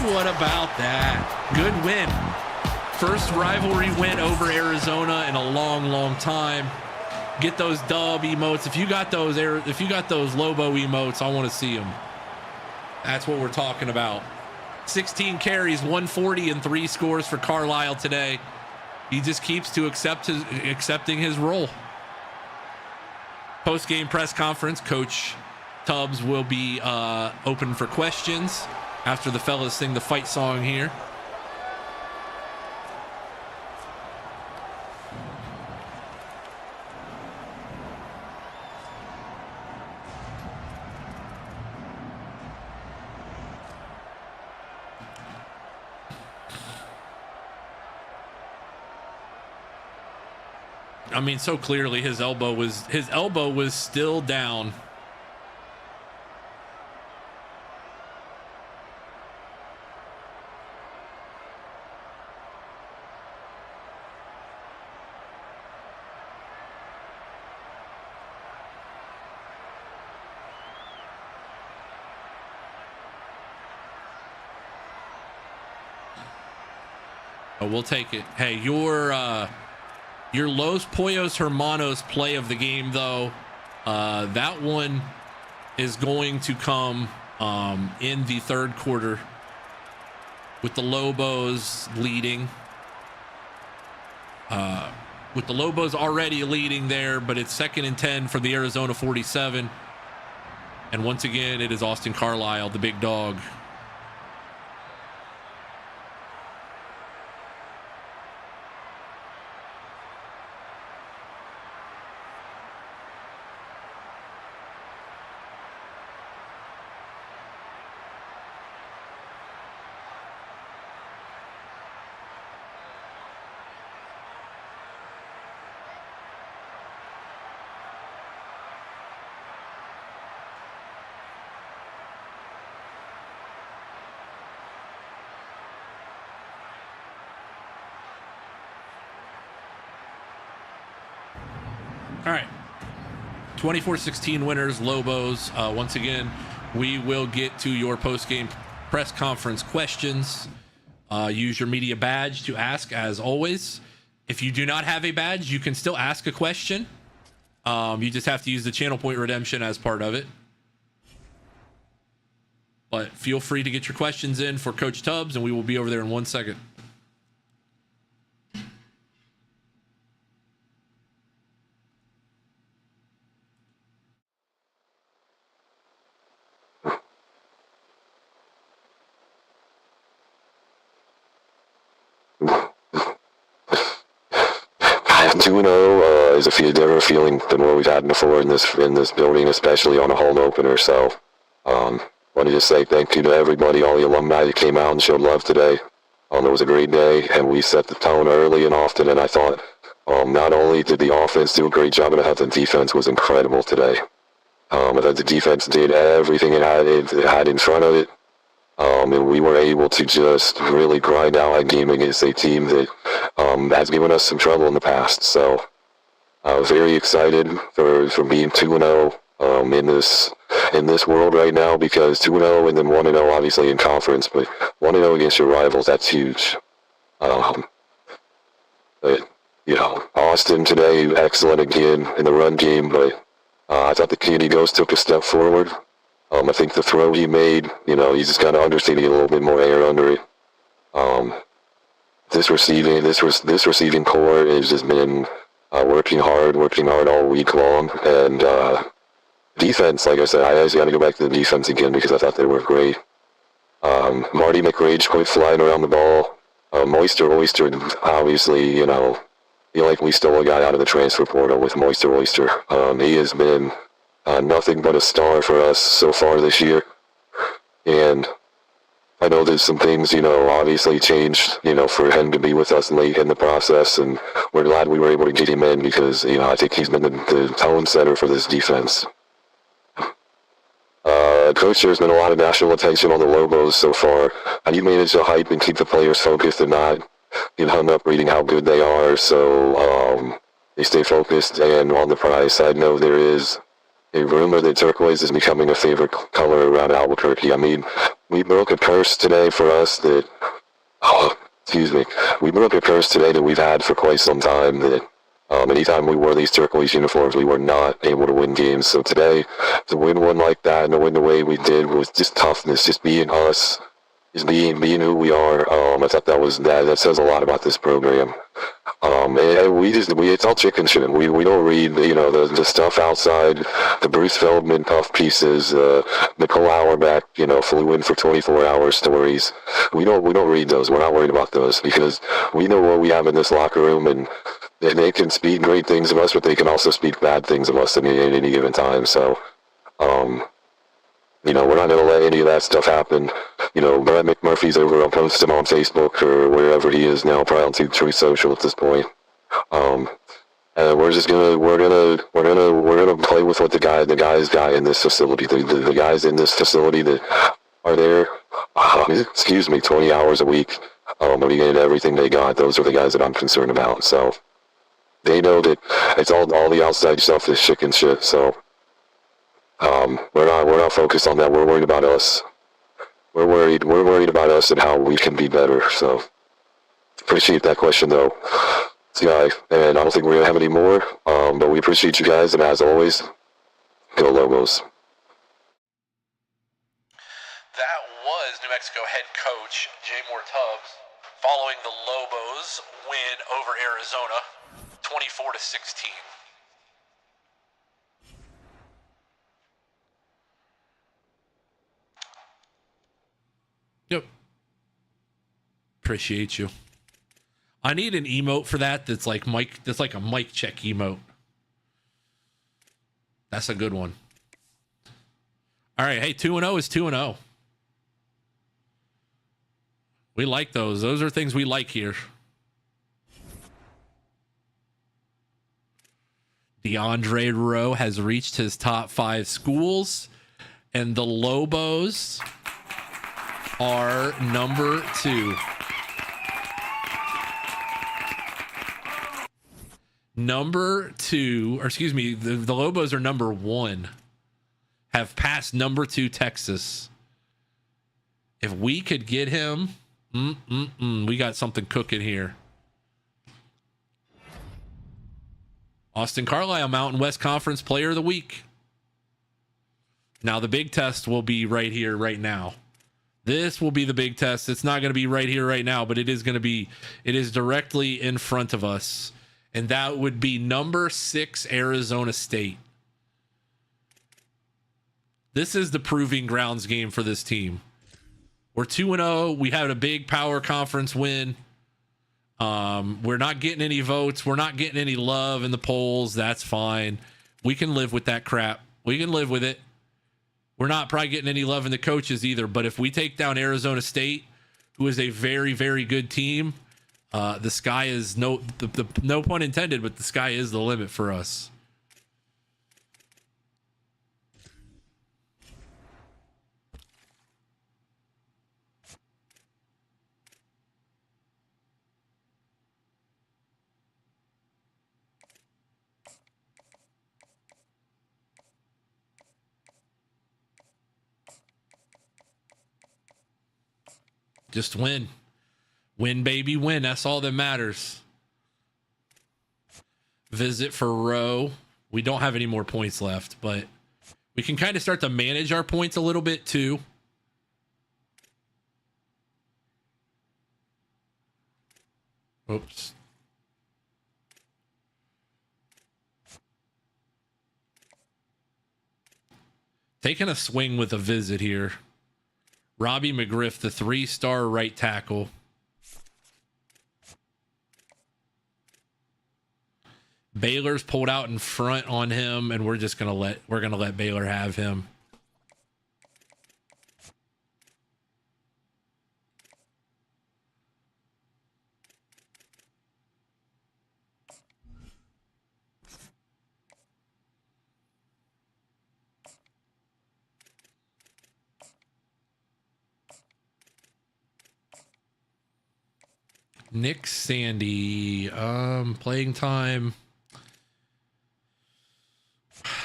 What about that? Good win. First rivalry win over Arizona in a long time. Get those dub emotes. If you got those Lobo emotes, I want to see them. That's what we're talking about. 16 carries, 140, and 3 scores for Carlisle today. He just keeps to accepting his role. Post-game press conference, Coach Tubzz will be open for questions after the fellas sing the fight song here. I mean, so clearly his elbow was still down. We'll take it. Hey, your Los Pollos Hermanos play of the game, though, that one is going to come in the 3rd quarter with the Lobos leading. With the Lobos already leading there, but it's 2nd and 10 for the Arizona 47. And once again, it is Austin Carlisle, the big dog. All right, 24-16 winners, Lobos. Once again, we will get to your post-game press conference questions. Use your media badge to ask, as always. If you do not have a badge, you can still ask a question. You just have to use the channel point redemption as part of it. But feel free to get your questions in for Coach Tubzz, and we will be over there in 1 second. Is a different feeling than what we've had before in this building, especially on a home opener. So, want to just say thank you to everybody, all the alumni that came out and showed love today. It was a great day, and we set the tone early and often. And I thought, not only did the offense do a great job, but I thought the defense was incredible today. I thought the defense did everything it had in front of it. And we were able to just really grind out that game against a team that has given us some trouble in the past. So I was very excited for being 2-0 in this world right now, because 2-0 and then 1-0 obviously in conference, but 1-0 against your rivals, that's huge. But, you know, Austin today, excellent again in the run game, but I thought the Candy Ghost took a step forward. I think the throw he made, you know, he's just kind of understating a little bit more air under it. This receiving core has just been working hard all week long, and defense, like I said, I actually got to go back to the defense again because I thought they were great. Marty McRage quit flying around the ball. Moister Oyster, obviously, you know, feel like we stole a guy out of the transfer portal with Moister Oyster. He has been nothing but a star for us so far this year. And I know there's some things, you know, obviously changed, you know, for him to be with us late in the process, and we're glad we were able to get him in because, you know, I think he's been the tone setter for this defense. Coach, there's been a lot of national attention on the Lobos so far. How do you manage to hype and keep the players focused and not get hung up reading how good they are, so they stay focused and on the prize? I know there is a rumor that turquoise is becoming a favorite color around Albuquerque. I mean, we broke a curse today for us that, we broke a curse today that we've had for quite some time, that anytime we wore these turquoise uniforms, we were not able to win games. So today, to win one like that and to win the way we did was just toughness, just being us, just being who we are. I thought that says a lot about this program. And it's all chicken shit. We don't read, you know, the stuff outside, the Bruce Feldman puff pieces, Nicole Auerbach, you know, flew in for 24-hour stories. We don't read those. We're not worried about those because we know what we have in this locker room, and they can speak great things of us, but they can also speak bad things of us at any given time. So, you know, we're not going to let any of that stuff happen. You know, Brett McMurphy's over on posting on Facebook or wherever he is now, probably on Truth Social at this point. And we're just we're gonna play with what the guys got in this facility. The guys in this facility that are there, 20 hours a week, getting everything they got. Those are the guys that I'm concerned about. So they know that it's all the outside stuff is chicken shit. So we're not focused on that. We're worried about us. We're worried about us and how we can be better. So appreciate that question though, Sky. And I don't think we're gonna have any more. But we appreciate you guys, and as always, go Lobos. That was New Mexico head coach Jay Moore Tubzz following the Lobos win over Arizona 24-16. Yep. Appreciate you. I need an emote for that that's like a mic check emote. That's a good one. All right, hey, 2-0 is 2-0. We like those. Those are things we like here. DeAndre Rowe has reached his top 5 schools, and the Lobos are number 2. Number 2, or excuse me, the Lobos are number 1. Have passed number 2 Texas. If we could get him, we got something cooking here. Austin Carlisle, Mountain West Conference Player of the Week. Now the big test will be right here, right now. This will be the big test. It's not going to be right here, right now, but it is directly in front of us. And that would be number 6, Arizona State. This is the proving grounds game for this team. We're 2-0. We had a big power conference win. We're not getting any votes. We're not getting any love in the polls. That's fine. We can live with that crap. We can live with it. We're not probably getting any love in the coaches either. But if we take down Arizona State, who is a very, very good team, the sky is no pun intended, but the sky is the limit for us. Just win. Win, baby, win. That's all that matters. Visit for Rowe. We don't have any more points left, but we can kind of start to manage our points a little bit too. Oops. Taking a swing with a visit here. Robbie McGriff, the 3-star right tackle. Baylor's pulled out in front on him, and we're gonna let Baylor have him. Nick Sandy, playing time.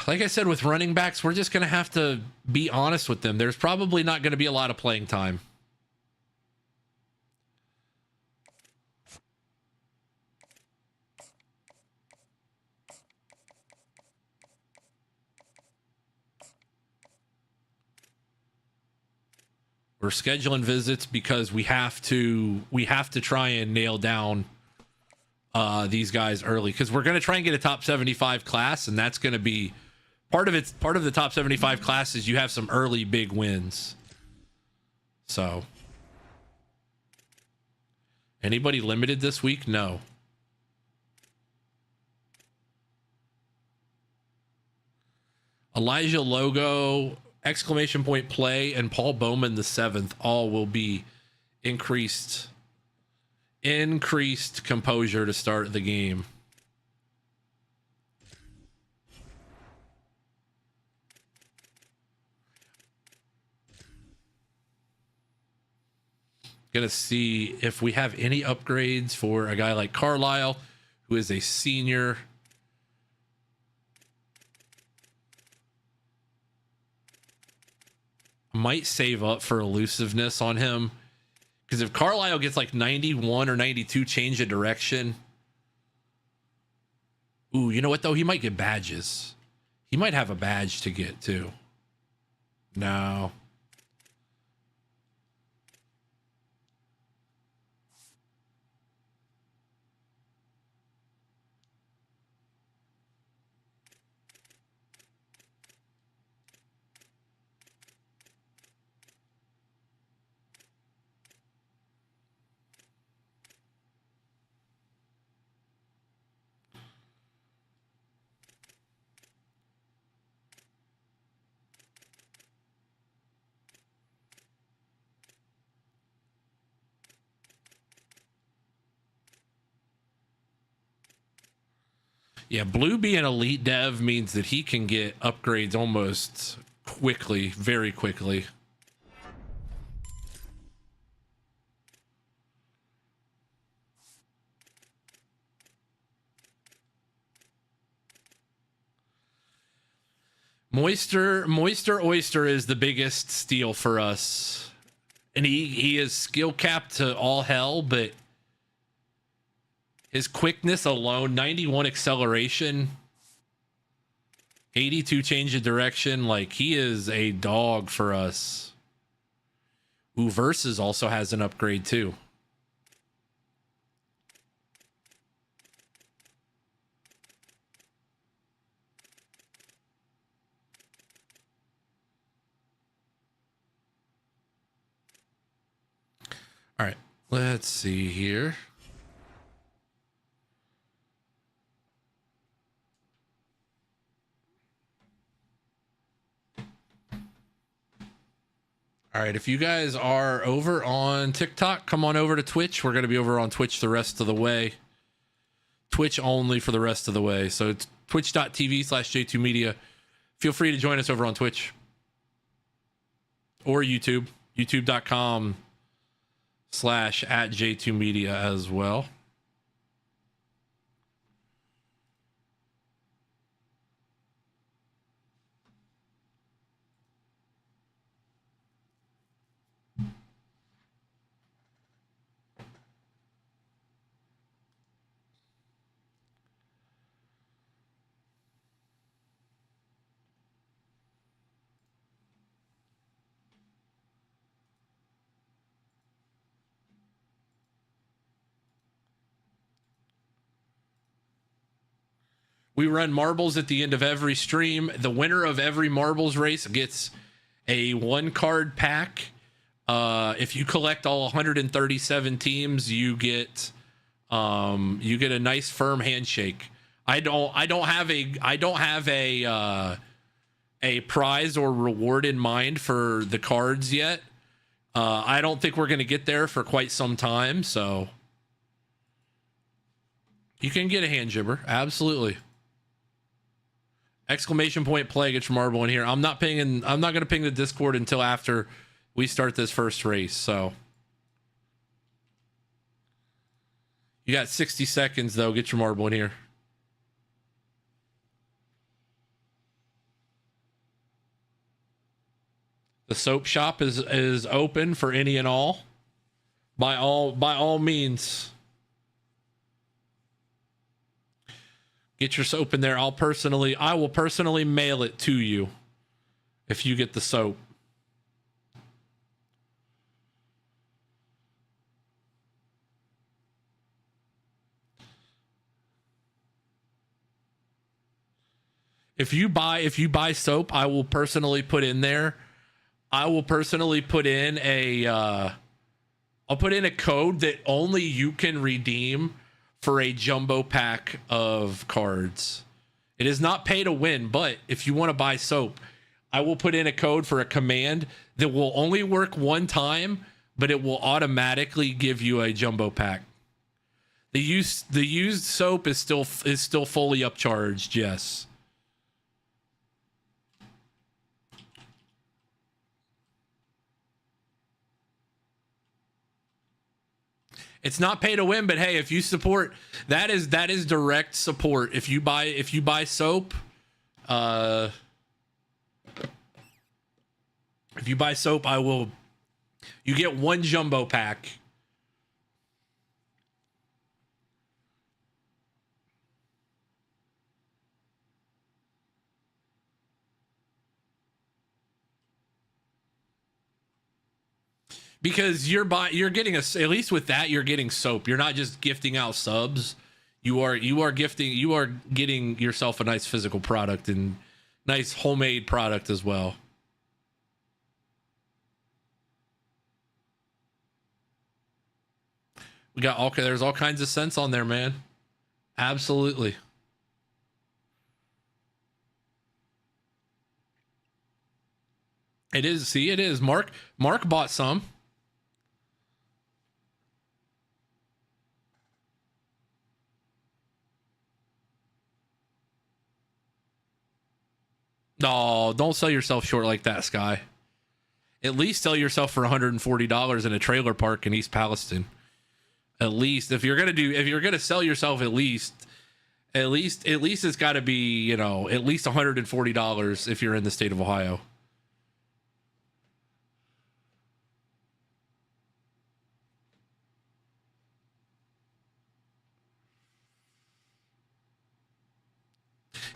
Like I said, with running backs, we're just going to have to be honest with them. There's probably not going to be a lot of playing time. We're scheduling visits because we have to try and nail down these guys early, because we're going to try and get a top 75 class, and that's going to be part of the top 75 class is you have some early big wins. So anybody limited this week? No. Elijah Logo, exclamation point play, and Paul Bowman the 7th all will be increased composure to start the game. Gonna see if we have any upgrades for a guy like Carlisle, who is a senior. Might save up for elusiveness on him, because if Carlisle gets like 91 or 92 change of direction, ooh, you know what though? He might get badges. He might have a badge to get too. No. Yeah, Blue being elite dev means that he can get upgrades almost quickly, very quickly. Moister Oyster is the biggest steal for us. And he is skill capped to all hell, but his quickness alone, 91 acceleration, 82 change of direction, like he is a dog for us. Ooh, Versus also has an upgrade too. All right, let's see here. All right, if you guys are over on TikTok, come on over to Twitch. We're going to be over on Twitch the rest of the way. Twitch only for the rest of the way. So it's twitch.tv/J2Media. Feel free to join us over on Twitch or YouTube, youtube.com/@J2Media as well. We run marbles at the end of every stream. The winner of every marbles race gets a 1-card pack. If you collect all 137 teams, you get a nice firm handshake. I don't have a prize or reward in mind for the cards yet. I don't think we're going to get there for quite some time, so you can get a hand jibber, absolutely. Exclamation point play, get your marble in here. I'm not going to ping the Discord until after we start this first race, so you got 60 seconds though. Get your marble in here. The soap shop is open for any and all. By all means. Get your soap in there. I will personally mail it to you if you get the soap. If you buy soap, I will personally put in there. I will personally put in I'll put in a code that only you can redeem for a jumbo pack of cards. It is not pay to win, but if you want to buy soap, I will put in a code for a command that will only work one time, but it will automatically give you a jumbo pack. The used soap is still fully upcharged, yes. It's not pay to win, but hey, if you support, that is direct support. If you buy soap, you get one jumbo pack. Because you're getting at least with that, you're getting soap. You're not just gifting out subs. You are getting yourself a nice physical product and nice homemade product as well. There's all kinds of scents on there, man. Absolutely. It is. See, it is. Mark bought some. No, don't sell yourself short like that, Sky. At least sell yourself for $140 in a trailer park in East Palestine. At least if you're gonna sell yourself, at least it's got to be, at least $140 if you're in the state of Ohio.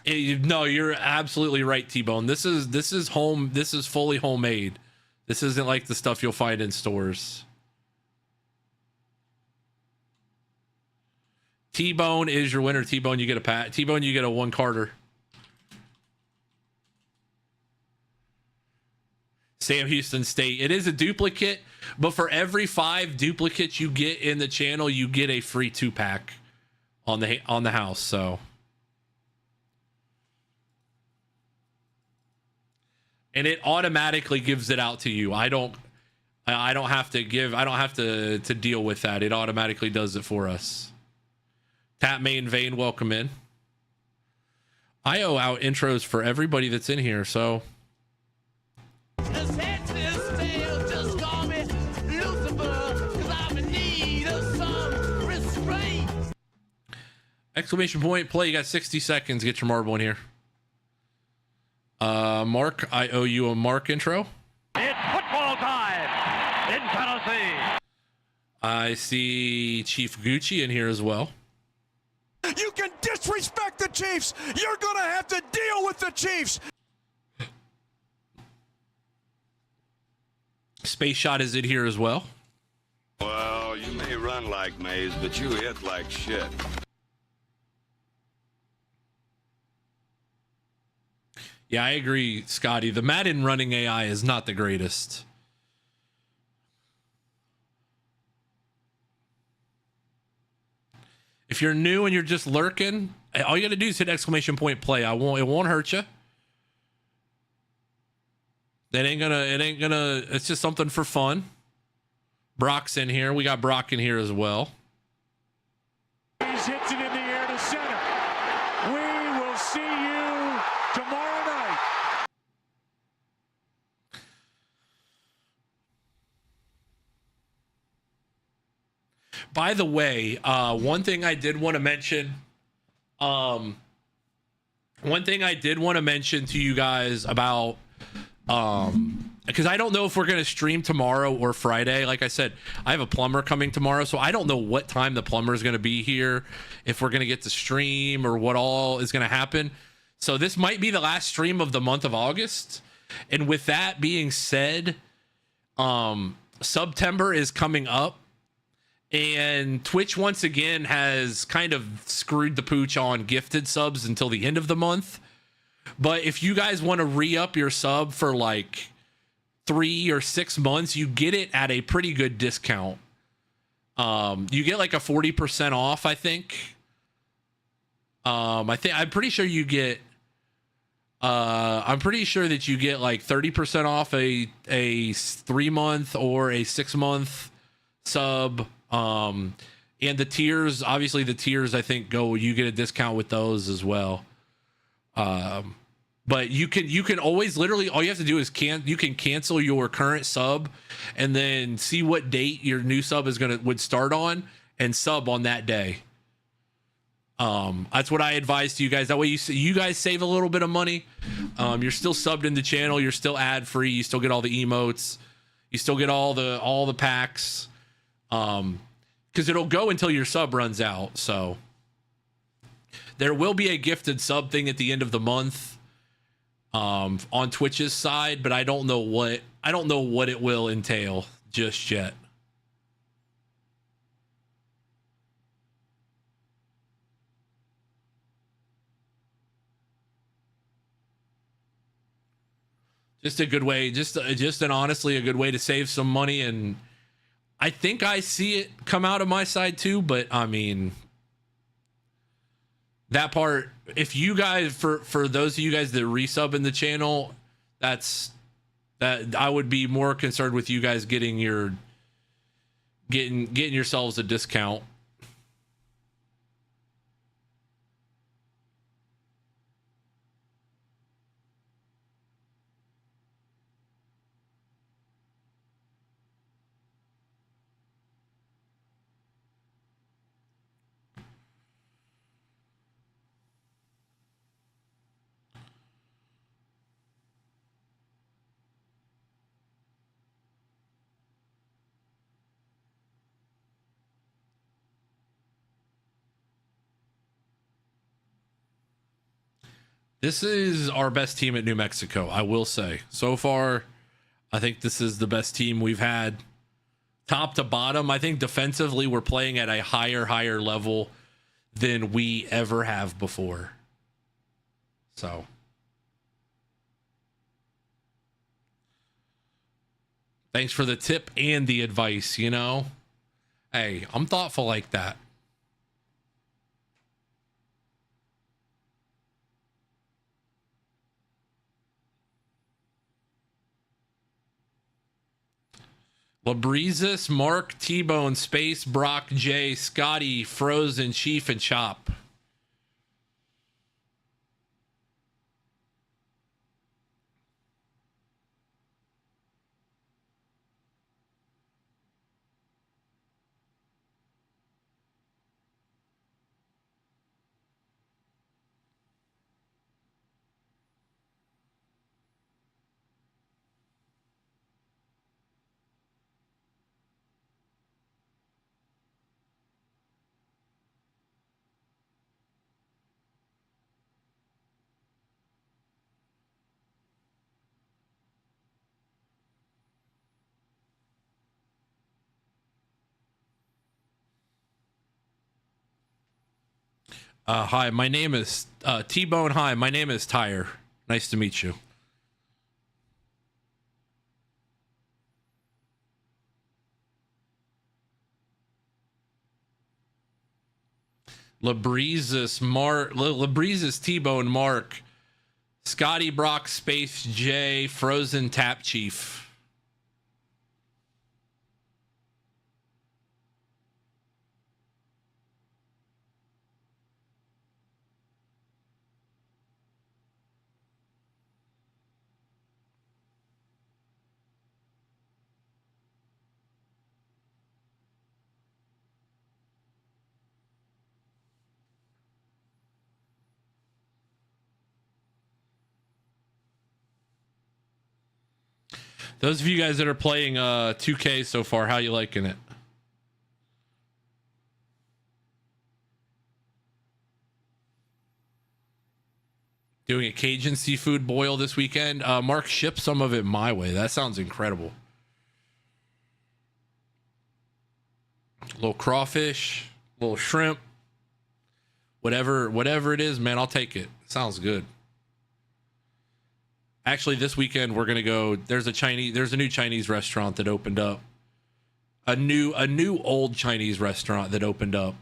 No, you're absolutely right, T-Bone. This is home. This is fully homemade. This isn't like the stuff you'll find in stores. T-Bone is your winner. T-Bone, you get a pat. T-Bone, you get a 1-carder. Sam Houston State. It is a duplicate, but for every 5 duplicates you get in the channel, you get a free 2-pack on the house. So. And it automatically gives it out to you. I don't have to deal with that. It automatically does it for us. Tap Main Vein, welcome in. I owe out intros for everybody that's in here, so. Exclamation point, play. You got 60 seconds. Get your marble in here. Mark, I owe you a Mark intro. It's football time in Tennessee. I see Chief Gucci in here as well. You can disrespect the Chiefs. You're going to have to deal with the Chiefs. Space Shot is in here as well. Well, you may run like Maze, but you hit like shit. Yeah, I agree, Scotty. The Madden running AI is not the greatest. If you're new and you're just lurking, all you got to do is hit exclamation point play. It won't hurt you. It's just something for fun. Brock's in here. We got Brock in here as well. He's hits it in the air to center. We will see you tomorrow night. By the way, one thing I did want to mention, to you guys about, because I don't know if we're going to stream tomorrow or Friday. Like I said, I have a plumber coming tomorrow, so I don't know what time the plumber is going to be here, if we're going to get to stream or what all is going to happen. So this might be the last stream of the month of August. And with that being said, September is coming up. And Twitch once again has kind of screwed the pooch on gifted subs until the end of the month. But if you guys want to re-up your sub for like 3 or 6 months, you get it at a pretty good discount. You get like a 40% off, I think. I'm pretty sure you get I'm pretty sure that you get like 30% off a 3-month or a 6-month sub. And the tiers, obviously the tiers, I think you get a discount with those as well. But you can always, literally all you have to do is you can cancel your current sub and then see what date your new sub would start on and sub on that day. That's what I advise to you guys. That way you guys save a little bit of money. You're still subbed in the channel. You're still ad free. You still get all the emotes. You still get all the packs. Because it'll go until your sub runs out. So there will be a gifted sub thing at the end of the month, on Twitch's side, but I don't know what it will entail just yet. Just a good way, honestly a good way to save some money, and I think I see it come out of my side too, but I mean, that part, if you guys, for those of you guys that resub in the channel, that I would be more concerned with you guys getting yourselves a discount. This is our best team at New Mexico, I will say. So far, I think this is the best team we've had. Top to bottom, I think defensively we're playing at a higher level than we ever have before. So thanks for the tip and the advice, you know? Hey, I'm thoughtful like that. Labrizis, Mark, T-Bone, Space, Brock, J, Scotty, Frozen, Chief, and Chop. Hi, my name is T-Bone. Hi, my name is Tyre. Nice to meet you. Labreezes, T-Bone, Mark, Scotty Brock, Space J, Frozen Tap Chief. Those of you guys that are playing 2K so far, how you liking it? Doing a Cajun seafood boil this weekend. Mark, ship some of it my way. That sounds incredible. A little crawfish, a little shrimp, whatever it is, man, I'll take it. Sounds good. Actually, this weekend we're gonna go. There's a new Chinese restaurant that opened up. A new old Chinese restaurant that opened up.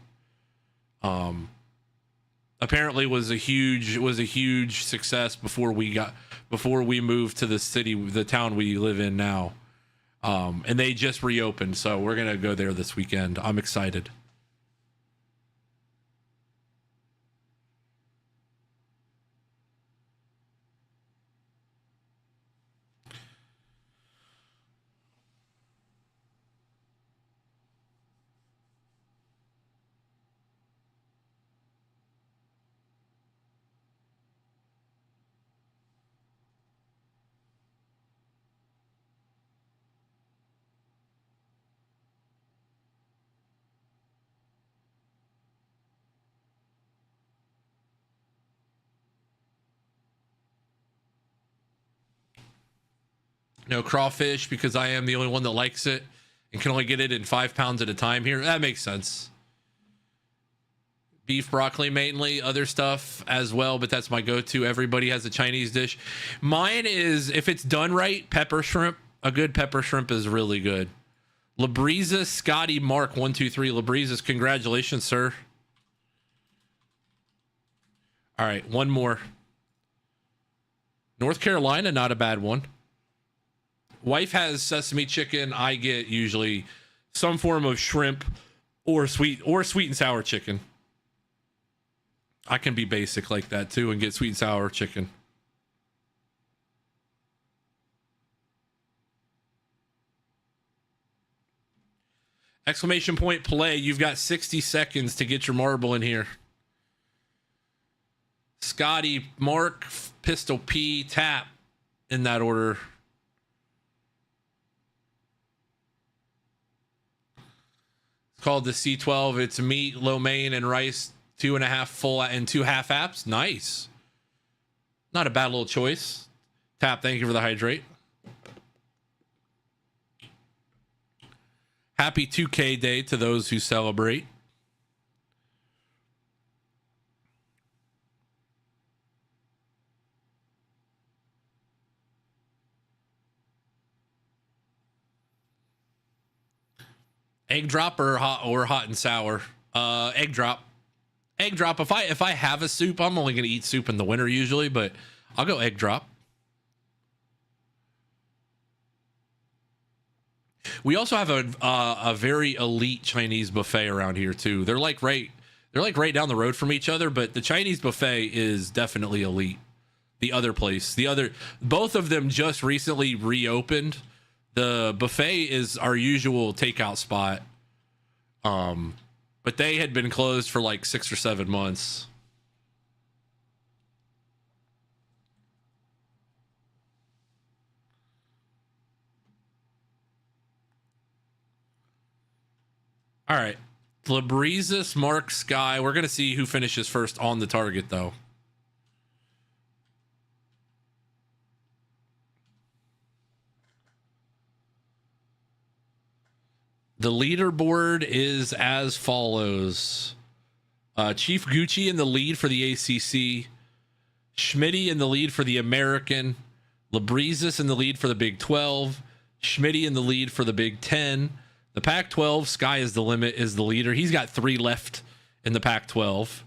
Apparently was a huge success before we moved to the town we live in now. And they just reopened, so we're gonna go there this weekend. I'm excited. No crawfish because I am the only one that likes it and can only get it in 5 pounds at a time here. That makes sense. Beef, broccoli mainly, other stuff as well, but that's my go-to. Everybody has a Chinese dish. Mine is, if it's done right, pepper shrimp. A good pepper shrimp is really good. Labreezes, Scotty, Mark, 123. Labreezes, congratulations, sir. All right, one more. North Carolina, not a bad one. Wife has sesame chicken. I get usually some form of shrimp or sweet and sour chicken. I can be basic like that too and get sweet and sour chicken. Exclamation point play. You've got 60 seconds to get your marble in here. Scotty, Mark, Pistol P, Tap in that order. Called the C12. It's meat, lo mein, and rice. 2.5 full and 2 half apps. Nice. Not a bad little choice. Tap, thank you for the hydrate. Happy 2K day to those who celebrate. Egg drop or hot and sour? Egg drop. Egg drop. If I have a soup, I'm only gonna eat soup in the winter usually, but I'll go egg drop. We also have a very elite Chinese buffet around here too. They're like right down the road from each other, but the Chinese buffet is definitely elite. The other place, both of them just recently reopened. The buffet is our usual takeout spot. But they had been closed for like 6 or 7 months. All right. Labreezes, Mark, Sky. We're going to see who finishes first on the target, though. The leaderboard is as follows. Chief Gucci in the lead for the ACC. Schmitty in the lead for the American. Labrizis in the lead for the Big 12. Schmitty in the lead for the Big 10. The Pac-12, Sky is the limit, is the leader. He's got 3 left in the Pac-12.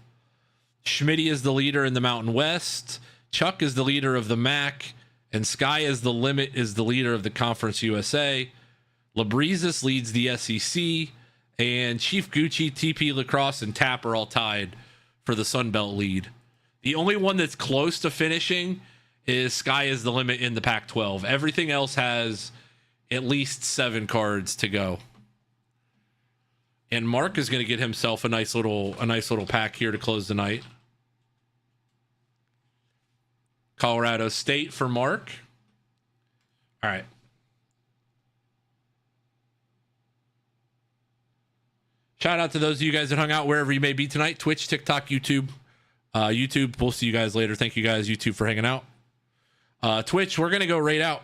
Schmitty is the leader in the Mountain West. Chuck is the leader of the MAC. And Sky is the limit, is the leader of the Conference USA. Labrizis leads the SEC. And Chief Gucci, TP Lacrosse, and TAP are all tied for the Sun Belt lead. The only one that's close to finishing is Sky is the limit in the Pac-12. Everything else has at least 7 cards to go. And Mark is going to get himself a nice little pack here to close the night. Colorado State for Mark. All right. Shout out to those of you guys that hung out wherever you may be tonight. Twitch, TikTok, YouTube. YouTube, we'll see you guys later. Thank you guys, YouTube, for hanging out. Twitch, we're going to go right out.